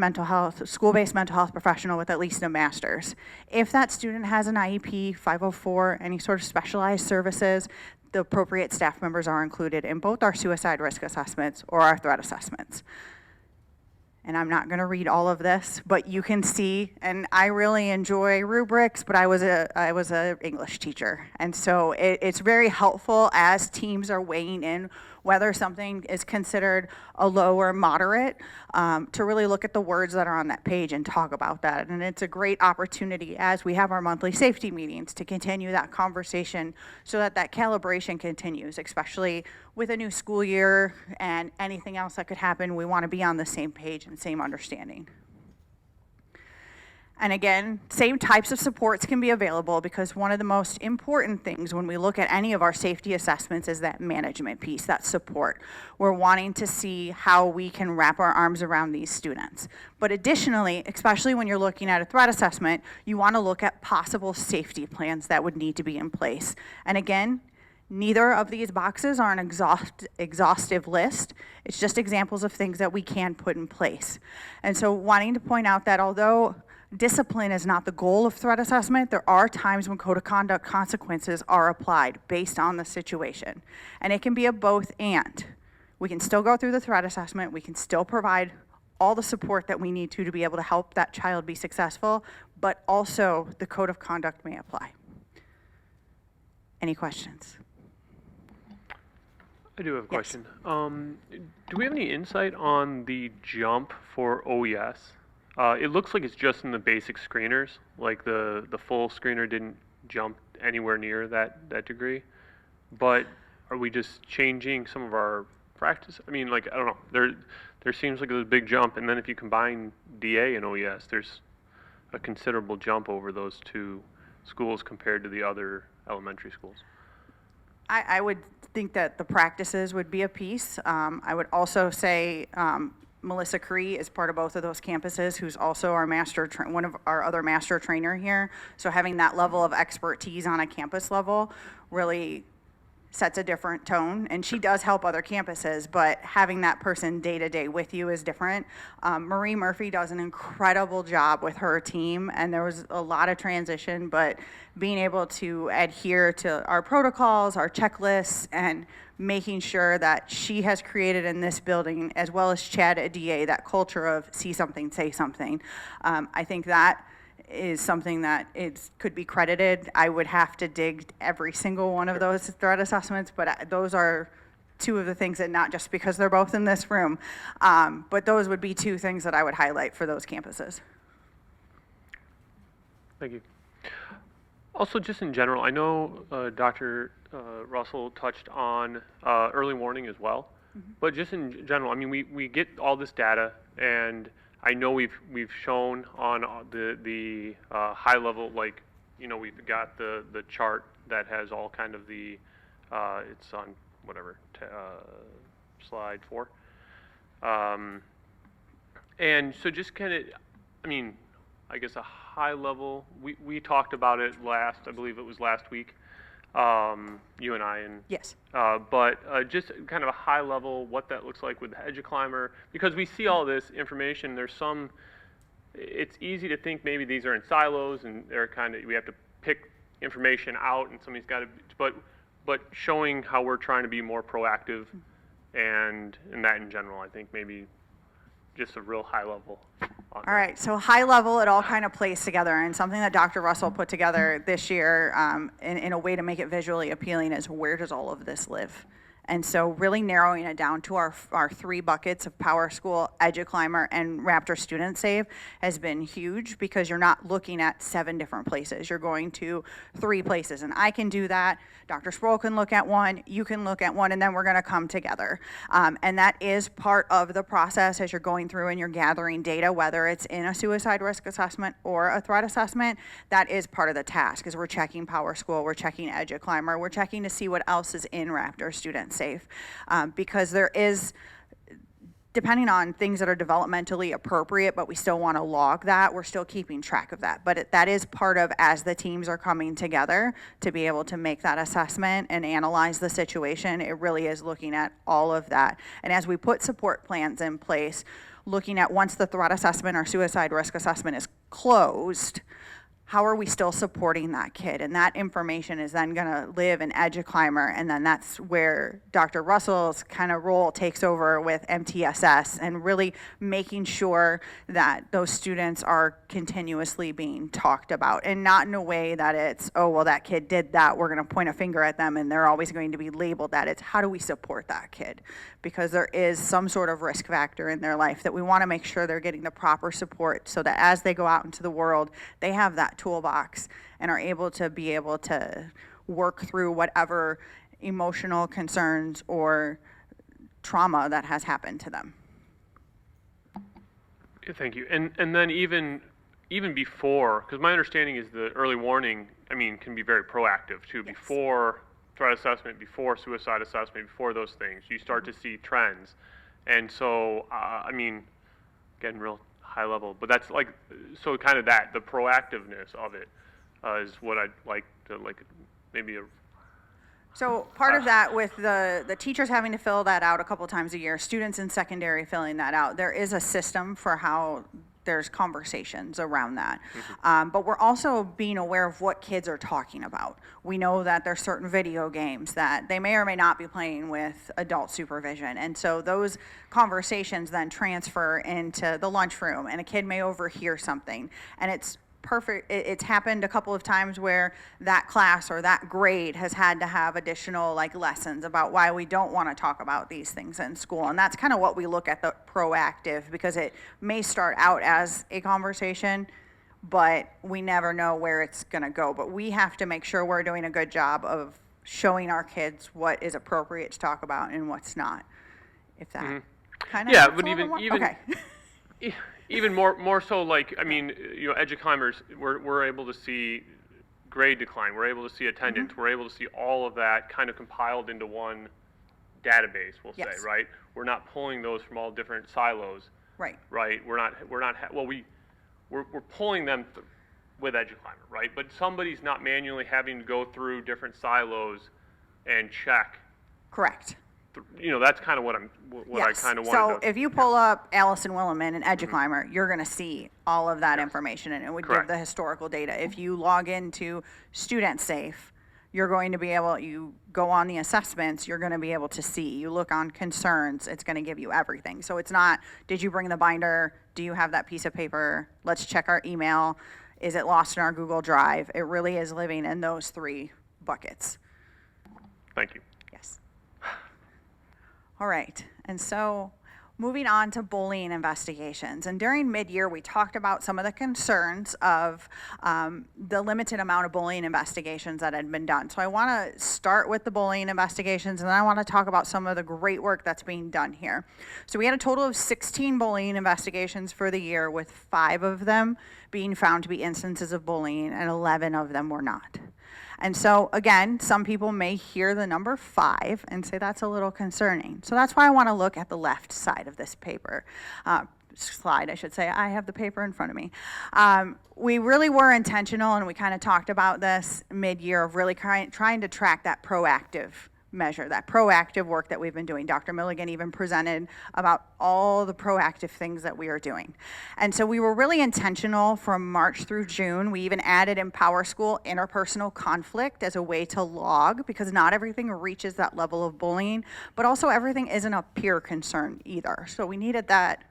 Speaker 14: school-based mental health professional with at least a master's. If that student has an IEP, 504, any sort of specialized services, the appropriate staff members are included in both our suicide risk assessments or our threat assessments. And I'm not going to read all of this, but you can see, and I really enjoy rubrics, but I was a English teacher. And so it's very helpful as teams are weighing in whether something is considered a low or moderate, to really look at the words that are on that page and talk about that. And it's a great opportunity as we have our monthly safety meetings to continue that conversation so that that calibration continues, especially with a new school year and anything else that could happen. We want to be on the same page and same understanding. And again, same types of supports can be available, because one of the most important things when we look at any of our safety assessments is that management piece, that support. We're wanting to see how we can wrap our arms around these students. But additionally, especially when you're looking at a threat assessment, you want to look at possible safety plans that would need to be in place. And again, neither of these boxes are an exhaustive list. It's just examples of things that we can put in place. And so wanting to point out that although discipline is not the goal of threat assessment, there are times when code of conduct consequences are applied based on the situation. And it can be a both and. We can still go through the threat assessment, we can still provide all the support that we need to be able to help that child be successful, but also the code of conduct may apply. Any questions?
Speaker 8: I do have a question. Do we have any insight on the jump for OES? It looks like it's just in the basic screeners, like the full screener didn't jump anywhere near that degree. But are we just changing some of our practice? I mean, like, I don't know. There seems like there's a big jump, and then if you combine DA and OES, there's a considerable jump over those two schools compared to the other elementary schools.
Speaker 14: I would think that the practices would be a piece. I would also say Melissa Cree is part of both of those campuses, who's also our one of our other master trainer here. So having that level of expertise on a campus level really sets a different tone. And she does help other campuses, but having that person day to day with you is different. Marie Murphy does an incredible job with her team, and there was a lot of transition, but being able to adhere to our protocols, our checklists, and making sure that she has created in this building, as well as Chad at DA, that culture of see something, say something. I think that is something that could be credited. I would have to dig every single one of those threat assessments, but those are two of the things that, not just because they're both in this room, but those would be two things that I would highlight for those campuses.
Speaker 8: Thank you. Also, just in general, I know Dr. Russell touched on early warning as well, but just in general, I mean, we get all this data, and I know we've shown on the high level, like, you know, we've got the chart that has all kind of the it's on whatever, slide 4. And so just kind of, I mean, I guess a high level, we talked about it I believe it was last week, you and I, and
Speaker 14: Yes.
Speaker 8: but just kind of a high level, what that looks like with the EduClimber, because we see all this information. It's easy to think maybe these are in silos and they're we have to pick information out, and somebody's got to, but showing how we're trying to be more proactive, and that in general, I think maybe just a real high level.
Speaker 14: All right, so high level, it all kind of plays together, and something that Dr. Russell put together this year in a way to make it visually appealing is where does all of this live? And so really narrowing it down to our 3 buckets of PowerSchool, EduClimber, and Raptor Student Safe has been huge, because you're not looking at 7 different places. You're going to 3 places, and I can do that. Dr. Sproul can look at one, you can look at one, and then we're going to come together. And that is part of the process as you're going through and you're gathering data, whether it's in a suicide risk assessment or a threat assessment. That is part of the task, is we're checking PowerSchool, we're checking EduClimber, we're checking to see what else is in Raptor Student Safe, because there is, depending on things that are developmentally appropriate, but we still want to log that, we're still keeping track of that. But that is part of, as the teams are coming together to be able to make that assessment and analyze the situation, it really is looking at all of that. And as we put support plans in place, looking at once the threat assessment or suicide risk assessment is closed, how are we still supporting that kid? And that information is then going to live in EduClimber, and then that's where Dr. Russell's kind of role takes over with MTSS, and really making sure that those students are continuously being talked about, and not in a way that it's, oh, well, that kid did that, we're going to point a finger at them and they're always going to be labeled that. It's how do we support that kid? Because there is some sort of risk factor in their life that we want to make sure they're getting the proper support, so that as they go out into the world, they have that toolbox and are able to work through whatever emotional concerns or trauma that has happened to them.
Speaker 8: Yeah, thank you. And then even before, because my understanding is the early warning, can be very proactive too. Yes. Before threat assessment, before suicide assessment, before those things, you start to see trends. And so, again, real high level, but that's so kind of the proactiveness of it is what I'd like to maybe
Speaker 14: So part of that, with the teachers having to fill that out a couple times a year, students in secondary filling that out, there is a system for how there's conversations around that. But we're also being aware of what kids are talking about. We know that there's certain video games that they may or may not be playing with adult supervision. And so those conversations then transfer into the lunchroom, and a kid may overhear something. And it's perfect. It's happened a couple of times where that class or that grade has had to have additional lessons about why we don't want to talk about these things in school. And that's kind of what we look at, the proactive, because it may start out as a conversation, but we never know where it's going to go. But we have to make sure we're doing a good job of showing our kids what is appropriate to talk about and what's not. If that kind of
Speaker 8: but even more so, EduClimbers, we're able to see grade decline, we're able to see attendance, we're able to see all of that kind of compiled into one database, we'll say, right? We're not pulling those from all different silos,
Speaker 14: right?
Speaker 8: We're pulling them with EduClimber, right? But somebody's not manually having to go through different silos and check.
Speaker 14: Correct.
Speaker 8: That's kind of what I kind of wanted to.
Speaker 14: So if you pull up Allison Williman and EduClimber, you're going to see all of that information, and it would give the historical data. If you log into Student Safe, you're going to be able, you go on the assessments, you're going to be able to see. You look on concerns, it's going to give you everything. So it's not, did you bring the binder? Do you have that piece of paper? Let's check our email. Is it lost in our Google Drive? It really is living in those 3 buckets.
Speaker 8: Thank you.
Speaker 14: Yes. All right, and so moving on to bullying investigations. And during mid-year, we talked about some of the concerns of the limited amount of bullying investigations that had been done. So I want to start with the bullying investigations, and then I want to talk about some of the great work that's being done here. So we had a total of 16 bullying investigations for the year, with 5 of them being found to be instances of bullying, and 11 of them were not. And so, again, some people may hear the number 5 and say that's a little concerning. So that's why I want to look at the left side of this paper. Slide, I should say. I have the paper in front of me. We really were intentional, and we kind of talked about this mid-year of really trying to track that proactive measure, that proactive work that we've been doing. Dr. Milligan even presented about all the proactive things that we are doing. And so we were really intentional from March through June. We even added in PowerSchool interpersonal conflict as a way to log, because not everything reaches that level of bullying, but also everything isn't a peer concern either. So we needed that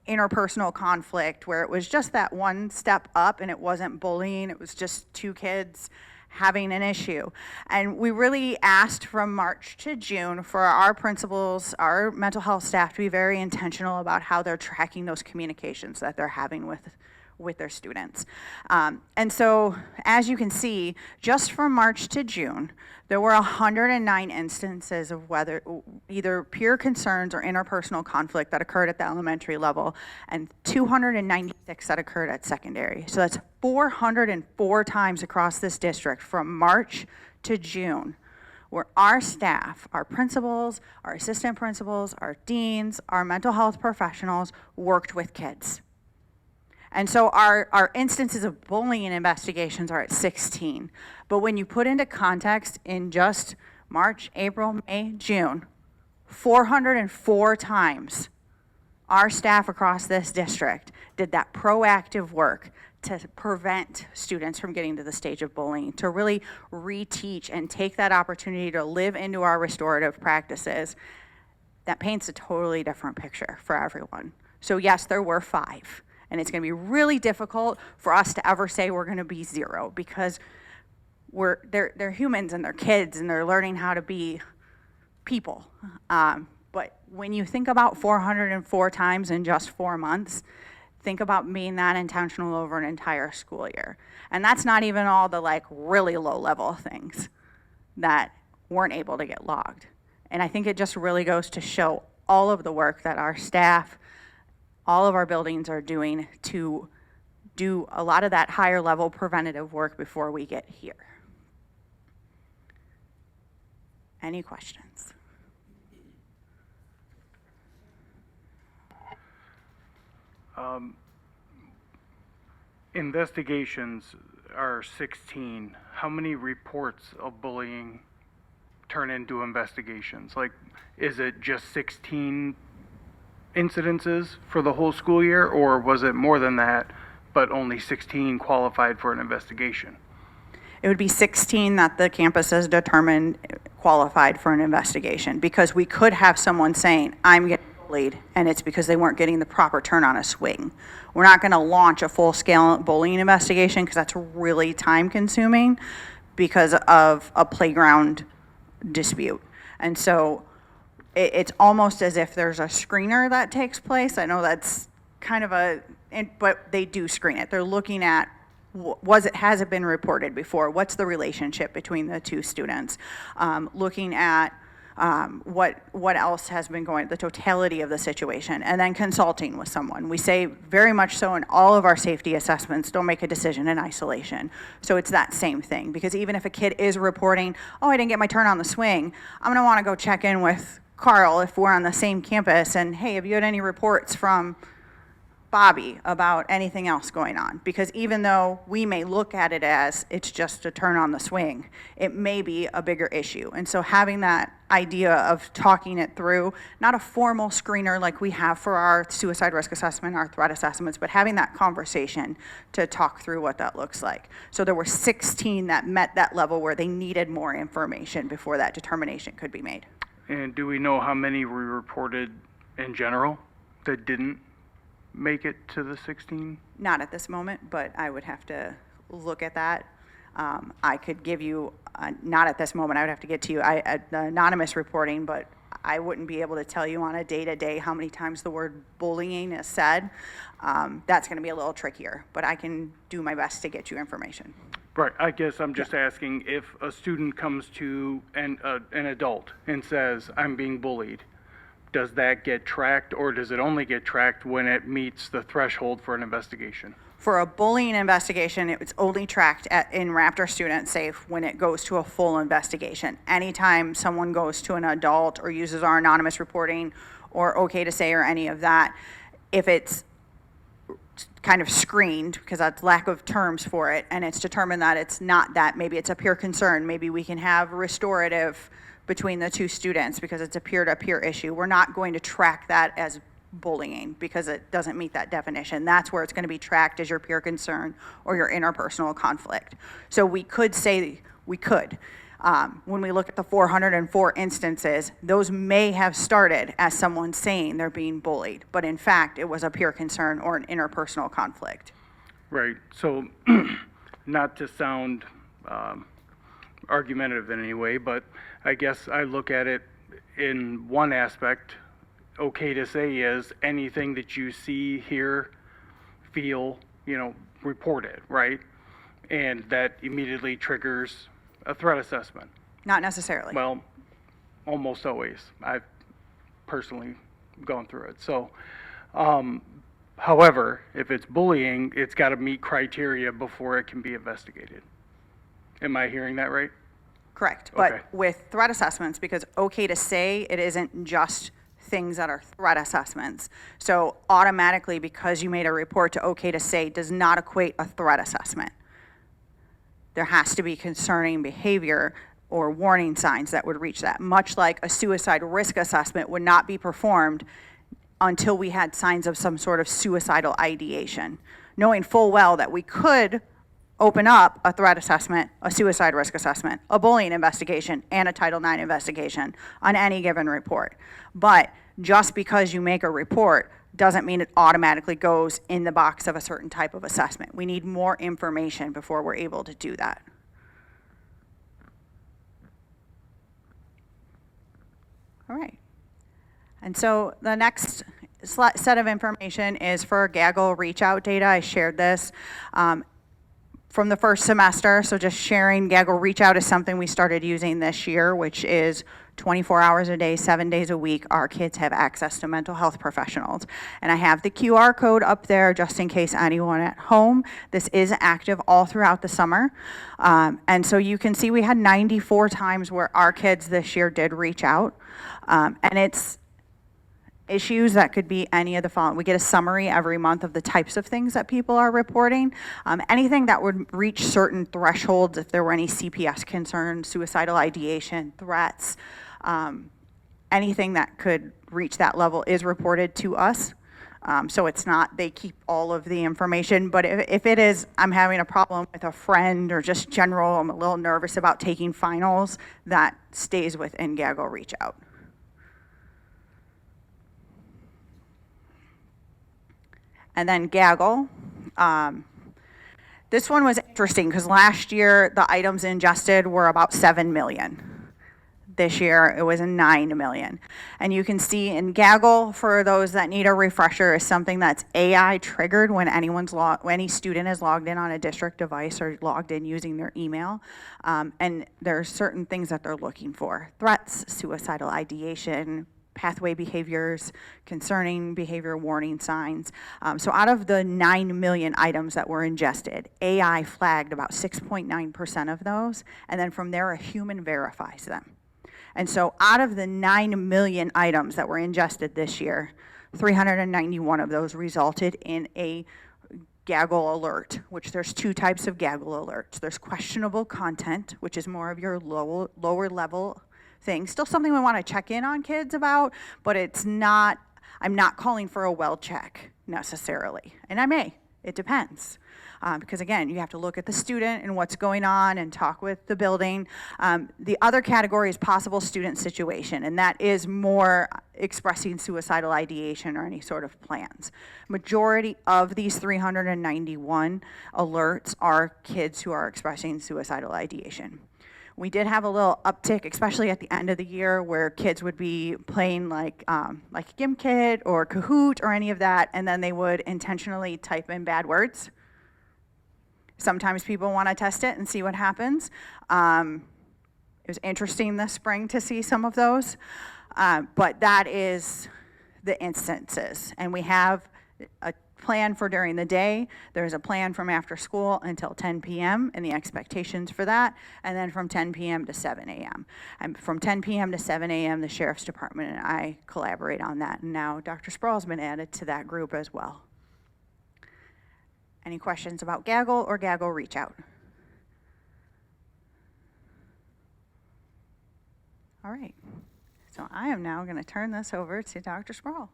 Speaker 14: interpersonal conflict where it was just that one step up and it wasn't bullying, it was just 2 kids having an issue. And we really asked from March to June for our principals, our mental health staff to be very intentional about how they're tracking those communications that they're having with their students. And so, as you can see, just from March to June, there were 109 instances of whether either peer concerns or interpersonal conflict that occurred at the elementary level, and 296 that occurred at secondary. So that's 404 times across this district from March to June, where our staff, our principals, our assistant principals, our deans, our mental health professionals worked with kids. And so our instances of bullying investigations are at 16. But when you put into context, in just March, April, May, June, 404 times our staff across this district did that proactive work to prevent students from getting to the stage of bullying, to really reteach and take that opportunity to live into our restorative practices. That paints a totally different picture for everyone. So yes, there were 5. And it's going to be really difficult for us to ever say we're going to be 0, because they're humans and they're kids and they're learning how to be people. But when you think about 404 times in just 4 months, think about being that intentional over an entire school year. And that's not even all the really low level things that weren't able to get logged. And I think it just really goes to show all of the work that our staff, all of our buildings are doing to do a lot of that higher level preventative work before we get here. Any questions?
Speaker 10: Investigations are 16. How many reports of bullying turn into investigations? Is it just 16 incidences for the whole school year, or was it more than that, but only 16 qualified for an investigation?
Speaker 14: It would be 16 that the campus has determined qualified for an investigation, because we could have someone saying, I'm getting bullied, and it's because they weren't getting the proper turn on a swing. We're not going to launch a full-scale bullying investigation because that's really time-consuming because of a playground dispute. And so it's almost as if there's a screener that takes place. I know that's kind of but they do screen it. They're looking at, has it been reported before? What's the relationship between the 2 students? Looking at what else has been going, the totality of the situation, and then consulting with someone. We say very much so in all of our safety assessments, don't make a decision in isolation. So it's that same thing, because even if a kid is reporting, oh, I didn't get my turn on the swing, I'm gonna wanna go check in with Carl if we're on the same campus and, hey, have you had any reports from Bobby about anything else going on? Because even though we may look at it as it's just a turn on the swing, it may be a bigger issue. And so having that idea of talking it through, not a formal screener like we have for our suicide risk assessment, our threat assessments, but having that conversation to talk through what that looks like. So there were 16 that met that level where they needed more information before that determination could be made.
Speaker 10: And do we know how many were reported in general that didn't make it to the 16?
Speaker 14: Not at this moment, but I would have to look at that. I could give you, not at this moment, I would have to get to you anonymous reporting, but I wouldn't be able to tell you on a day-to-day how many times the word bullying is said. That's going to be a little trickier, but I can do my best to get you information.
Speaker 10: Right, I guess I'm just asking, if a student comes to an adult and says, I'm being bullied, does that get tracked, or does it only get tracked when it meets the threshold for an investigation?
Speaker 14: For a bullying investigation, it's only tracked in Raptor Student Safe when it goes to a full investigation. Anytime someone goes to an adult or uses our anonymous reporting or OK to say or any of that, if it's kind of screened, because that's lack of terms for it, and it's determined that it's not that, maybe it's a peer concern, maybe we can have restorative between the two students because it's a peer-to-peer issue. We're not going to track that as bullying because it doesn't meet that definition. That's where it's going to be tracked as your peer concern or your interpersonal conflict. So we could say, when we look at the 404 instances, those may have started as someone saying they're being bullied, but in fact, it was a peer concern or an interpersonal conflict.
Speaker 10: Right, so not to sound argumentative in any way, but I guess I look at it in one aspect. Okay to say is anything that you see, hear, feel, report it, right? And that immediately triggers a threat assessment.
Speaker 14: Not necessarily.
Speaker 10: Well, almost always. I've personally gone through it. So, however, if it's bullying, it's got to meet criteria before it can be investigated. Am I hearing that right?
Speaker 14: Correct.
Speaker 10: Okay.
Speaker 14: But with threat assessments, because okay to say, it isn't just things that are threat assessments. So automatically, because you made a report to okay to say, does not equate a threat assessment. There has to be concerning behavior or warning signs that would reach that, much like a suicide risk assessment would not be performed until we had signs of some sort of suicidal ideation, knowing full well that we could open up a threat assessment, a suicide risk assessment, a bullying investigation, and a Title IX investigation on any given report. But just because you make a report doesn't mean it automatically goes in the box of a certain type of assessment. We need more information before we're able to do that. All right. And so the next set of information is for Gaggle reach out data. I shared this from the first semester, so just sharing. Gaggle reach out is something we started using this year, which is 24 hours a day, 7 days a week, our kids have access to mental health professionals. And I have the QR code up there just in case anyone at home. This is active all throughout the summer. And so you can see we had 94 times where our kids this year did reach out. And it's issues that could be any of the following. We get a summary every month of the types of things that people are reporting. Anything that would reach certain thresholds, if there were any CPS concerns, suicidal ideation, threats, anything that could reach that level is reported to us. So it's not they keep all of the information, but if it is, I'm having a problem with a friend or just general, I'm a little nervous about taking finals, that stays within Gaggle reach out. And then Gaggle. This one was interesting because last year the items ingested were about 7 million. This year it was 9 million. And you can see in Gaggle, for those that need a refresher, is something that's AI triggered when any student is logged in on a district device or logged in using their email. And there are certain things that they're looking for: threats, suicidal ideation, pathway behaviors, concerning behavior warning signs. So out of the 9 million items that were ingested, AI flagged about 6.9% of those, and then from there a human verifies them. And so out of the 9 million items that were ingested this year, 391 of those resulted in a Gaggle alert, which there's two types of Gaggle alerts. There's questionable content, which is more of your lower level thing. Still something we want to check in on kids about, but it's not, I'm not calling for a well check necessarily. And I may, it depends. Because again, you have to look at the student and what's going on and talk with the building. The other category is possible student situation, and that is more expressing suicidal ideation or any sort of plans. Majority of these 391 alerts are kids who are expressing suicidal ideation. We did have a little uptick, especially at the end of the year, where kids would be playing like GimKit or Kahoot or any of that, and then they would intentionally type in bad words. Sometimes people want to test it and see what happens. It was interesting this spring to see some of those. But that is the instances. And we have a plan for during the day. There's a plan from after school until 10 p.m. and the expectations for that, and then from 10 p.m. to 7 a.m. And from 10 p.m. to 7 a.m., the Sheriff's Department and I collaborate on that. And now Dr. Sproul's been added to that group as well. Any questions about Gaggle or Gaggle Reach Out? All right. So I am now going to turn this over to Dr. Sproul.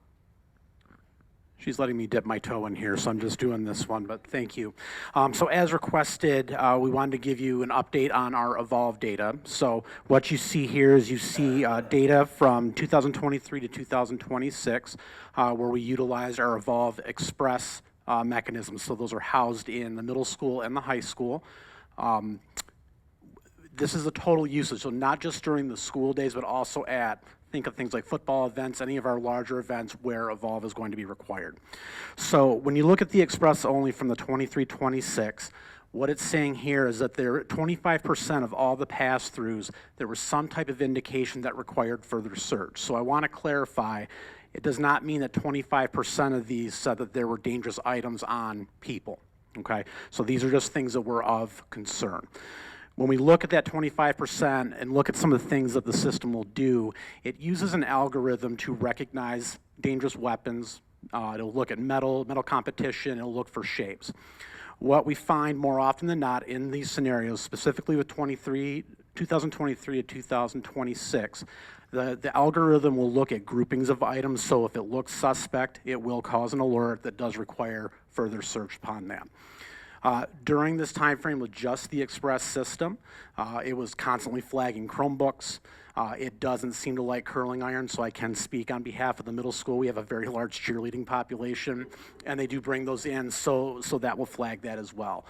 Speaker 15: She's letting me dip my toe in here, so I'm just doing this one, but thank you. So as requested, we wanted to give you an update on our Evolve data. So what you see here is you see data from 2023 to 2026, where we utilized our Evolve Express mechanisms. So those are housed in the middle school and the high school. This is the total usage, so not just during the school days, but also think of things like football events, any of our larger events where Evolve is going to be required. So when you look at the Express only from the 23-26, what it's saying here is that there 25% of all the pass-throughs, there was some type of indication that required further search. So I want to clarify, it does not mean that 25% of these said that there were dangerous items on people, okay? So these are just things that were of concern. When we look at that 25% and look at some of the things that the system will do, it uses an algorithm to recognize dangerous weapons. It'll look at metal competition, it'll look for shapes. What we find more often than not in these scenarios, specifically with 2023 to 2026, the algorithm will look at groupings of items, so if it looks suspect, it will cause an alert that does require further search upon that. During this time frame with just the Express system, it was constantly flagging Chromebooks. It doesn't seem to like curling irons, so I can speak on behalf of the middle school. We have a very large cheerleading population, and they do bring those in, so that will flag that as well.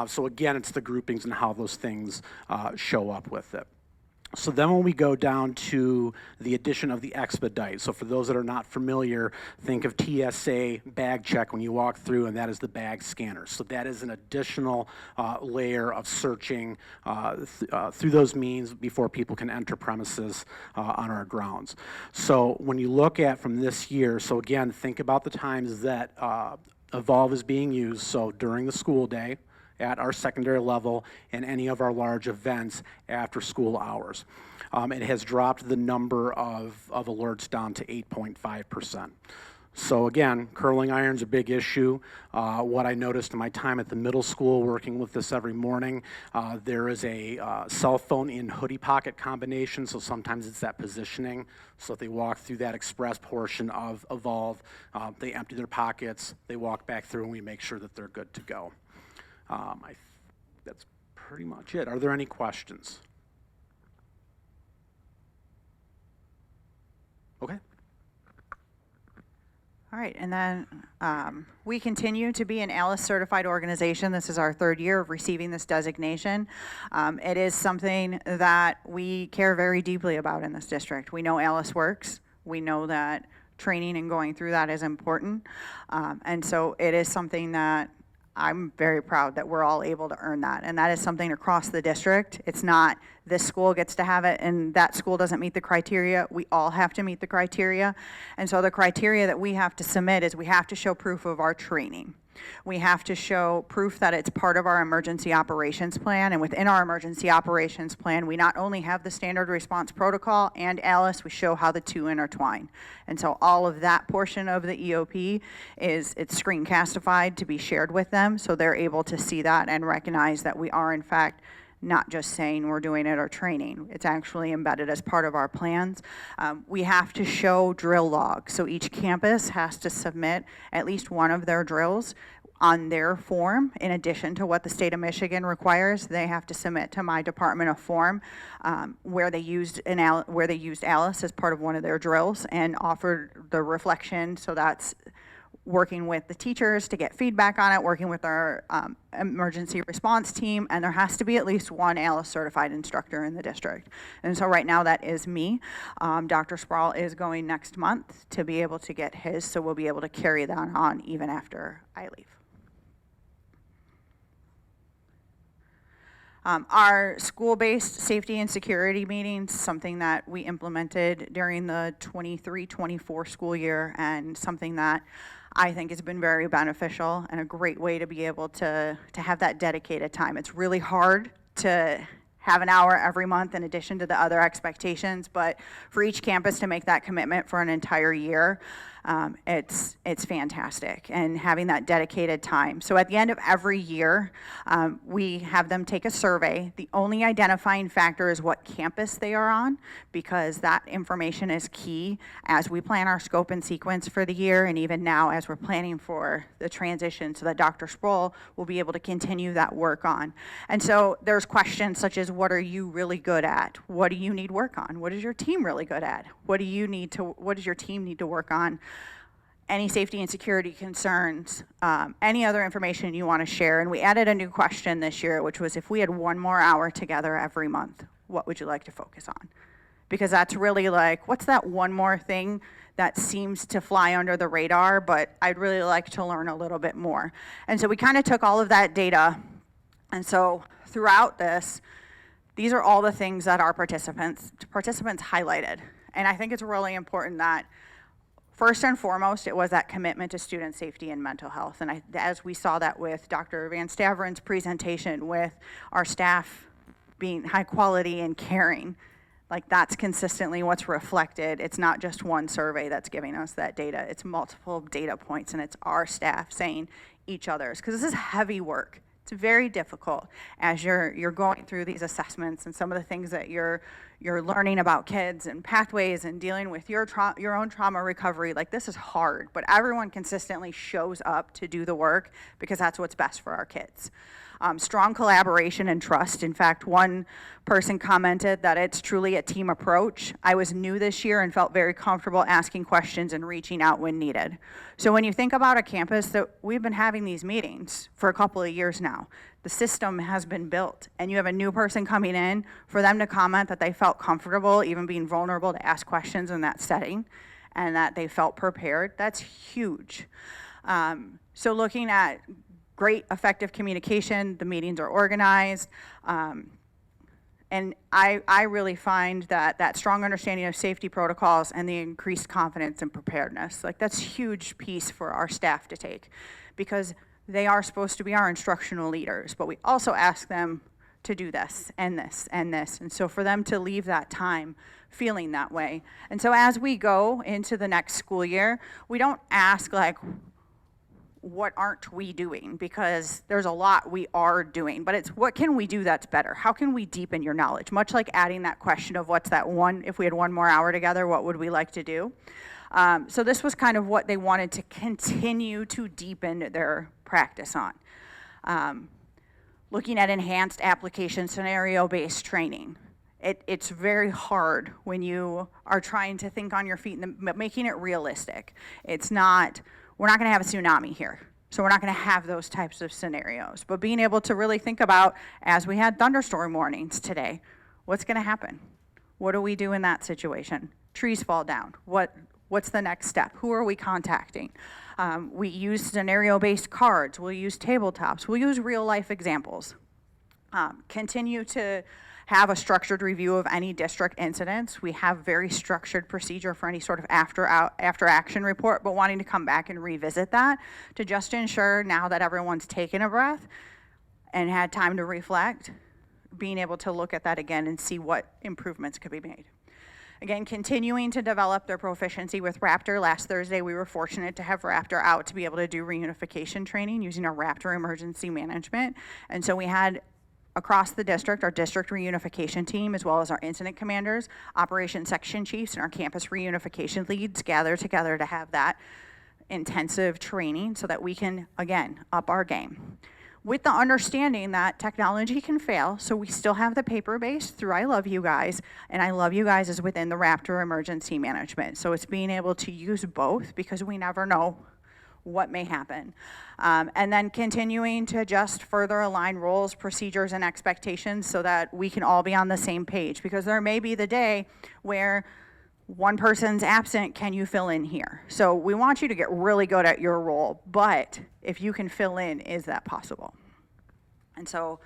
Speaker 15: So again, it's the groupings and how those things show up with it. So then when we go down to the addition of the Expedite, so for those that are not familiar, think of TSA bag check when you walk through, and that is the bag scanner. So that is an additional layer of searching through those means before people can enter premises on our grounds. So when you look at from this year, so again, think about the times that Evolve is being used, so during the school day, at our secondary level, and any of our large events after school hours. It has dropped the number of alerts down to 8.5%. So again, curling iron's a big issue. What I noticed in my time at the middle school working with this every morning, there is a cell phone in hoodie pocket combination, so sometimes it's that positioning. So if they walk through that express portion of Evolve, they empty their pockets, they walk back through, and we make sure that they're good to go. That's pretty much it. Are there any questions? Okay.
Speaker 14: All right, and then we continue to be an ALICE certified organization. This is our third year of receiving this designation. It is something that we care very deeply about in this district. We know ALICE works. We know that training and going through that is important. And so it is something that I'm very proud that we're all able to earn that. And that is something across the district. It's not this school gets to have it and that school doesn't meet the criteria. We all have to meet the criteria. And so the criteria that we have to submit is we have to show proof of our training. We have to show proof that it's part of our emergency operations plan. And within our emergency operations plan, we not only have the standard response protocol and ALICE, we show how the two intertwine. And so all of that portion of the EOP it's screencastified to be shared with them, so they're able to see that and recognize that we are in fact not just saying we're doing it or training. It's actually embedded as part of our plans. We have to show drill logs. So each campus has to submit at least one of their drills on their form. In addition to what the state of Michigan requires, they have to submit to my department a form where they used ALICE as part of one of their drills and offered the reflection. So that's working with the teachers to get feedback on it, working with our emergency response team, and there has to be at least one ALICE certified instructor in the district. And so right now that is me. Dr. Sproul is going next month to be able to get his, so we'll be able to carry that on even after I leave. Our school-based safety and security meetings, something that we implemented during the 23-24 school year, and something that I think has been very beneficial and a great way to be able to have that dedicated time. It's really hard to have an hour every month in addition to the other expectations, but for each campus to make that commitment for an entire year, it's fantastic, and having that dedicated time. So at the end of every year, we have them take a survey. The only identifying factor is what campus they are on, because that information is key as we plan our scope and sequence for the year, and even now as we're planning for the transition so that Dr. Sproul will be able to continue that work on. And so there's questions such as, what are you really good at? What do you need work on? What is your team really good at? What does your team need to work on? Any safety and security concerns, any other information you want to share. And we added a new question this year, which was, if we had one more hour together every month, what would you like to focus on? Because that's really like, what's that one more thing that seems to fly under the radar, but I'd really like to learn a little bit more. And so we kind of took all of that data, and so throughout this, these are all the things that our participants highlighted. And I think it's really important that first and foremost, it was that commitment to student safety and mental health. And as we saw that with Dr. Van Staveren's presentation, with our staff being high quality and caring, like that's consistently what's reflected. It's not just one survey that's giving us that data. It's multiple data points, and it's our staff saying each other's, because this is heavy work. It's very difficult as you're going through these assessments and some of the things that you're learning about kids and pathways and dealing with your own trauma recovery. Like, this is hard, but everyone consistently shows up to do the work because that's what's best for our kids. Strong collaboration and trust. In fact, one person commented that it's truly a team approach. I was new this year and felt very comfortable asking questions and reaching out when needed. So when you think about a campus, that we've been having these meetings for a couple of years now. The system has been built, and you have a new person coming in, for them to comment that they felt comfortable even being vulnerable to ask questions in that setting, and that they felt prepared, that's huge. So looking at great effective communication, the meetings are organized, and I really find that strong understanding of safety protocols and the increased confidence and preparedness, like that's a huge piece for our staff to take, because they are supposed to be our instructional leaders, but we also ask them to do this and this and this. And so for them to leave that time feeling that way. And so as we go into the next school year, we don't ask like, what aren't we doing? Because there's a lot we are doing, but it's what can we do that's better? How can we deepen your knowledge? Much like adding that question of what's that one, if we had one more hour together, what would we like to do? So this was kind of what they wanted to continue to deepen their practice on. Looking at enhanced application scenario-based training. It's very hard when you are trying to think on your feet and making it realistic. It's not, we're not gonna have a tsunami here. So we're not gonna have those types of scenarios. But being able to really think about, as we had thunderstorm warnings today, what's gonna happen? What do we do in that situation? Trees fall down. What's the next step? Who are we contacting? We use scenario-based cards. We'll use tabletops. We'll use real-life examples. Continue to have a structured review of any district incidents. We have very structured procedure for any sort of after action report, but wanting to come back and revisit that to just ensure, now that everyone's taken a breath and had time to reflect, being able to look at that again and see what improvements could be made. Again, continuing to develop their proficiency with Raptor. Last Thursday, we were fortunate to have Raptor out to be able to do reunification training using our Raptor emergency management. And so we had, across the district, our district reunification team, as well as our incident commanders, operations section chiefs, and our campus reunification leads gather together to have that intensive training so that we can, again, up our game. With the understanding that technology can fail, so we still have the paper-based through I Love You Guys, and I Love You Guys is within the Raptor emergency management. So it's being able to use both, because we never know what may happen. And then continuing to just further align roles, procedures, and expectations so that we can all be on the same page, because there may be the day where one person's absent, can you fill in here? So we want you to get really good at your role, but if you can fill in, is that possible? And so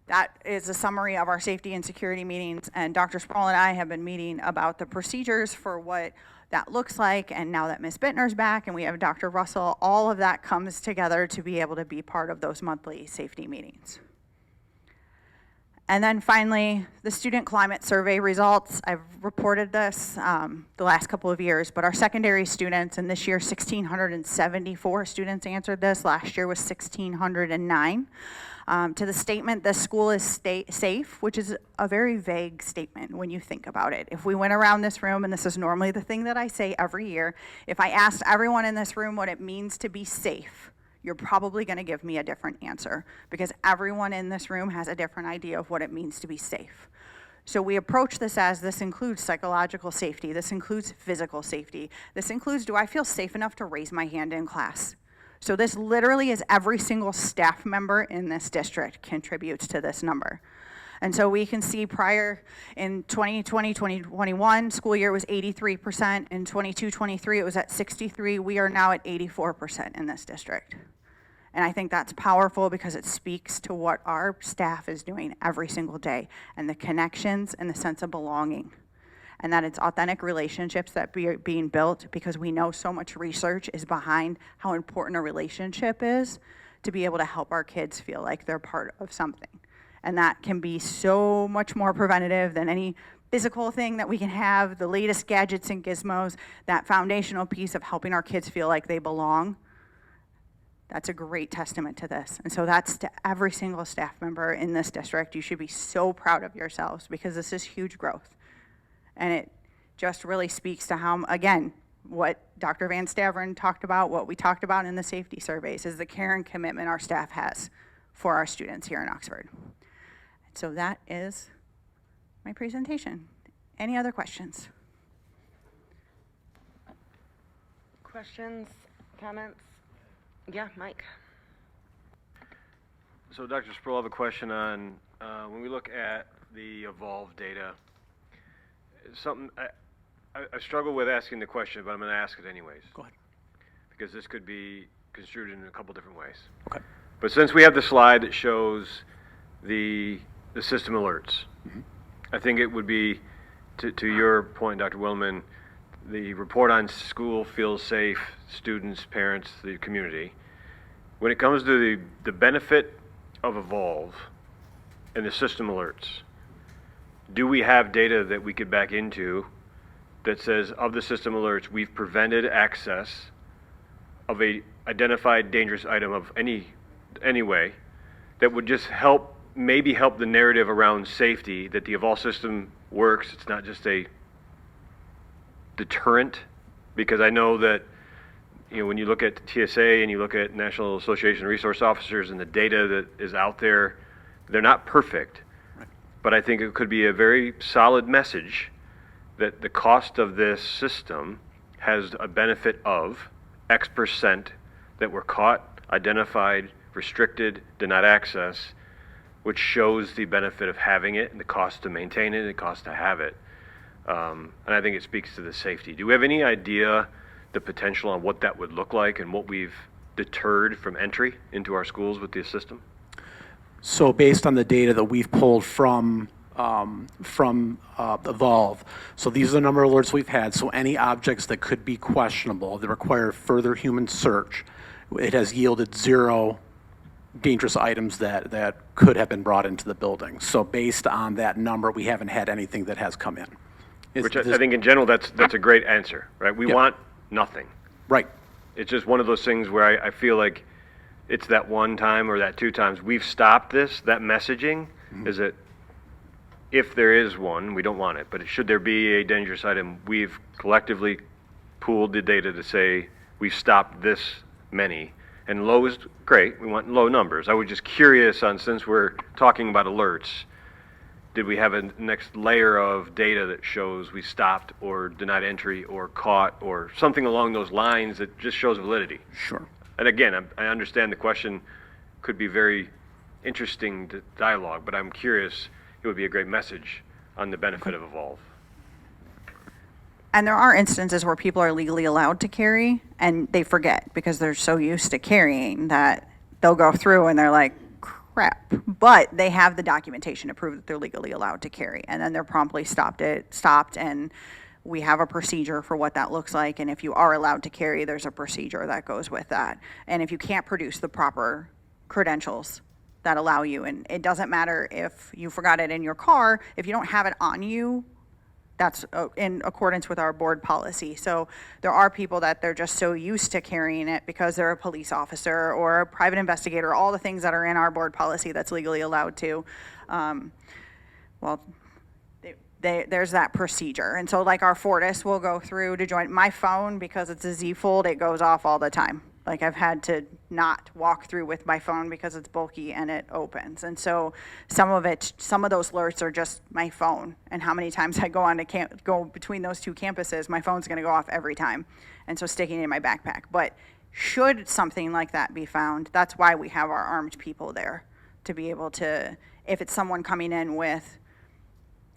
Speaker 14: That is a summary of our safety and security meetings, and Dr. Sproul and I have been meeting about the procedures for what that looks like, and now that Ms. Bittner's back and we have Dr. Russell, all of that comes together to be able to be part of those monthly safety meetings. And then finally, the student climate survey results. I've reported this the last couple of years, but our secondary students, and this year 1,674 students answered this. Last year was 1,609. To the statement, the school is safe, which is a very vague statement when you think about it. If we went around this room, and this is normally the thing that I say every year, if I asked everyone in this room what it means to be safe, you're probably going to give me a different answer, because everyone in this room has a different idea of what it means to be safe. So we approach this as this includes psychological safety, this includes physical safety, this includes, do I feel safe enough to raise my hand in class? So this literally is every single staff member in this district contributes to this number. And so we can see prior in 2020, 2021, school year was 83%. In 22-23, it was at 63. We are now at 84% in this district. And I think that's powerful because it speaks to what our staff is doing every single day, and the connections and the sense of belonging. And that it's authentic relationships that are being built, because we know so much research is behind how important a relationship is to be able to help our kids feel like they're part of something. And that can be so much more preventative than any physical thing that we can have, the latest gadgets and gizmos, that foundational piece of helping our kids feel like they belong. That's a great testament to this. And so that's to every single staff member in this district. You should be so proud of yourselves, because this is huge growth. And it just really speaks to how, again, what Dr. Van Staveren talked about, what we talked about in the safety surveys, is the care and commitment our staff has for our students here in Oxford. So that is my presentation. Any other questions?
Speaker 1: Questions, comments? Yeah, Mike.
Speaker 3: So Dr. Sproul, I have a question on, when we look at the Evolve data, something, I struggle with asking the question, but I'm going to ask it anyways.
Speaker 15: Go ahead.
Speaker 3: Because this could be construed in a couple different ways.
Speaker 15: Okay.
Speaker 3: But since we have the slide that shows the system alerts, I think it would be, to your point, Dr. Willman, the report on school feels safe, students, parents, the community. When it comes to the benefit of Evolve and the system alerts, do we have data that we could back into that says, of the system alerts, we've prevented access of a identified dangerous item of any way, that would just maybe help the narrative around safety, that the Evolve system works, it's not just a deterrent? Because I know that, when you look at TSA and you look at National Association of Resource Officers and the data that is out there, they're not perfect. But I think it could be a very solid message that the cost of this system has a benefit of X% that were caught, identified, restricted, denied access, which shows the benefit of having it and the cost to maintain it and the cost to have it. And I think it speaks to the safety. Do we have any idea the potential on what that would look like and what we've deterred from entry into our schools with this system?
Speaker 15: So based on the data that we've pulled from Evolve, so these are the number of alerts we've had. So any objects that could be questionable, that require further human search, it has yielded 0 dangerous items that could have been brought into the building. So based on that number, we haven't had anything that has come in.
Speaker 3: Which I think in general, that's a great answer, right? We want nothing.
Speaker 15: Right.
Speaker 3: It's just one of those things where I feel like it's that one time or that 2 times we've stopped this, that messaging, is that if there is one, we don't want it, but should there be a dangerous item, we've collectively pooled the data to say we've stopped this many. And low is great, we want low numbers. I was just curious on, since we're talking about alerts, did we have a next layer of data that shows we stopped or denied entry or caught or something along those lines that just shows validity?
Speaker 15: Sure.
Speaker 3: And again, I understand the question could be very interesting to dialogue, but I'm curious, it would be a great message on the benefit of Evolve.
Speaker 14: And there are instances where people are legally allowed to carry and they forget because they're so used to carrying that they'll go through and they're like, crap. But they have the documentation to prove that they're legally allowed to carry. And then they're promptly stopped, and we have a procedure for what that looks like. And if you are allowed to carry, there's a procedure that goes with that. And if you can't produce the proper credentials that allow you, and it doesn't matter if you forgot it in your car, if you don't have it on you, that's in accordance with our board policy. So there are people that they're just so used to carrying it because they're a police officer or a private investigator, all the things that are in our board policy that's legally allowed to. There's that procedure. And so like our Fortis will go through to join my phone because it's a Z Fold, it goes off all the time. Like I've had to not walk through with my phone because it's bulky and it opens. And so some of those alerts are just my phone. And how many times I go go between those two campuses, my phone's gonna go off every time. And so sticking it in my backpack. But should something like that be found, that's why we have our armed people there, to be able to, if it's someone coming in with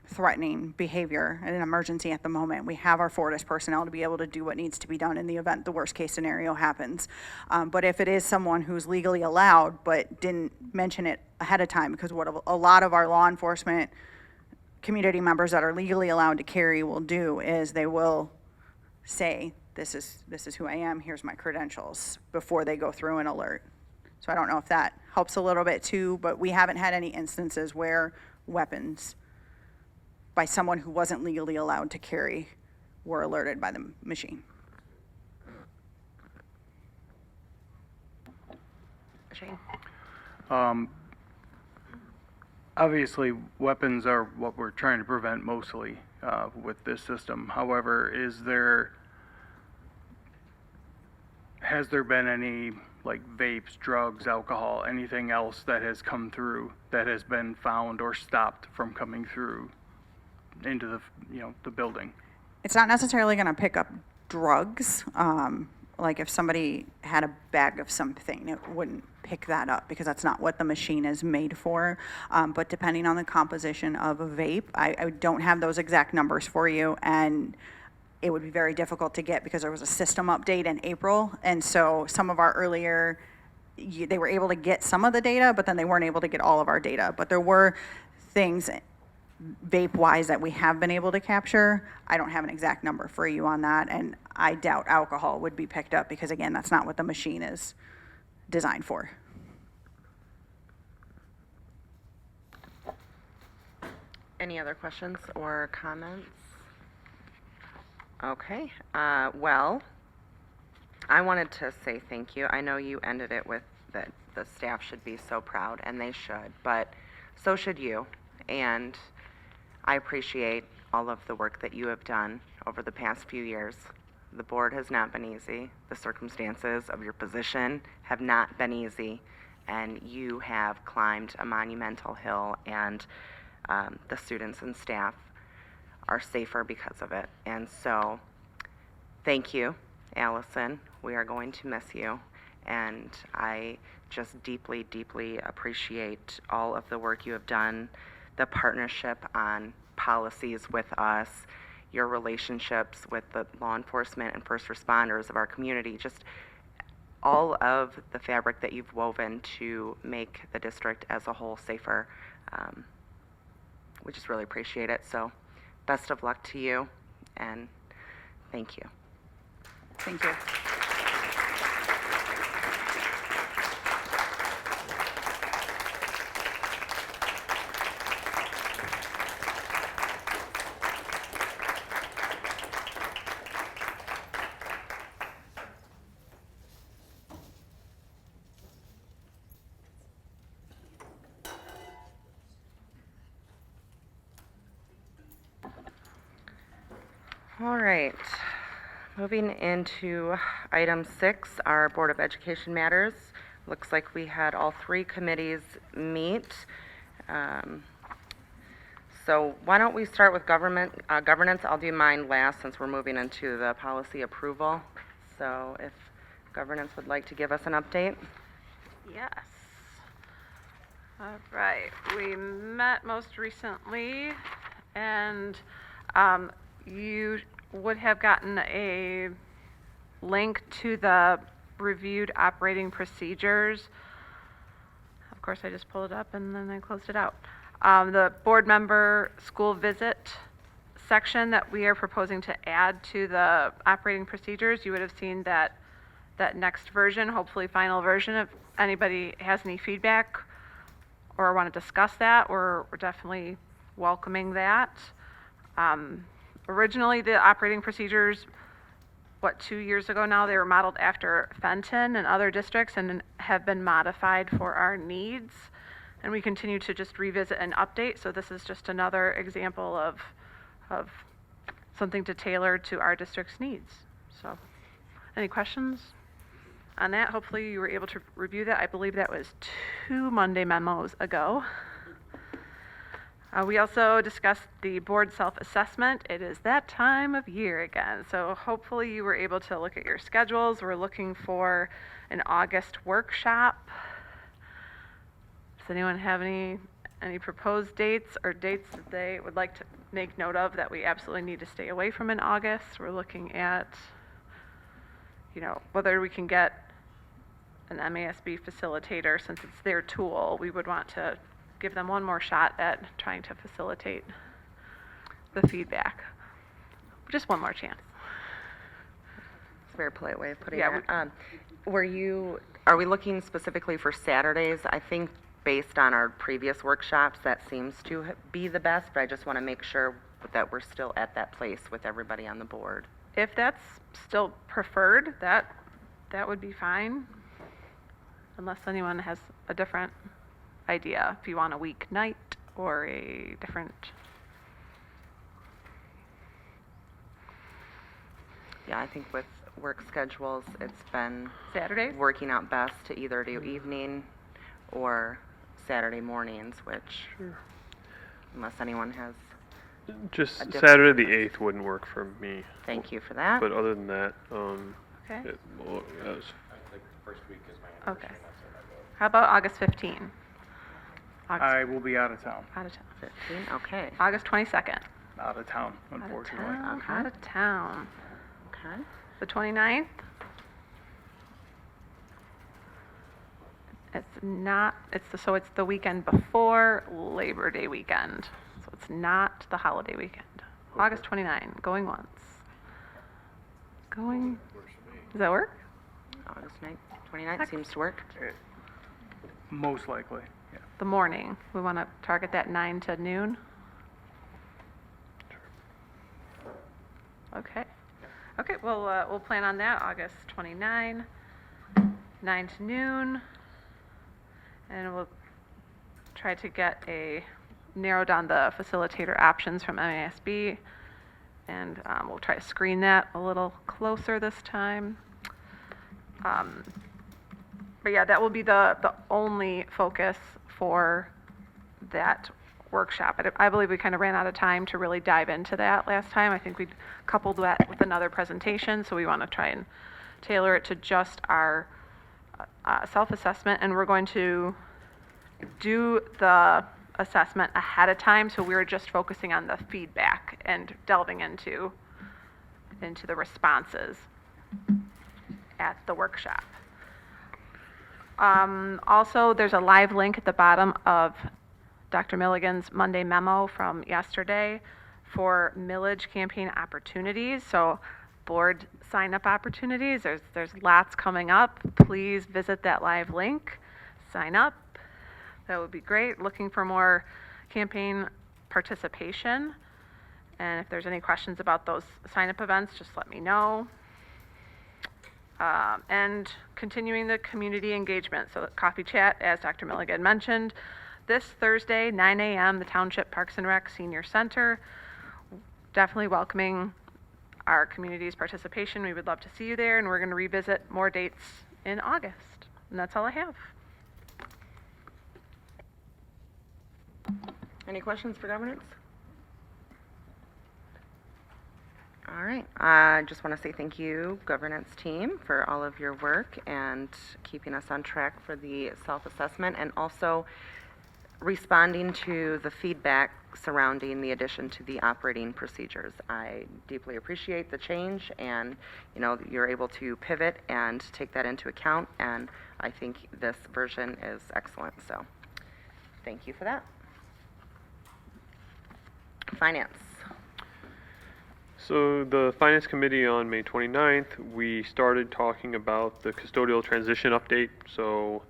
Speaker 14: threatening behavior and an emergency at the moment, we have our Fortis personnel to be able to do what needs to be done in the event the worst case scenario happens. But if it is someone who's legally allowed but didn't mention it ahead of time, because what a lot of our law enforcement community members that are legally allowed to carry will do is they will say, this is who I am, here's my credentials, before they go through an alert. So I don't know if that helps a little bit too, but we haven't had any instances where weapons by someone who wasn't legally allowed to carry were alerted by the machine.
Speaker 1: Shane?
Speaker 10: Obviously, weapons are what we're trying to prevent mostly with this system. However, has there been any like vapes, drugs, alcohol, anything else that has come through that has been found or stopped from coming through into the building?
Speaker 14: It's not necessarily going to pick up drugs. Like if somebody had a bag of something, it wouldn't pick that up because that's not what the machine is made for. But depending on the composition of a vape, I don't have those exact numbers for you, and it would be very difficult to get because there was a system update in April, and so some of our earlier, they were able to get some of the data, but then they weren't able to get all of our data. But there were things vape-wise that we have been able to capture. I don't have an exact number for you on that, and I doubt alcohol would be picked up because, again, that's not what the machine is designed for.
Speaker 1: Any other questions or comments? Okay, well, I wanted to say thank you. I know you ended it with that the staff should be so proud, and they should, but so should you. And I appreciate all of the work that you have done over the past few years. The board has not been easy. The circumstances of your position have not been easy, and you have climbed a monumental hill, and the students and staff are safer because of it. And so, thank you, Allison. We are going to miss you, and I just deeply, deeply appreciate all of the work you have done, the partnership on policies with us, your relationships with the law enforcement and first responders of our community, just all of the fabric that you've woven to make the district as a whole safer. We just really appreciate it. So best of luck to you, and thank you.
Speaker 14: Thank you.
Speaker 1: All right, moving into item 6, our Board of Education matters. Looks like we had all 3 committees meet. So why don't we start with governance? I'll do mine last since we're moving into the policy approval. So if governance would like to give us an update.
Speaker 16: Yes. All right, we met most recently, and you would have gotten a link to the reviewed operating procedures. Of course, I just pulled it up and then I closed it out. The board member school visit section that we are proposing to add to the operating procedures, you would have seen that next version, hopefully final version. If anybody has any feedback or want to discuss that, we're definitely welcoming that. Originally, the operating procedures, 2 years ago now, they were modeled after Fenton and other districts and have been modified for our needs. And we continue to just revisit and update. So this is just another example of something to tailor to our district's needs. So, any questions on that? Hopefully you were able to review that. I believe that was 2 Monday memos ago. We also discussed the board self-assessment. It is that time of year again. So hopefully you were able to look at your schedules. We're looking for an August workshop. Does anyone have any proposed dates or dates that they would like to make note of that we absolutely need to stay away from in August? We're looking at, whether we can get an MASB facilitator since it's their tool. We would want to give them one more shot at trying to facilitate the feedback. Just one more chance.
Speaker 1: It's a very polite way of putting
Speaker 16: Yeah,
Speaker 1: it. Are we looking specifically for Saturdays? I think based on our previous workshops, that seems to be the best, but I just want to make sure that we're still at that place with everybody on the board.
Speaker 16: If that's still preferred, that would be fine. Unless anyone has a different idea. If you want a weeknight or a different...
Speaker 1: Yeah, I think with work schedules, it's been
Speaker 16: Saturdays?
Speaker 1: working out best to either do evening or Saturday mornings, which, unless anyone has
Speaker 8: Just
Speaker 1: a different
Speaker 8: Saturday the
Speaker 1: preference.
Speaker 8: 8th wouldn't work for me.
Speaker 1: Thank you for that.
Speaker 8: But other than that,
Speaker 16: Okay.
Speaker 2: Okay.
Speaker 16: How about August 15?
Speaker 10: I will be out of town.
Speaker 16: Out of town.
Speaker 1: 15, okay.
Speaker 16: August 22nd.
Speaker 10: Out of town, unfortunately.
Speaker 16: Out of town.
Speaker 1: Okay.
Speaker 16: The 29th? It's the weekend before Labor Day weekend. So it's not the holiday weekend. August 29, going once. Does that work?
Speaker 1: August 29th seems to work.
Speaker 10: Most likely, yeah.
Speaker 16: The morning. We want to target that 9 to noon. Okay. Okay, we'll plan on that, August 29, 9 to noon. And we'll try to narrow down the facilitator options from MASB. And we'll try to screen that a little closer this time. But yeah, that will be the only focus for that workshop. I believe we kind of ran out of time to really dive into that last time. I think we coupled that with another presentation, so we want to try and tailor it to just our self-assessment, and we're going to do the assessment ahead of time, so we're just focusing on the feedback and delving into the responses at the workshop. Also, there's a live link at the bottom of Dr. Milligan's Monday memo from yesterday for millage campaign opportunities. So board sign-up opportunities, there's lots coming up. Please visit that live link, sign up. That would be great. Looking for more campaign participation. And if there's any questions about those sign-up events, just let me know. And continuing the community engagement. So coffee chat, as Dr. Milligan mentioned, this Thursday, 9 a.m., the Township Parks and Rec Senior Center. Definitely welcoming our community's participation. We would love to see you there, and we're going to revisit more dates in August. And that's all I have.
Speaker 1: Any questions for governance? All right. I just want to say thank you, governance team, for all of your work and keeping us on track for the self-assessment, and also responding to the feedback surrounding the addition to the operating procedures. I deeply appreciate the change, and you're able to pivot and take that into account, and I think this version is excellent, so thank you for that. Finance.
Speaker 8: So the Finance Committee on May 29th, we started talking about the custodial transition update. So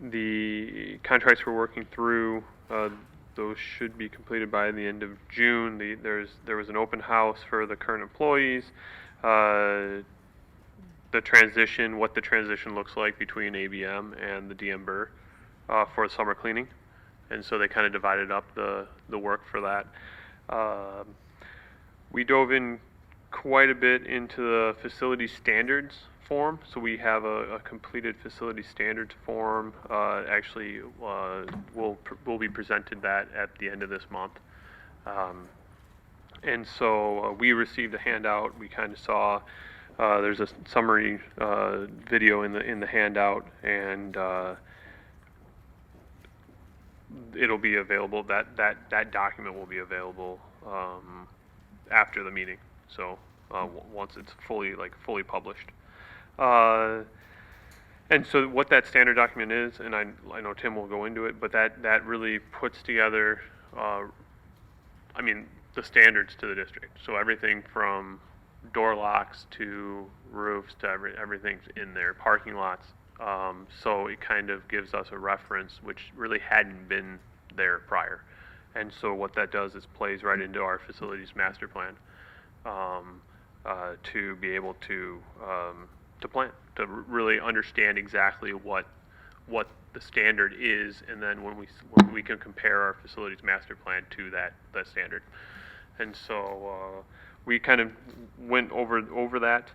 Speaker 8: the contracts we're working through, those should be completed by the end of June. There was an open house for the current employees. The transition, what the transition looks like between ABM and the DM Burr for summer cleaning. And so they kind of divided up the work for that. We dove in quite a bit into the facility standards form. So we have a completed facility standards form. Actually, we'll be presented that at the end of this month. And so we received a handout. We kind of saw there's a summary video in the handout, and it'll be available. That document will be available after the meeting. So once it's fully published. And so what that standard document is, and I know Tim will go into it, but that really puts together, the standards to the district. So everything from door locks to roofs to everything's in there, parking lots. So it kind of gives us a reference which really hadn't been there prior. And so what that does is plays right into our facilities master plan to be able to plan, to really understand exactly what the standard is, and then when we can compare our facilities master plan to that standard. And so we kind of went over that.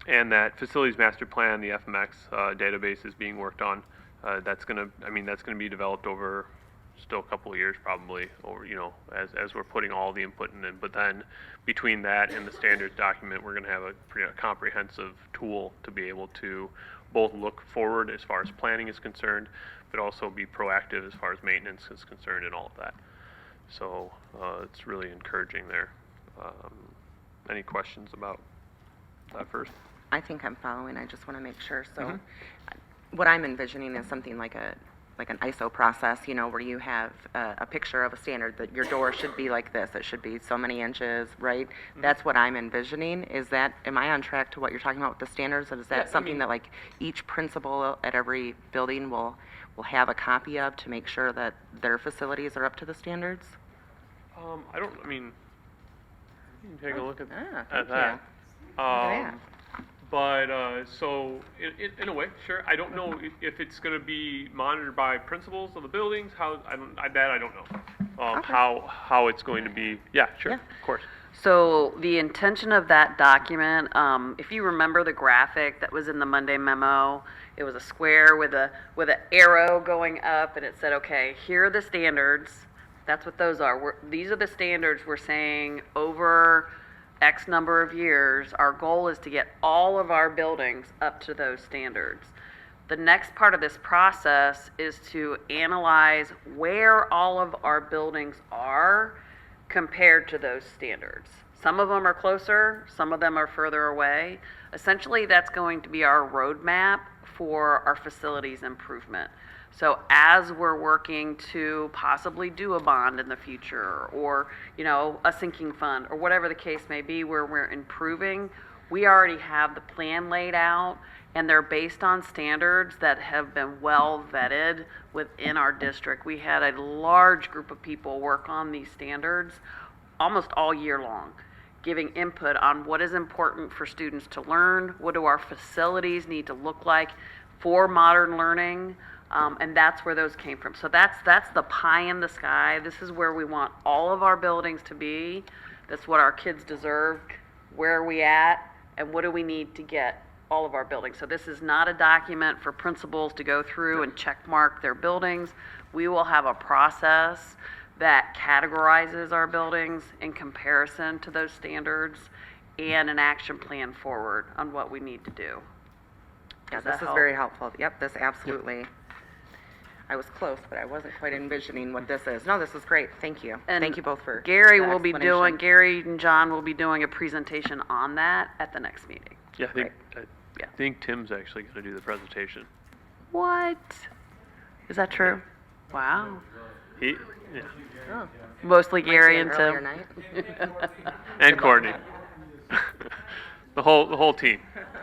Speaker 8: And that facilities master plan, the FMX database is being worked on. That's gonna be developed over still a couple of years, probably, over as we're putting all the input in. But then between that and the standards document, we're gonna have a pretty comprehensive tool to be able to both look forward as far as planning is concerned, but also be proactive as far as maintenance is concerned and all of that. So it's really encouraging there. Any questions about that first?
Speaker 1: I think I'm following. I just want to make sure. So what I'm envisioning is something like an ISO process, where you have a picture of a standard that your door should be like this. It should be so many inches, right? That's what I'm envisioning. Am I on track to what you're talking about with the standards? Is that something that like each principal at every building will have a copy of to make sure that their facilities are up to the standards?
Speaker 8: You can take a look at
Speaker 1: thank
Speaker 8: that.
Speaker 1: you.
Speaker 8: But so in a way, sure. I don't know if it's going to be monitored by principals of the buildings. I don't know. How it's going to be. Yeah, sure, of course.
Speaker 4: So the intention of that document, if you remember the graphic that was in the Monday memo, it was a square with an arrow going up, and it said, okay, here are the standards. That's what those are. These are the standards we're saying over X number of years. Our goal is to get all of our buildings up to those standards. The next part of this process is to analyze where all of our buildings are compared to those standards. Some of them are closer, some of them are further away. Essentially, that's going to be our roadmap for our facilities improvement. So as we're working to possibly do a bond in the future, or a sinking fund, or whatever the case may be where we're improving, we already have the plan laid out, and they're based on standards that have been well vetted within our district. We had a large group of people work on these standards almost all year long, giving input on what is important for students to learn, what do our facilities need to look like for modern learning. And that's where those came from. So that's the pie in the sky. This is where we want all of our buildings to be. That's what our kids deserve. Where are we at? And what do we need to get all of our buildings? So this is not a document for principals to go through and check mark their buildings. We will have a process that categorizes our buildings in comparison to those standards and an action plan forward on what we need. to do.
Speaker 1: Yeah,
Speaker 4: Does that
Speaker 1: this is
Speaker 4: help?
Speaker 1: very helpful. Yep, this absolutely I was close, but I wasn't quite envisioning what this is. No, this is great. Thank you.
Speaker 4: And
Speaker 1: Thank you both for
Speaker 4: Gary
Speaker 1: that
Speaker 4: will be
Speaker 1: explanation.
Speaker 4: doing, Gary and John will be doing a presentation on that at the next meeting.
Speaker 8: Yeah, I think Tim's actually going to do the presentation.
Speaker 4: What? Is that true? Wow.
Speaker 8: He, yeah.
Speaker 1: Oh.
Speaker 4: Mostly Gary and
Speaker 1: Might be an
Speaker 4: Tim.
Speaker 1: earlier night.
Speaker 8: And Courtney. the whole team.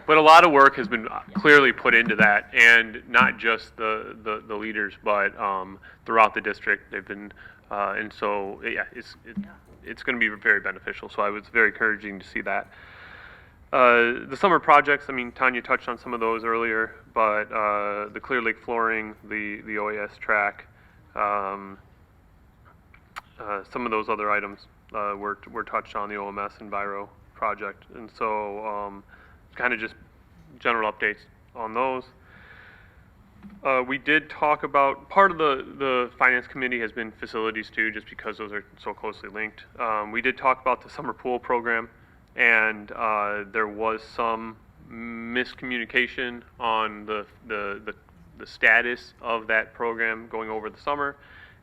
Speaker 8: But a lot of work has been clearly put into that, and not just the leaders, but throughout the district. They've been, and so yeah, it's going to be very beneficial. So I was very encouraging to see that. The summer projects, I mean, Tanya touched on some of those earlier, but the Clear Lake flooring, the OAS track, some of those other items were touched on, the OMS Enviro project. And so kind of just general updates on those. We did talk about, part of the finance committee has been facilities too, just because those are so closely linked. We did talk about the summer pool program, and there was some miscommunication on the status of that program going over the summer,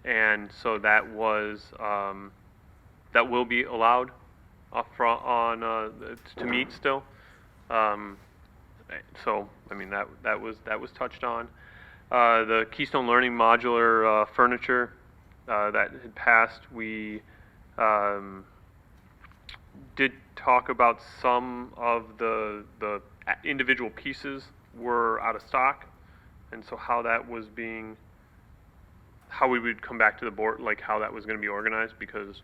Speaker 8: and so that was that will be allowed to meet still. So I mean that was touched on. The Keystone Learning modular furniture that had passed, we did talk about some of the individual pieces were out of stock, and so how we would come back to the board, like how that was going to be organized, because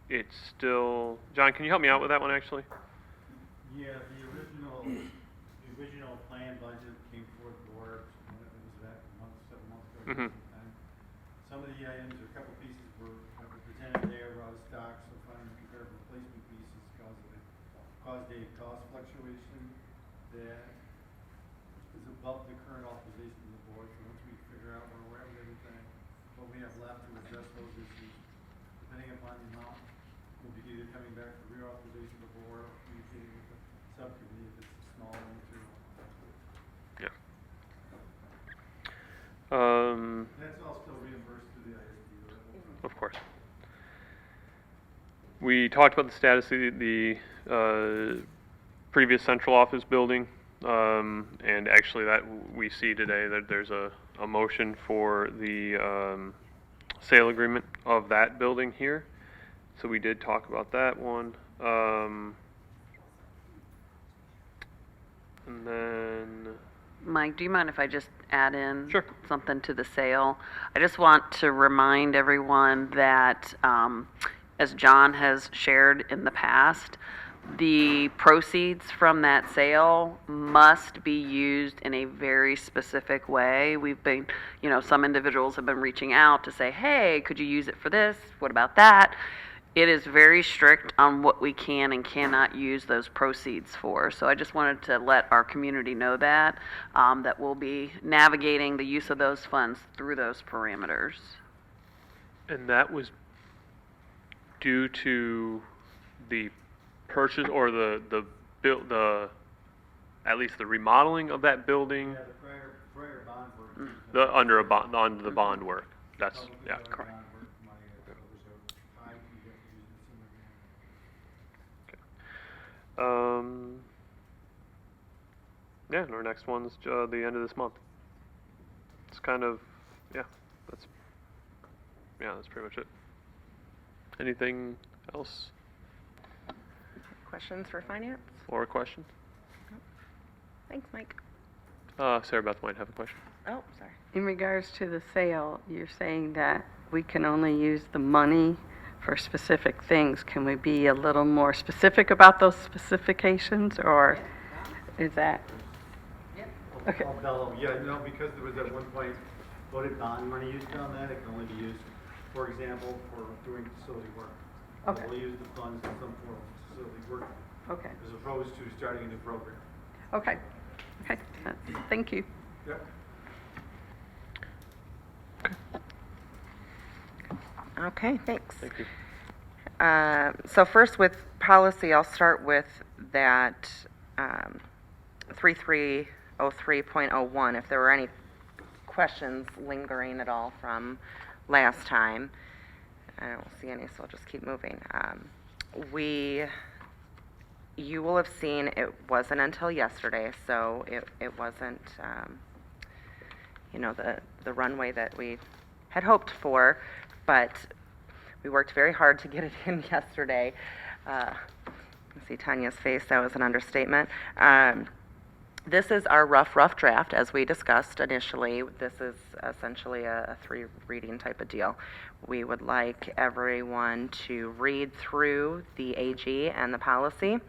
Speaker 8: it's still, John, can you help me out with that one actually?
Speaker 17: Yeah, the original plan budget came forward for, when it was that, 7 months ago.
Speaker 8: Mm-hmm.
Speaker 17: Some of the items, or a couple pieces were presented there, were out of stock, so finding comparable replacement pieces caused a cost fluctuation that is above the current authorization of the board. So once we figure out where we're at with everything, what we have left to address those issues, depending upon the amount, we'll be either coming back for reauthorization of the board or communicating with the subcommittee if it's a small material.
Speaker 8: Yeah.
Speaker 17: That's all still reimbursed to the ISD, right?
Speaker 8: Of course. We talked about the status of the previous central office building, and actually that we see today that there's a motion for the sale agreement of that building here. So we did talk about that one. And then
Speaker 4: Mike, do you mind if I just add in
Speaker 8: Sure.
Speaker 4: something to the sale? I just want to remind everyone that, as John has shared in the past, the proceeds from that sale must be used in a very specific way. We've been, some individuals have been reaching out to say, hey, could you use it for this? What about that? It is very strict on what we can and cannot use those proceeds for. So I just wanted to let our community know that we'll be navigating the use of those funds through those parameters.
Speaker 8: And that was due to the purchase or at least the remodeling of that building.
Speaker 17: Yeah, the prior bond work.
Speaker 8: Under the bond work. That's yeah, correct. Yeah, and our next one's the end of this month. It's kind of, that's pretty much it. Anything else?
Speaker 1: Questions for finance?
Speaker 8: Or a question?
Speaker 1: Thanks, Mike.
Speaker 8: Sarah Beth might have a question.
Speaker 1: Oh, sorry.
Speaker 7: In regards to the sale, you're saying that we can only use the money for specific things. Can we be a little more specific about those specifications, or is that? Okay.
Speaker 17: Yeah, no, because there was at one point voted bond money used on that, it can only be used, for example, for doing facility work.
Speaker 7: Okay.
Speaker 17: We'll use the funds in some form of facility work.
Speaker 7: Okay.
Speaker 17: As opposed to starting a new program.
Speaker 7: Okay. Okay. Thank you.
Speaker 17: Yep.
Speaker 1: Okay, thanks.
Speaker 8: Thank you.
Speaker 1: So first with policy, I'll start with that 3303.01. If there were any questions lingering at all from last time. I don't see any, so I'll just keep moving. You will have seen it wasn't until yesterday, so it wasn't, the runway that we had hoped for, but we worked very hard to get it in yesterday. See Tanya's face, that was an understatement. This is our rough draft, as we discussed initially. This is essentially a 3-reading type of deal. We would like everyone to read through the AG and the policy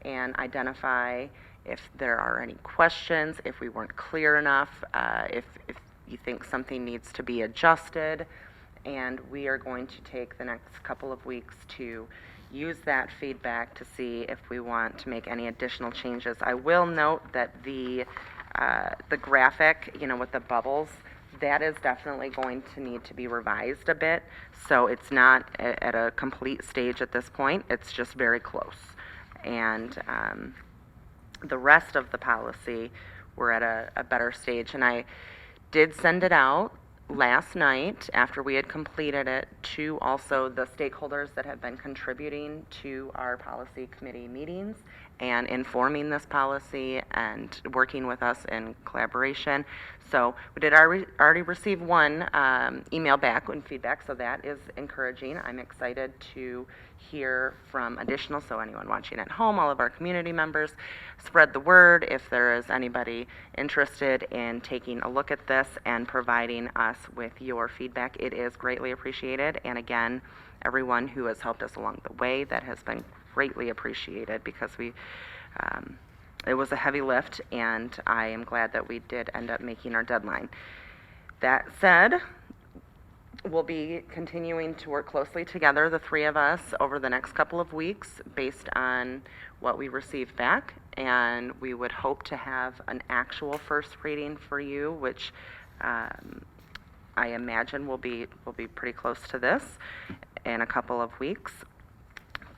Speaker 1: and identify if there are any questions, if we weren't clear enough, if you think something needs to be adjusted. And we are going to take the next couple of weeks to use that feedback to see if we want to make any additional changes. I will note that the graphic, with the bubbles, that is definitely going to need to be revised a bit. So it's not at a complete stage at this point. It's just very close. And the rest of the policy, we're at a better stage. And I did send it out last night after we had completed it to also the stakeholders that have been contributing to our policy committee meetings and informing this policy and working with us in collaboration. So we did already receive one email back and feedback, so that is encouraging. I'm excited to hear from additional, so anyone watching at home, all of our community members, spread the word if there is anybody interested in taking a look at this and providing us with your feedback. It is greatly appreciated, and again, everyone who has helped us along the way, that has been greatly appreciated, because it was a heavy lift, and I am glad that we did end up making our deadline. That said, we'll be continuing to work closely together, the three of us, over the next couple of weeks based on what we receive back, and we would hope to have an actual first reading for you, which I imagine will be pretty close to this in a couple of weeks.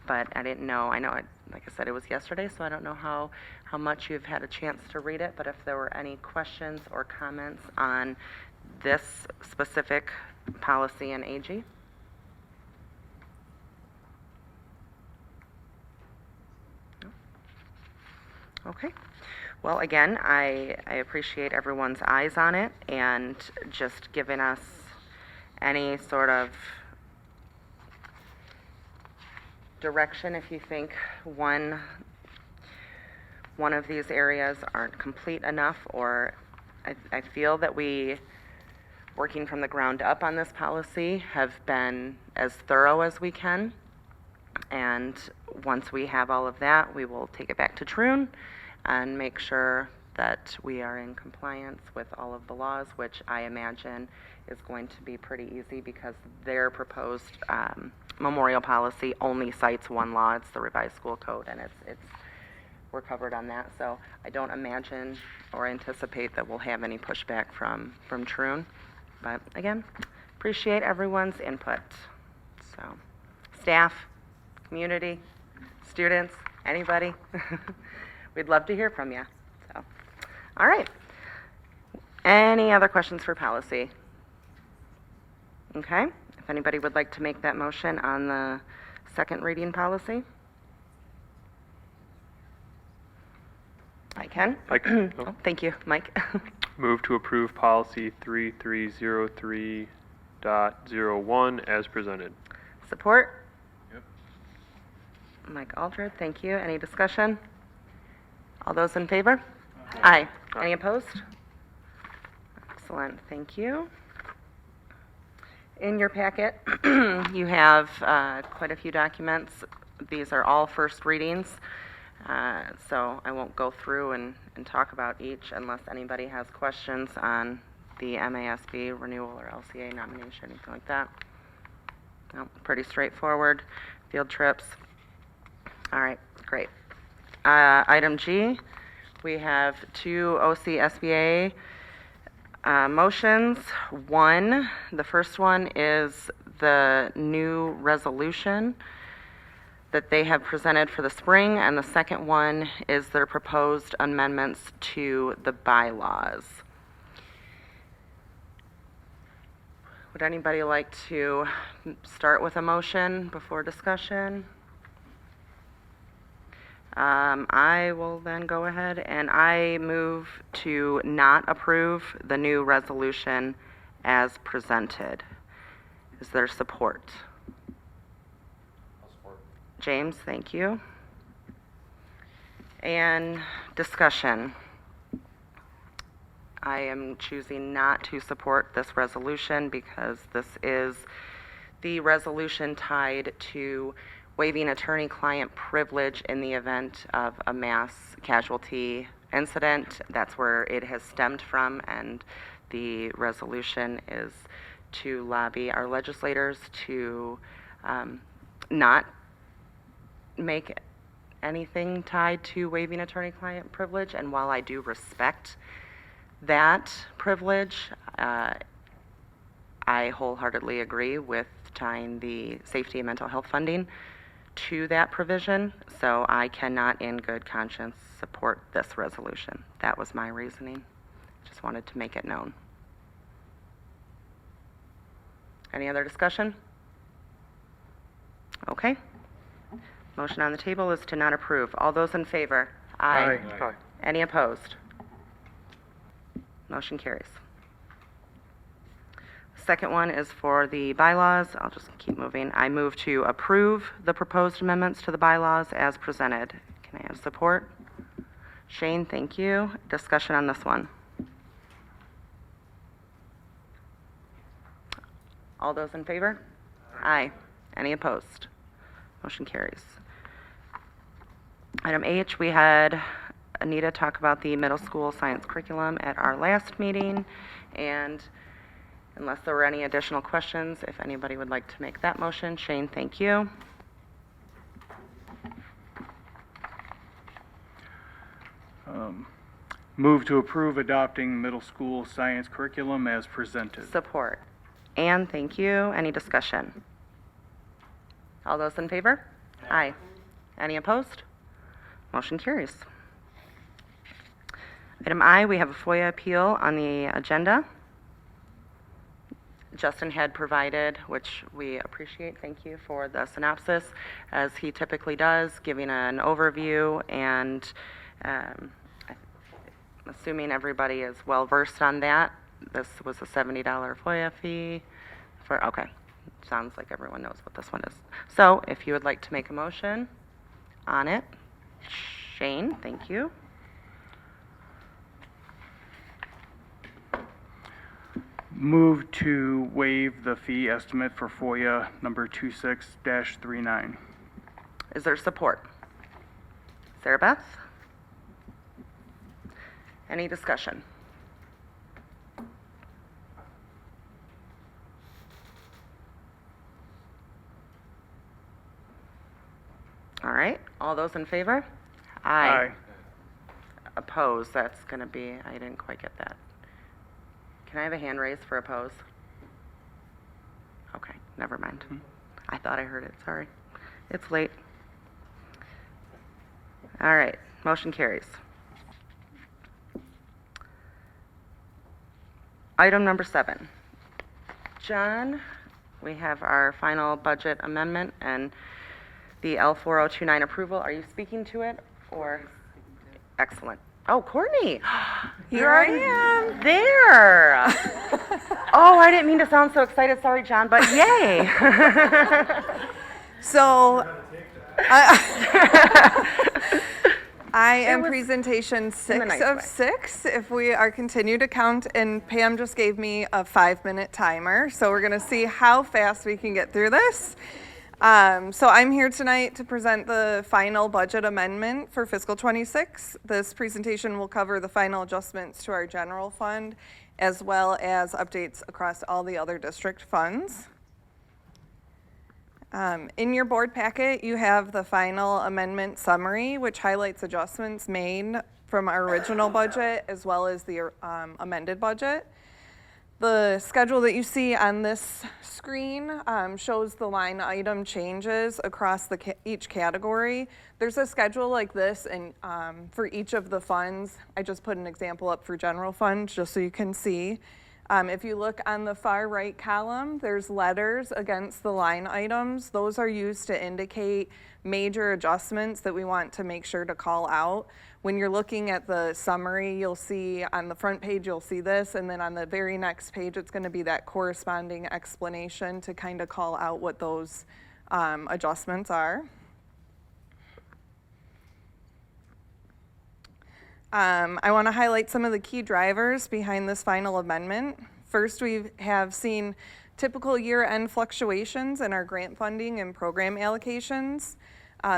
Speaker 1: But I didn't know, like I said, it was yesterday, so I don't know how much you've had a chance to read it, but if there were any questions or comments on this specific policy in AG? No? Okay. Well, again, I appreciate everyone's eyes on it and just giving us any sort of direction if you think one of these areas aren't complete enough, or I feel that we, working from the ground up on this policy, have been as thorough as we can, and once we have all of that, we will take it back to Troon and make sure that we are in compliance with all of the laws, which I imagine is going to be pretty easy because their proposed memorial policy only cites one law. It's the revised school code, and we're covered on that. So I don't imagine or anticipate that we'll have any pushback from Troon. But again, appreciate everyone's input. So staff, community, students, anybody, we'd love to hear from you. So, all right. Any other questions for policy? Okay. If anybody would like to make that motion on the second reading policy? I can. Oh, thank you, Mike.
Speaker 8: Move to approve policy 3303.01 as presented.
Speaker 1: Support?
Speaker 8: Yep.
Speaker 1: Mike Aldred, thank you. Any discussion? All those in favor? Aye. Any opposed? Excellent, thank you. In your packet, you have quite a few documents. These are all first readings, so I won't go through and talk about each unless anybody has questions on the MASB renewal or LCA nomination, anything like that. No, pretty straightforward. Field trips. All right, great. Item G, we have two OCSBA motions. One, the first one is the new resolution that they have presented for the spring, and the second one is their proposed amendments to the bylaws. Would anybody like to start with a motion before discussion? I will then go ahead and I move to not approve the new resolution as presented. Is there support? James, thank you. And discussion. I am choosing not to support this resolution because this is the resolution tied to waiving attorney-client privilege in the event of a mass casualty incident. That's where it has stemmed from, and the resolution is to lobby our legislators to not make anything tied to waiving attorney-client privilege. And while I do respect that privilege, I wholeheartedly agree with tying the safety and mental health funding to that provision, so I cannot in good conscience support this resolution. That was my reasoning. Just wanted to make it known. Any other discussion? Okay. Motion on the table is to not approve. All those in favor? Aye.
Speaker 8: Aye.
Speaker 1: Any opposed? Motion carries. Second one is for the bylaws. I'll just keep moving. I move to approve the proposed amendments to the bylaws as presented. Can I have support? Shane, thank you. Discussion on this one. All those in favor? Aye. Any opposed? Motion carries. Item H, we had Anita talk about the middle school science curriculum at our last meeting, and unless there were any additional questions, if anybody would like to make that motion. Shane, thank you.
Speaker 10: Move to approve adopting middle school science curriculum as presented.
Speaker 1: Support. Ann, thank you. Any discussion? All those in favor? Aye. Any opposed? Motion carries. Item I, we have a FOIA appeal on the agenda. Justin had provided, which we appreciate, thank you for the synopsis, as he typically does, giving an overview, and I'm assuming everybody is well versed on that. This was a $70 FOIA fee for, okay, sounds like everyone knows what this one is. So if you would like to make a motion on it, Shane, thank you.
Speaker 10: Move to waive the fee estimate for FOIA number 26-39.
Speaker 1: Is there support? Sarah Beth? Any discussion? All right, all those in favor?
Speaker 10: Aye.
Speaker 1: Opposed, that's gonna be, I didn't quite get that. Can I have a hand raised for oppose? Okay, never mind. I thought I heard it, sorry. It's late. All right, motion carries. Item number 7. John, we have our final budget amendment and the L4029 approval. Are you speaking to it, or? Excellent. Oh, Courtney,
Speaker 18: Here I am.
Speaker 1: there. Oh, I didn't mean to sound so excited. Sorry, John, but yay.
Speaker 18: So, I am presentation 6
Speaker 1: nice
Speaker 18: of
Speaker 1: way.
Speaker 18: 6, if we are continue to count, and Pam just gave me a 5-minute timer, so we're gonna see how fast we can get through this. So I'm here tonight to present the final budget amendment for fiscal '26. This presentation will cover the final adjustments to our general fund, as well as updates across all the other district funds. In your board packet, you have the final amendment summary, which highlights adjustments made from our original budget as well as the amended budget. The schedule that you see on this screen shows the line item changes across each category. There's a schedule like this and for each of the funds. I just put an example up for general fund just so you can see. If you look on the far right column, there's letters against the line items. Those are used to indicate major adjustments that we want to make sure to call out. When you're looking at the summary, you'll see on the front page, you'll see this, and then on the very next page, it's going to be that corresponding explanation to kind of call out what those adjustments are. I want to highlight some of the key drivers behind this final amendment. First, we have seen typical year-end fluctuations in our grant funding and program allocations.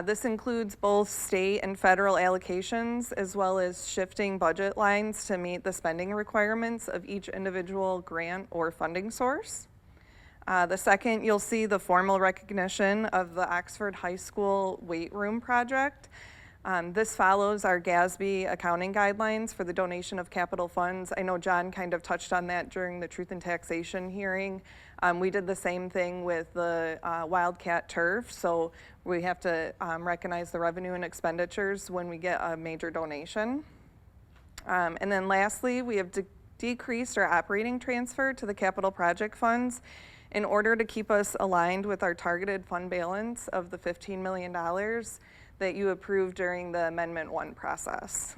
Speaker 18: This includes both state and federal allocations, as well as shifting budget lines to meet the spending requirements of each individual grant or funding source. The second, you'll see the formal recognition of the Oxford High School weight room project. This follows our GASB accounting guidelines for the donation of capital funds. I know John kind of touched on that during the Truth and Taxation hearing. We did the same thing with the Wildcat Turf, so we have to recognize the revenue and expenditures when we get a major donation. And then lastly, we have decreased our operating transfer to the capital project funds in order to keep us aligned with our targeted fund balance of the $15 million that you approved during the Amendment 1 process.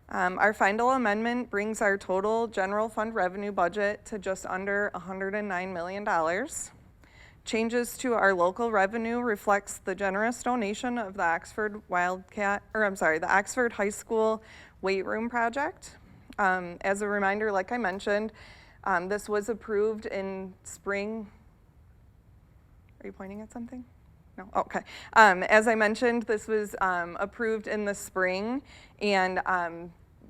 Speaker 18: Our final amendment brings our total general fund revenue budget to just under $109 million. Changes to our local revenue reflects the generous donation of the Oxford the Oxford High School weight room project. As a reminder, like I mentioned, this was approved in spring. Are you pointing at something? No? Okay. As I mentioned, this was approved in the spring, and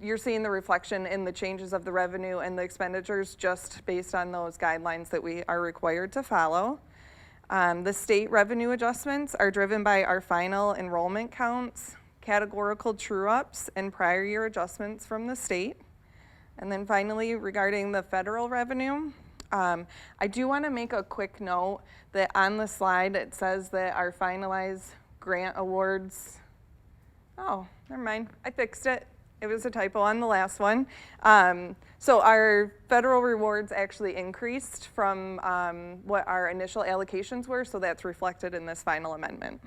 Speaker 18: you're seeing the reflection in the changes of the revenue and the expenditures just based on those guidelines that we are required to follow. The state revenue adjustments are driven by our final enrollment counts, categorical true-ups, and prior year adjustments from the state. And then finally, regarding the federal revenue, I do want to make a quick note that on the slide it says that our finalized grant awards, oh, never mind, I fixed it. It was a typo on the last one. So our federal rewards actually increased from what our initial allocations were, so that's reflected in this final amendment.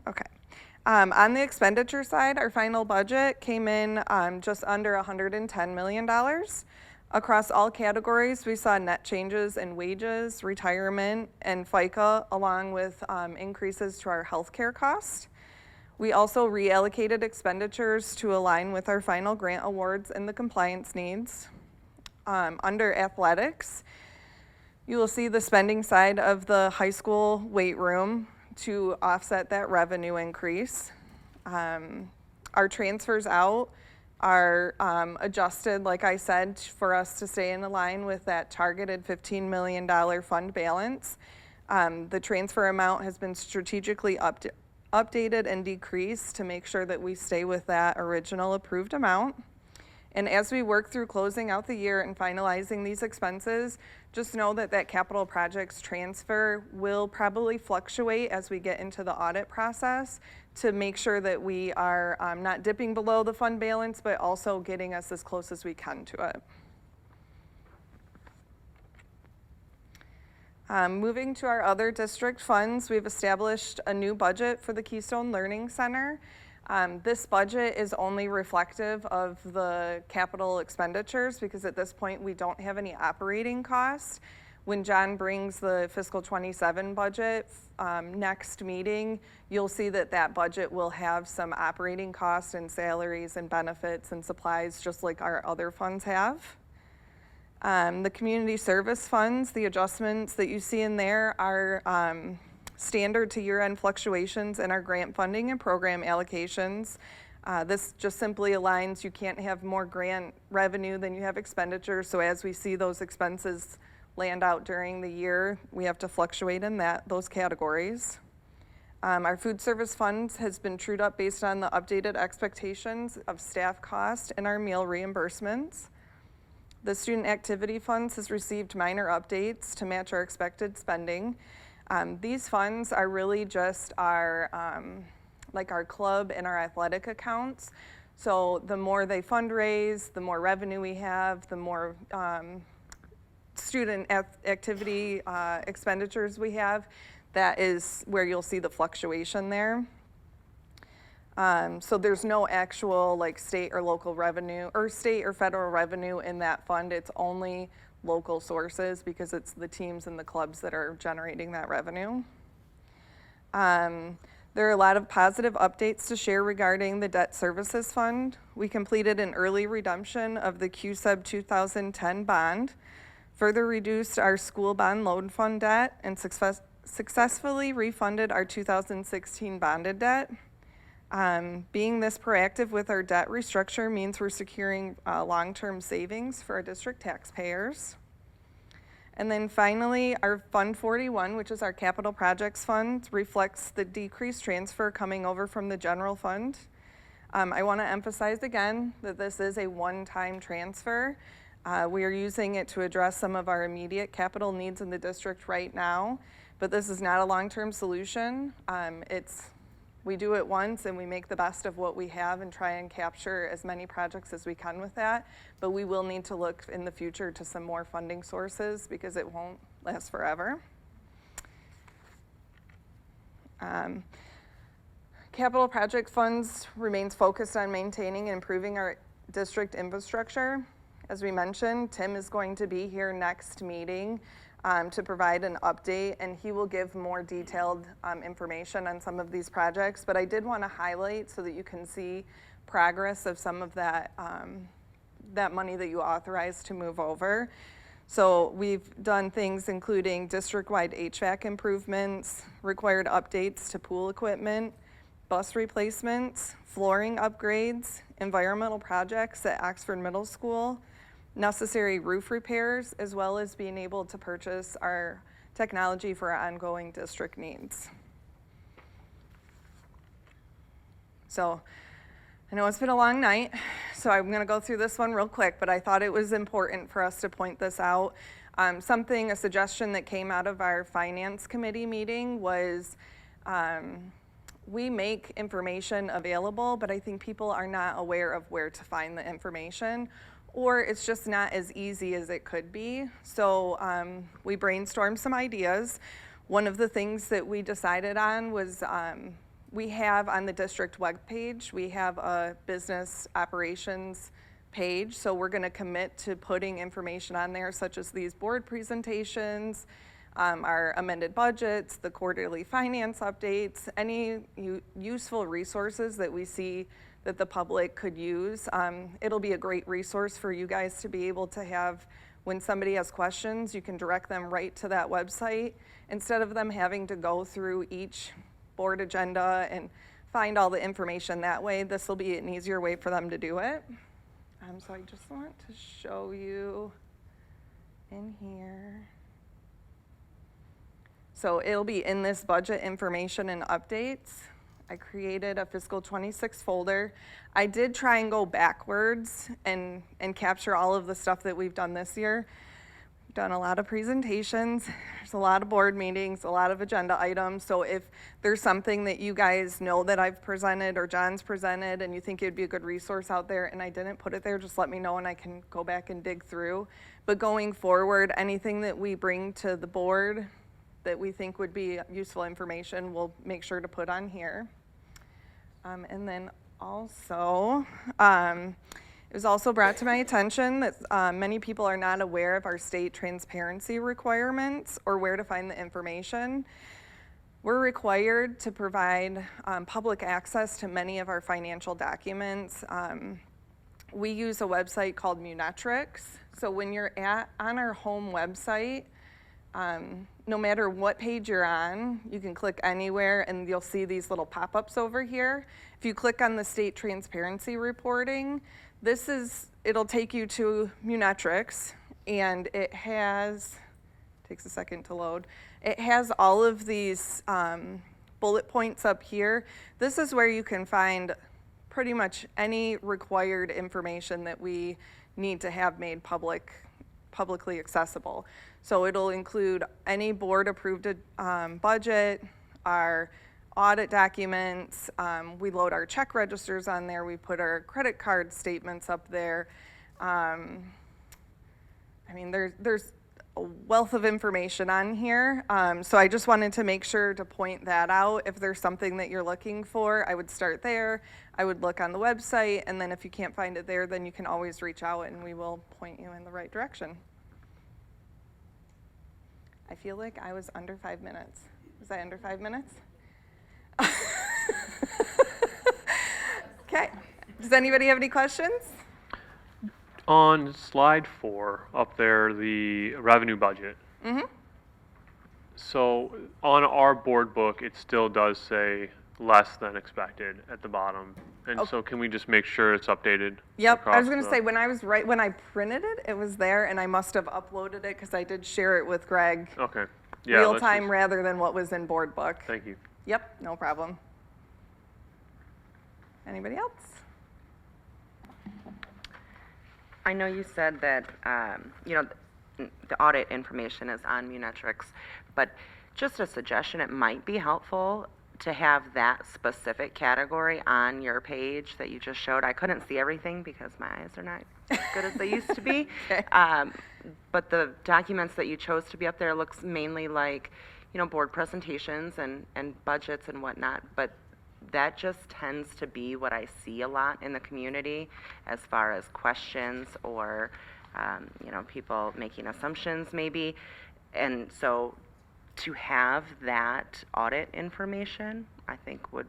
Speaker 18: Okay. On the expenditure side, our final budget came in just under $110 million. Across all categories, we saw net changes in wages, retirement, and FICA, along with increases to our healthcare costs. We also reallocated expenditures to align with our final grant awards and the compliance needs. Under athletics, you will see the spending side of the high school weight room to offset that revenue increase. Our transfers out are adjusted, like I said, for us to stay in line with that targeted $15 million fund balance. The transfer amount has been strategically updated and decreased to make sure that we stay with that original approved amount. And as we work through closing out the year and finalizing these expenses, just know that that capital projects transfer will probably fluctuate as we get into the audit process to make sure that we are not dipping below the fund balance, but also getting us as close as we can to it. Moving to our other district funds, we've established a new budget for the Keystone Learning Center. This budget is only reflective of the capital expenditures because at this point we don't have any operating costs. When John brings the fiscal 27 budget next meeting, you'll see that that budget will have some operating costs and salaries and benefits and supplies just like our other funds have. The community service funds, the adjustments that you see in there are standard to year-end fluctuations in our grant funding and program allocations. This just simply aligns, you can't have more grant revenue than you have expenditures, so as we see those expenses land out during the year, we have to fluctuate in those categories. Our food service funds has been trued up based on the updated expectations of staff cost and our meal reimbursements. The student activity funds has received minor updates to match our expected spending. These funds are really just our like our club and our athletic accounts. So the more they fundraise, the more revenue we have, the more student activity expenditures we have. That is where you'll see the fluctuation there. So there's no actual like state or local revenue or state or federal revenue in that fund. It's only local sources because it's the teams and the clubs that are generating that revenue. There are a lot of positive updates to share regarding the debt services fund. We completed an early redemption of the QSUB 2010 bond, further reduced our school bond loan fund debt, and successfully refunded our 2016 bonded debt. Being this proactive with our debt restructure means we're securing long-term savings for our district taxpayers. And then finally, our Fund 41, which is our capital projects fund, reflects the decreased transfer coming over from the general fund. I want to emphasize again that this is a one-time transfer. We are using it to address some of our immediate capital needs in the district right now, but this is not a long-term solution. We do it once and we make the best of what we have and try and capture as many projects as we can with that, but we will need to look in the future to some more funding sources because it won't last forever. Capital project funds remains focused on maintaining and improving our district infrastructure. As we mentioned, Tim is going to be here next meeting to provide an update, and he will give more detailed information on some of these projects. But I did want to highlight so that you can see progress of some of that, that money that you authorized to move over. So we've done things including district-wide HVAC improvements, required updates to pool equipment, bus replacements, flooring upgrades, environmental projects at Oxford Middle School, necessary roof repairs, as well as being able to purchase our technology for our ongoing district needs. So I know it's been a long night, so I'm going to go through this one real quick, but I thought it was important for us to point this out. A suggestion that came out of our finance committee meeting was we make information available, but I think people are not aware of where to find the information, or it's just not as easy as it could be. So we brainstormed some ideas. One of the things that we decided on was we have on the district webpage, we have a business operations page. So we're going to commit to putting information on there such as these board presentations, our amended budgets, the quarterly finance updates, any useful resources that we see that the public could use. It'll be a great resource for you guys to be able to have when somebody has questions, you can direct them right to that website instead of them having to go through each board agenda and find all the information that way. This will be an easier way for them to do it. So I just want to show you in here. So it'll be in this budget information and updates. I created a fiscal 26 folder. I did try and go backwards and capture all of the stuff that we've done this year. We've done a lot of presentations, there's a lot of board meetings, a lot of agenda items. So if there's something that you guys know that I've presented or John's presented and you think it'd be a good resource out there and I didn't put it there, just let me know and I can go back and dig through. But going forward, anything that we bring to the board that we think would be useful information, we'll make sure to put on here. And then also, it was also brought to my attention that many people are not aware of our state transparency requirements or where to find the information. We're required to provide public access to many of our financial documents. We use a website called Munetrics. So when you're on our home website, no matter what page you're on, you can click anywhere and you'll see these little pop-ups over here. If you click on the state transparency reporting, it'll take you to Munetrics, and it takes a second to load. It has all of these bullet points up here. This is where you can find pretty much any required information that we need to have made publicly accessible. So it'll include any board approved budget, our audit documents. We load our check registers on there. We put our credit card statements up there. I mean, there's a wealth of information on here. So I just wanted to make sure to point that out. If there's something that you're looking for, I would start there. I would look on the website, and then if you can't find it there, then you can always reach out and we will point you in the right direction. I feel like I was under 5 minutes. Was I under 5 minutes? Okay. Does anybody have any questions?
Speaker 8: On slide 4, up there, the revenue budget.
Speaker 18: Mm-hmm.
Speaker 8: So on our board book, it still does say less than expected at the bottom. And so can we just make sure it's updated?
Speaker 18: Yep, I was
Speaker 8: across
Speaker 18: going to
Speaker 8: the-
Speaker 18: say, when I printed it, it was there, and I must have uploaded it because I did share it with Greg
Speaker 8: Okay. Yeah,
Speaker 18: real
Speaker 8: let's
Speaker 18: time
Speaker 8: just-
Speaker 18: rather than what was in board book.
Speaker 8: Thank you.
Speaker 18: Yep, no problem. Anybody else?
Speaker 1: I know you said that, the audit information is on Munetrix, but just a suggestion, it might be helpful to have that specific category on your page that you just showed. I couldn't see everything because my eyes are not as good as they used to be.
Speaker 18: Okay.
Speaker 1: But the documents that you chose to be up there looks mainly like, board presentations and budgets and whatnot, but that just tends to be what I see a lot in the community as far as questions or, people making assumptions maybe. And so to have that audit information, I think would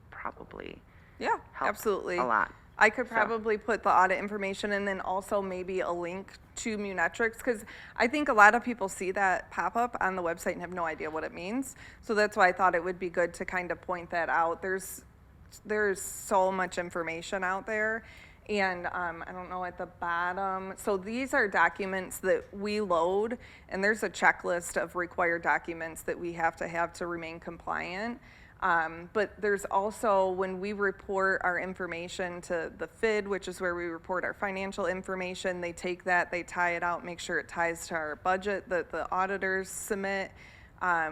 Speaker 1: probably
Speaker 18: Yeah,
Speaker 1: help
Speaker 18: absolutely.
Speaker 1: a lot.
Speaker 18: I could
Speaker 1: So-
Speaker 18: probably put the audit information and then also maybe a link to Munetrix, because I think a lot of people see that pop up on the website and have no idea what it means. So that's why I thought it would be good to kind of point that out. There's so much information out there. And I don't know at the bottom. So these are documents that we load, and there's a checklist of required documents that we have to remain compliant. But there's also, when we report our information to the FID, which is where we report our financial information, they take that, they tie it out, make sure it ties to our budget that the auditors submit.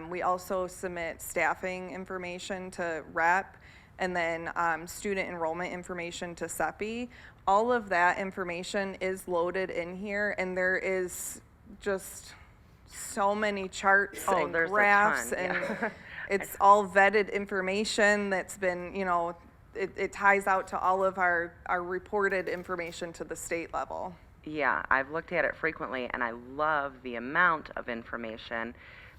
Speaker 18: We also submit staffing information to REP, and then student enrollment information to CEPI. All of that information is loaded in here, and there is just so many charts
Speaker 1: Oh,
Speaker 18: and
Speaker 1: there's a
Speaker 18: graphs,
Speaker 1: ton, yeah.
Speaker 18: and it's all vetted information that's been, it ties out to all of our reported information to the state level.
Speaker 1: Yeah, I've looked at it frequently, and I love the amount of information,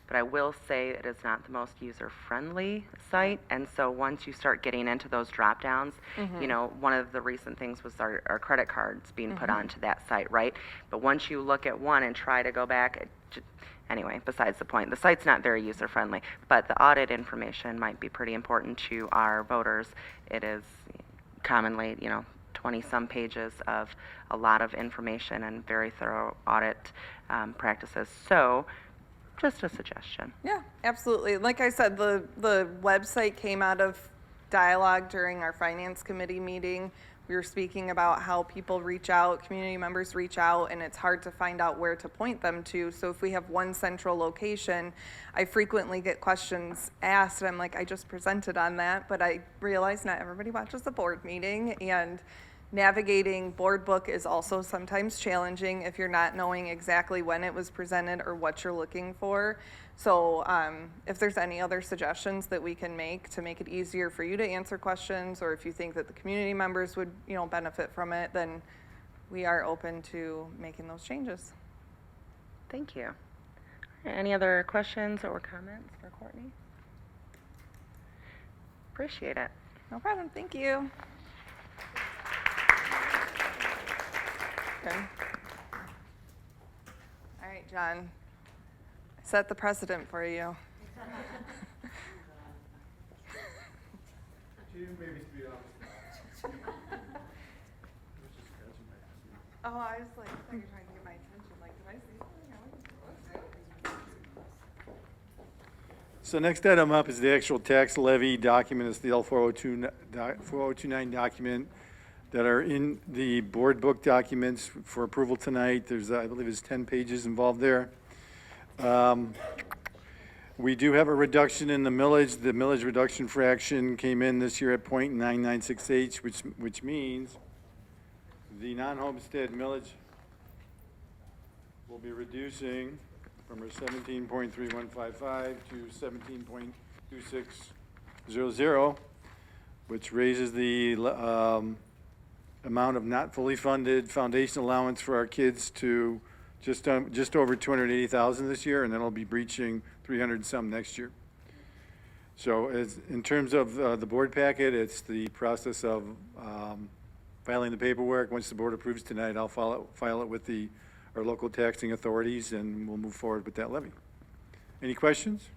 Speaker 1: but I will say it is not the most user-friendly site, and so once you start getting into those drop-downs, one of the recent things was our credit cards being put onto that site, right? But once you look at one and try to go back, anyway, besides the point, the site's not very user-friendly, but the audit information might be pretty important to our voters. It is commonly, 20-some pages of a lot of information and very thorough audit practices. So, just a suggestion.
Speaker 18: Yeah, absolutely. Like I said, the website came out of dialogue during our finance committee meeting. We were speaking about how people reach out, community members reach out, and it's hard to find out where to point them to. So if we have one central location, I frequently get questions asked, and I'm like, I just presented on that, but I realize not everybody watches the board meeting, and navigating board book is also sometimes challenging if you're not knowing exactly when it was presented or what you're looking for. So if there's any other suggestions that we can make to make it easier for you to answer questions, or if you think that the community members would, benefit from it, then we are open to making those changes.
Speaker 1: Thank you. Any other questions or comments for Courtney? Appreciate it.
Speaker 18: No problem. Thank you. Okay. All right, John. Set the precedent for you. Oh, I was like, I thought you were trying to get my attention. Like, did I say something?
Speaker 17: So next item up is the actual tax levy document. It's the L4029 document that are in the board book documents for approval tonight. There's, I believe, 10 pages involved there. We do have a reduction in the millage. The millage reduction fraction came in this year at .9968, which means the non-homestead millage will be reducing from our 17.3155 to 17.2600, which raises the amount of not fully funded foundation allowance for our kids to just over 280,000 this year, and then it'll be breaching 300 and some next year. So in terms of the board packet, it's the process of filing the paperwork. Once the board approves tonight, I'll file it with our local taxing authorities, and we'll move forward with that levy. Any questions?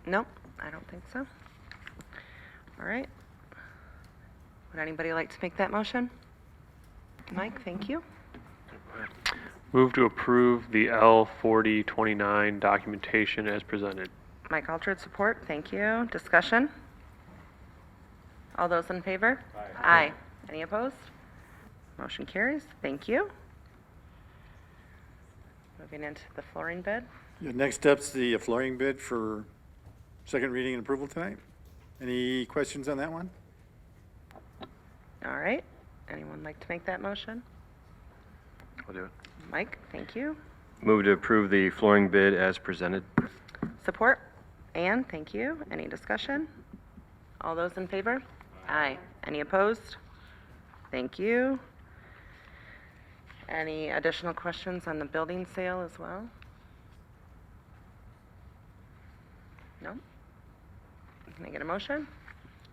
Speaker 1: Nope, I don't think so. All right. Would anybody like to make that motion? Mike, thank you.
Speaker 8: Move to approve the L4029 documentation as presented.
Speaker 1: Mike Altrud, support. Thank you. Discussion? All those in favor? Aye. Any opposed? Motion carries. Thank you. Moving into the flooring bid.
Speaker 17: Yeah, next up's the flooring bid for second reading and approval tonight. Any questions on that one?
Speaker 1: All right. Anyone like to make that motion?
Speaker 3: I'll do it.
Speaker 1: Mike, thank you.
Speaker 3: Move to approve the flooring bid as presented.
Speaker 1: Support? Ann, thank you. Any discussion? All those in favor? Aye. Any opposed? Thank you. Any additional questions on the building sale as well? No? Can I get a motion?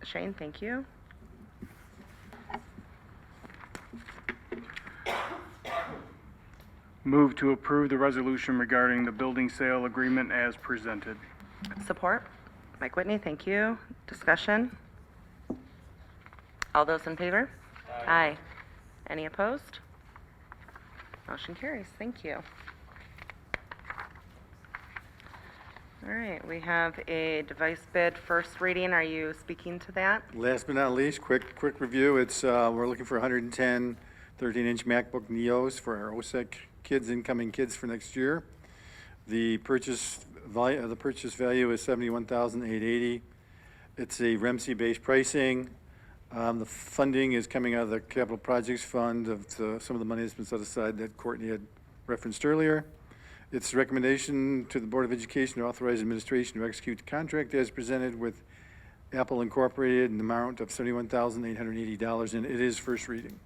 Speaker 1: Shane, thank you.
Speaker 10: Move to approve the resolution regarding the building sale agreement as presented.
Speaker 1: Support? Mike Whitney, thank you. Discussion? All those in favor? Aye. Any opposed? Motion carries. Thank you. All right, we have a device bid first reading. Are you speaking to that?
Speaker 17: Last but not least, quick review. It's we're looking for 110 13-inch MacBook Neos for our OSEC kids, incoming kids for next year. The purchase value is $71,880. It's a REMC-based pricing. The funding is coming out of the Capital Projects Fund of some of the money that's been set aside that Courtney had referenced earlier. It's a recommendation to the Board of Education to authorize administration to execute the contract as presented with Apple Incorporated in the amount of $71,880, and it is first reading.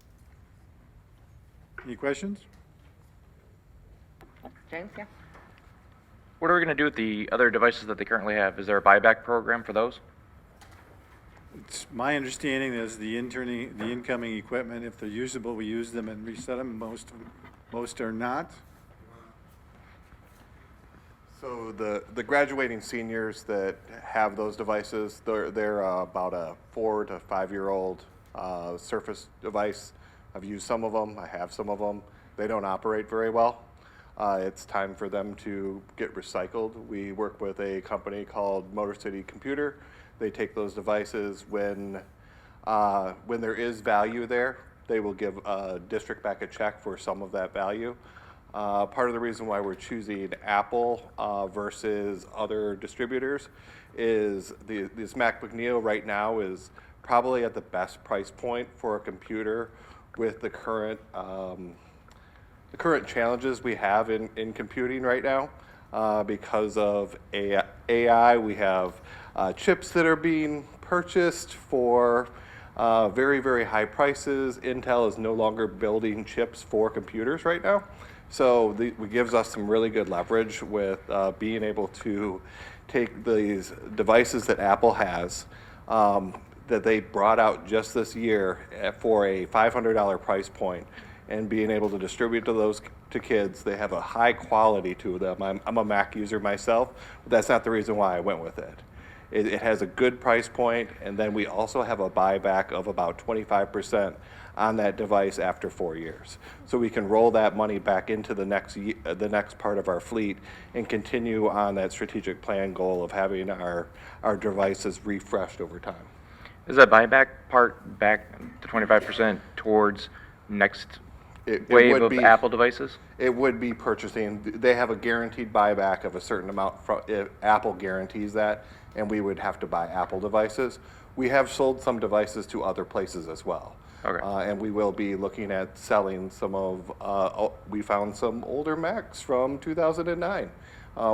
Speaker 17: Any questions?
Speaker 1: James, yeah?
Speaker 2: What are we going to do with the other devices that they currently have? Is there a buyback program for those?
Speaker 17: It's my understanding is the incoming equipment, if they're usable, we use them and reset them. Most are not.
Speaker 19: So the graduating seniors that have those devices, they're about a 4 to 5 year old Surface device. I've used some of them. I have some of them. They don't operate very well. It's time for them to get recycled. We work with a company called Motor City Computer. They take those devices when there is value there. They will give a district back a check for some of that value. Part of the reason why we're choosing Apple versus other distributors is this MacBook Neo right now is probably at the best price point for a computer with the current challenges we have in computing right now. Because of AI, we have chips that are being purchased for very, very high prices. Intel is no longer building chips for computers right now. So it gives us some really good leverage with being able to take these devices that Apple has that they brought out just this year for a $500 price point and being able to distribute to kids. They have a high quality to them. I'm a Mac user myself, but that's not the reason why I went with it. It has a good price point, and then we also have a buyback of about 25% on that device after 4 years. So we can roll that money back into the next part of our fleet and continue on that strategic plan goal of having our devices refreshed over time.
Speaker 2: Is that buyback part back to 25% towards next
Speaker 19: It
Speaker 2: wave
Speaker 19: would
Speaker 2: of
Speaker 19: be-
Speaker 2: Apple devices?
Speaker 19: It would be purchasing. They have a guaranteed buyback of a certain amount. If Apple guarantees that, and we would have to buy Apple devices. We have sold some devices to other places as well.
Speaker 2: Okay.
Speaker 19: And we will be looking at selling some of, we found some older Macs from 2009.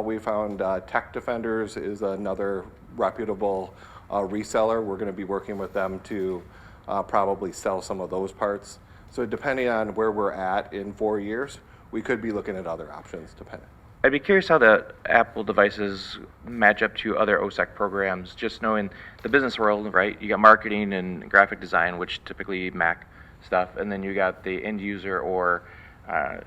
Speaker 19: We found Tech Defenders is another reputable reseller. We're going to be working with them to probably sell some of those parts. So depending on where we're at in 4 years, we could be looking at other options depending.
Speaker 2: I'd be curious how the Apple devices match up to other OSEC programs, just knowing the business world, right? You got marketing and graphic design, which typically Mac stuff, and then you got the end user or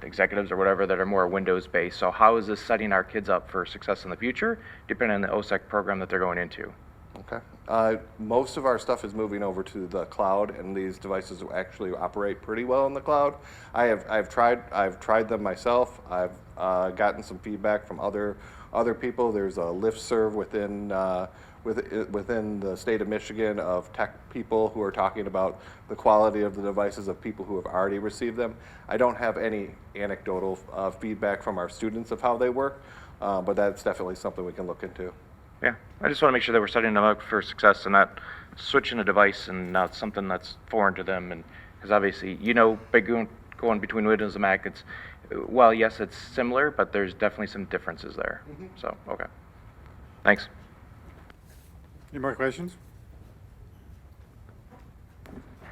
Speaker 2: executives or whatever that are more Windows based. So how is this setting our kids up for success in the future, depending on the OSEC program that they're going into?
Speaker 19: Okay. Most of our stuff is moving over to the cloud, and these devices will actually operate pretty well in the cloud. I've tried them myself. I've gotten some feedback from other people. There's a listserv within the state of Michigan of tech people who are talking about the quality of the devices of people who have already received them. I don't have any anecdotal feedback from our students of how they work, but that's definitely something we can look into.
Speaker 2: Yeah, I just want to make sure that we're setting them up for success and not switching a device and not something that's foreign to them. And because obviously, by going between Windows and Mac, it's, well, yes, it's similar, but there's definitely some differences there. So, okay. Thanks.
Speaker 17: Any more questions?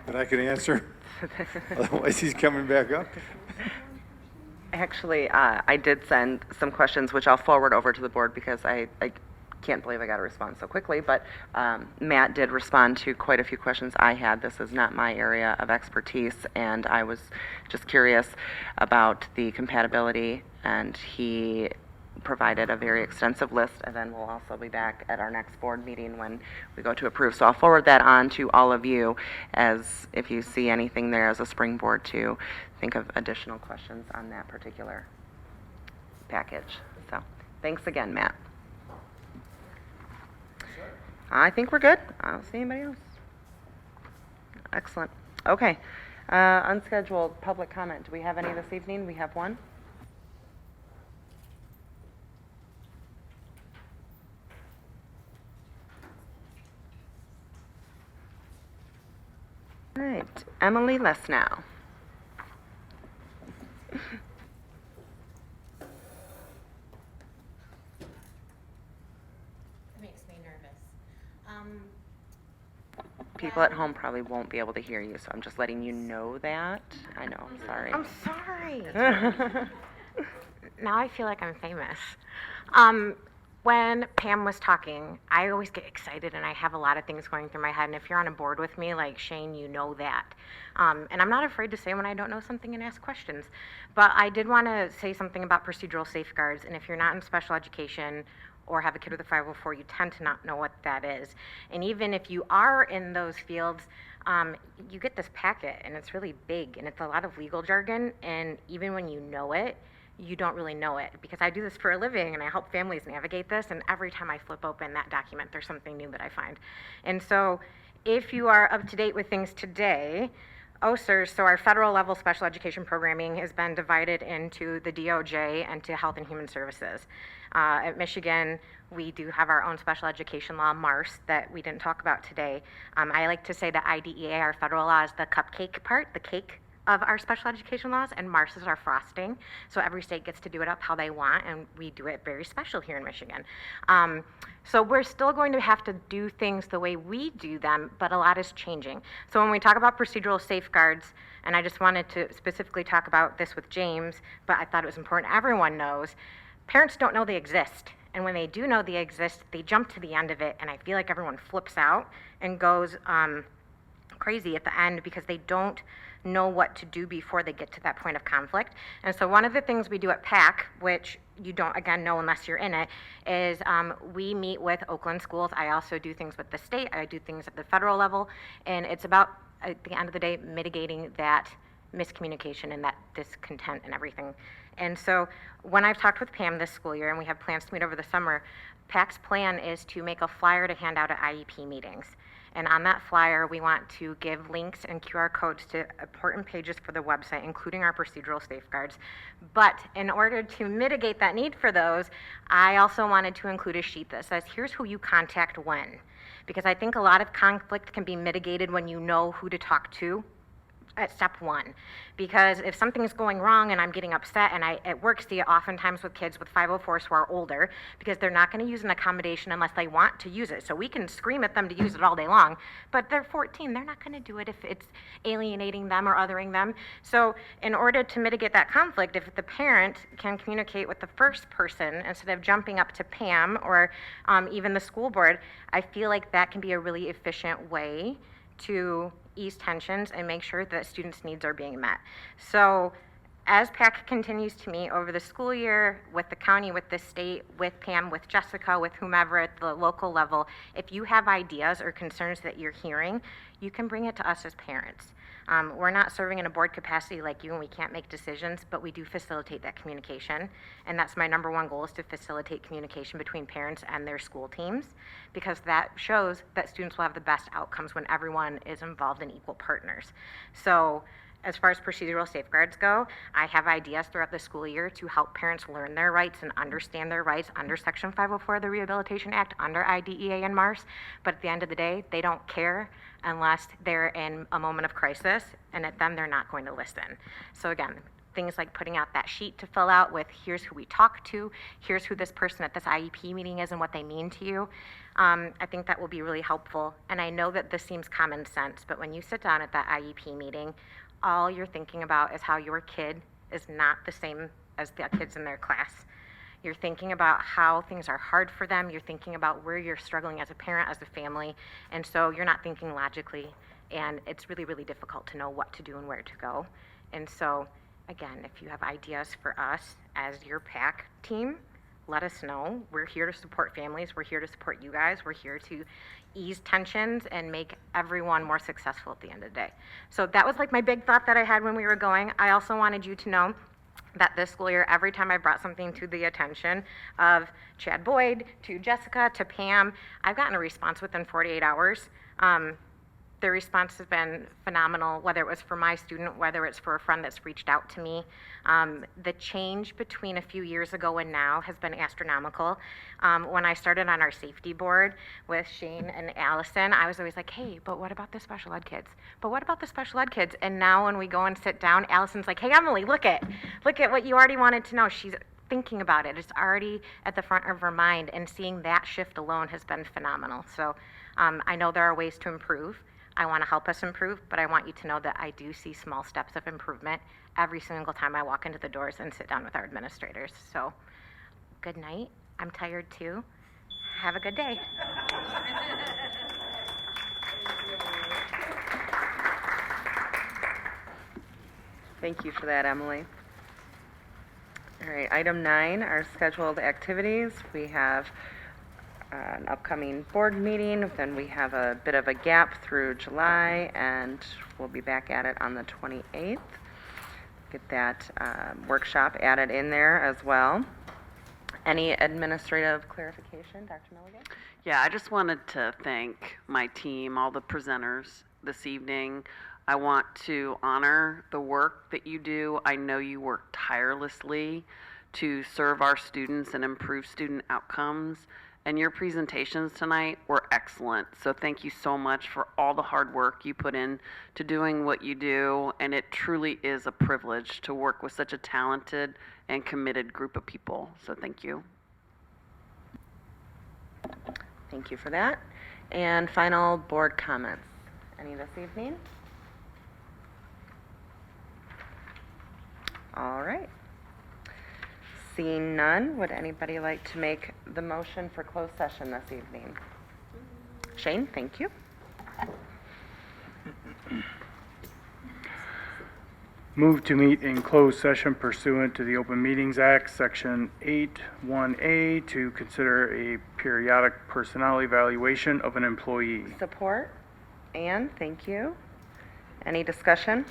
Speaker 17: That I could answer? Otherwise, he's coming back up.
Speaker 1: Actually, I did send some questions, which I'll forward over to the board because I can't believe I got a response so quickly, but Matt did respond to quite a few questions I had. This is not my area of expertise, and I was just curious about the compatibility, and he provided a very extensive list, and then we'll also be back at our next board meeting when we go to approve. So I'll forward that on to all of you as if you see anything there as a springboard to think of additional questions on that particular package. So thanks again, Matt. I think we're good. I don't see anybody else. Excellent. Okay. Unscheduled public comment. Do we have any this evening? We have one. All right. Emily Lesnow.
Speaker 20: Makes me nervous.
Speaker 1: People at home probably won't be able to hear you, so I'm just letting you know that. I know, I'm sorry.
Speaker 20: I'm sorry. Now I feel like I'm famous. When Pam was talking, I always get excited and I have a lot of things going through my head. And if you're on a board with me, like Shane, you know that. And I'm not afraid to say when I don't know something and ask questions. But I did want to say something about procedural safeguards. And if you're not in special education or have a kid with a 504, you tend to not know what that is. And even if you are in those fields, you get this packet and it's really big and it's a lot of legal jargon. And even when you know it, you don't really know it, because I do this for a living and I help families navigate this, and every time I flip open that document, there's something new that I find. And so if you are up to date with things today, OSERS, so our federal level special education programming, has been divided into the DOJ and to Health and Human Services. At Michigan, we do have our own special education law, MARS, that we didn't talk about today. I like to say that IDEA, our federal law, is the cupcake part, the cake of our special education laws, and MARS is our frosting. So every state gets to do it up how they want, and we do it very special here in Michigan. So we're still going to have to do things the way we do them, but a lot is changing. So when we talk about procedural safeguards, and I just wanted to specifically talk about this with James, but I thought it was important everyone knows, parents don't know they exist. And when they do know they exist, they jump to the end of it, and I feel like everyone flips out and goes crazy at the end because they don't know what to do before they get to that point of conflict. And so one of the things we do at PAC, which you don't, again, know unless you're in it, is we meet with Oakland schools. I also do things with the state. I do things at the federal level. And it's about, at the end of the day, mitigating that miscommunication and that discontent and everything. And so when I've talked with Pam this school year, and we have plans to meet over the summer, PAC's plan is to make a flyer to hand out at IEP meetings. And on that flyer, we want to give links and QR codes to important pages for the website, including our procedural safeguards. But in order to mitigate that need for those, I also wanted to include a sheet that says, here's who you contact when. Because I think a lot of conflict can be mitigated when you know who to talk to at step one. Because if something's going wrong and I'm getting upset, and it works oftentimes with kids with 504s who are older, because they're not going to use an accommodation unless they want to use it. So we can scream at them to use it all day long, but they're 14, they're not going to do it if it's alienating them or othering them. So in order to mitigate that conflict, if the parent can communicate with the first person instead of jumping up to Pam or even the school board, I feel like that can be a really efficient way to ease tensions and make sure that students' needs are being met. So as PAC continues to meet over the school year with the county, with the state, with Pam, with Jessica, with whomever at the local level, if you have ideas or concerns that you're hearing, you can bring it to us as parents. We're not serving in a board capacity like you, and we can't make decisions, but we do facilitate that communication. And that's my number one goal, is to facilitate communication between parents and their school teams, because that shows that students will have the best outcomes when everyone is involved and equal partners. So as far as procedural safeguards go, I have ideas throughout the school year to help parents learn their rights and understand their rights under Section 504 of the Rehabilitation Act, under IDEA and MARS. But at the end of the day, they don't care unless they're in a moment of crisis, and at them, they're not going to listen. So again, things like putting out that sheet to fill out with, here's who we talk to, here's who this person at this IEP meeting is and what they mean to you. I think that will be really helpful. And I know that this seems common sense, but when you sit down at that IEP meeting, all you're thinking about is how your kid is not the same as the kids in their class. You're thinking about how things are hard for them. You're thinking about where you're struggling as a parent, as a family. And so you're not thinking logically. And it's really, really difficult to know what to do and where to go. And so, again, if you have ideas for us as your PAC team, let us know. We're here to support families. We're here to support you guys. We're here to ease tensions and make everyone more successful at the end of the day. So that was like my big thought that I had when we were going. I also wanted you to know that this school year, every time I brought something to the attention of Chad Boyd, to Jessica, to Pam, I've gotten a response within 48 hours. The response has been phenomenal, whether it was for my student, whether it's for a friend that's reached out to me. The change between a few years ago and now has been astronomical. When I started on our safety board with Shane and Allison, I was always like, hey, but what about the special ed kids? But what about the special ed kids? And now when we go and sit down, Allison's like, hey, Emily, look at what you already wanted to know. She's thinking about it. It's already at the front of her mind, and seeing that shift alone has been phenomenal. So I know there are ways to improve. I want to help us improve, but I want you to know that I do see small steps of improvement every single time I walk into the doors and sit down with our administrators. So, good night. I'm tired too. Have a good day.
Speaker 1: Thank you for that, Emily. All right, item 9, our scheduled activities. We have an upcoming board meeting, then we have a bit of a gap through July, and we'll be back at it on the 28th. Get that workshop added in there as well. Any administrative clarification, Dr. Milligan?
Speaker 4: Yeah, I just wanted to thank my team, all the presenters this evening. I want to honor the work that you do. I know you work tirelessly to serve our students and improve student outcomes. And your presentations tonight were excellent. So thank you so much for all the hard work you put in to doing what you do. And it truly is a privilege to work with such a talented and committed group of people. So thank you.
Speaker 1: Thank you for that. And final board comments. Any this evening? All right. Seeing none, would anybody like to make the motion for closed session this evening? Shane, thank you.
Speaker 10: Move to meet in closed session pursuant to the Open Meetings Act, Section 8(1)A, to consider a periodic personnel evaluation of an employee.
Speaker 1: Support. Ann, thank you. Any discussion?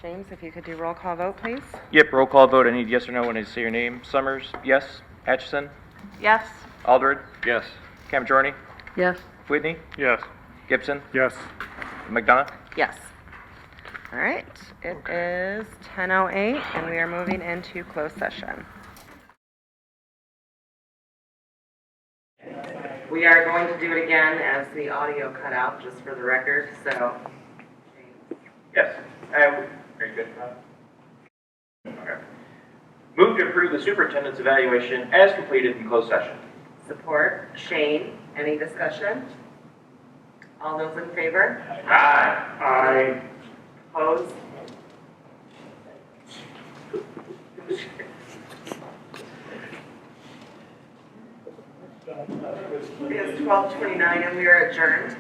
Speaker 1: James, if you could do roll call vote, please.
Speaker 2: Yep, roll call vote. I need yes or no when I say your name. Summers, yes. Atchison,
Speaker 16: Yes.
Speaker 2: Aldred,
Speaker 3: Yes.
Speaker 2: Camajorny,
Speaker 7: Yes.
Speaker 2: Whitney,
Speaker 8: Yes.
Speaker 2: Gibson,
Speaker 10: Yes.
Speaker 2: McDonough.
Speaker 1: Yes. All right, it is 10:08, and we are moving into closed session. We are going to do it again as the audio cut out, just for the record, so.
Speaker 21: Yes. Are you good? Okay. Move to approve the superintendent's evaluation as completed in closed session.
Speaker 1: Support. Shane, any discussion? All those in favor?
Speaker 21: Aye.
Speaker 1: Opposed? It is 12:29 and we are adjourned.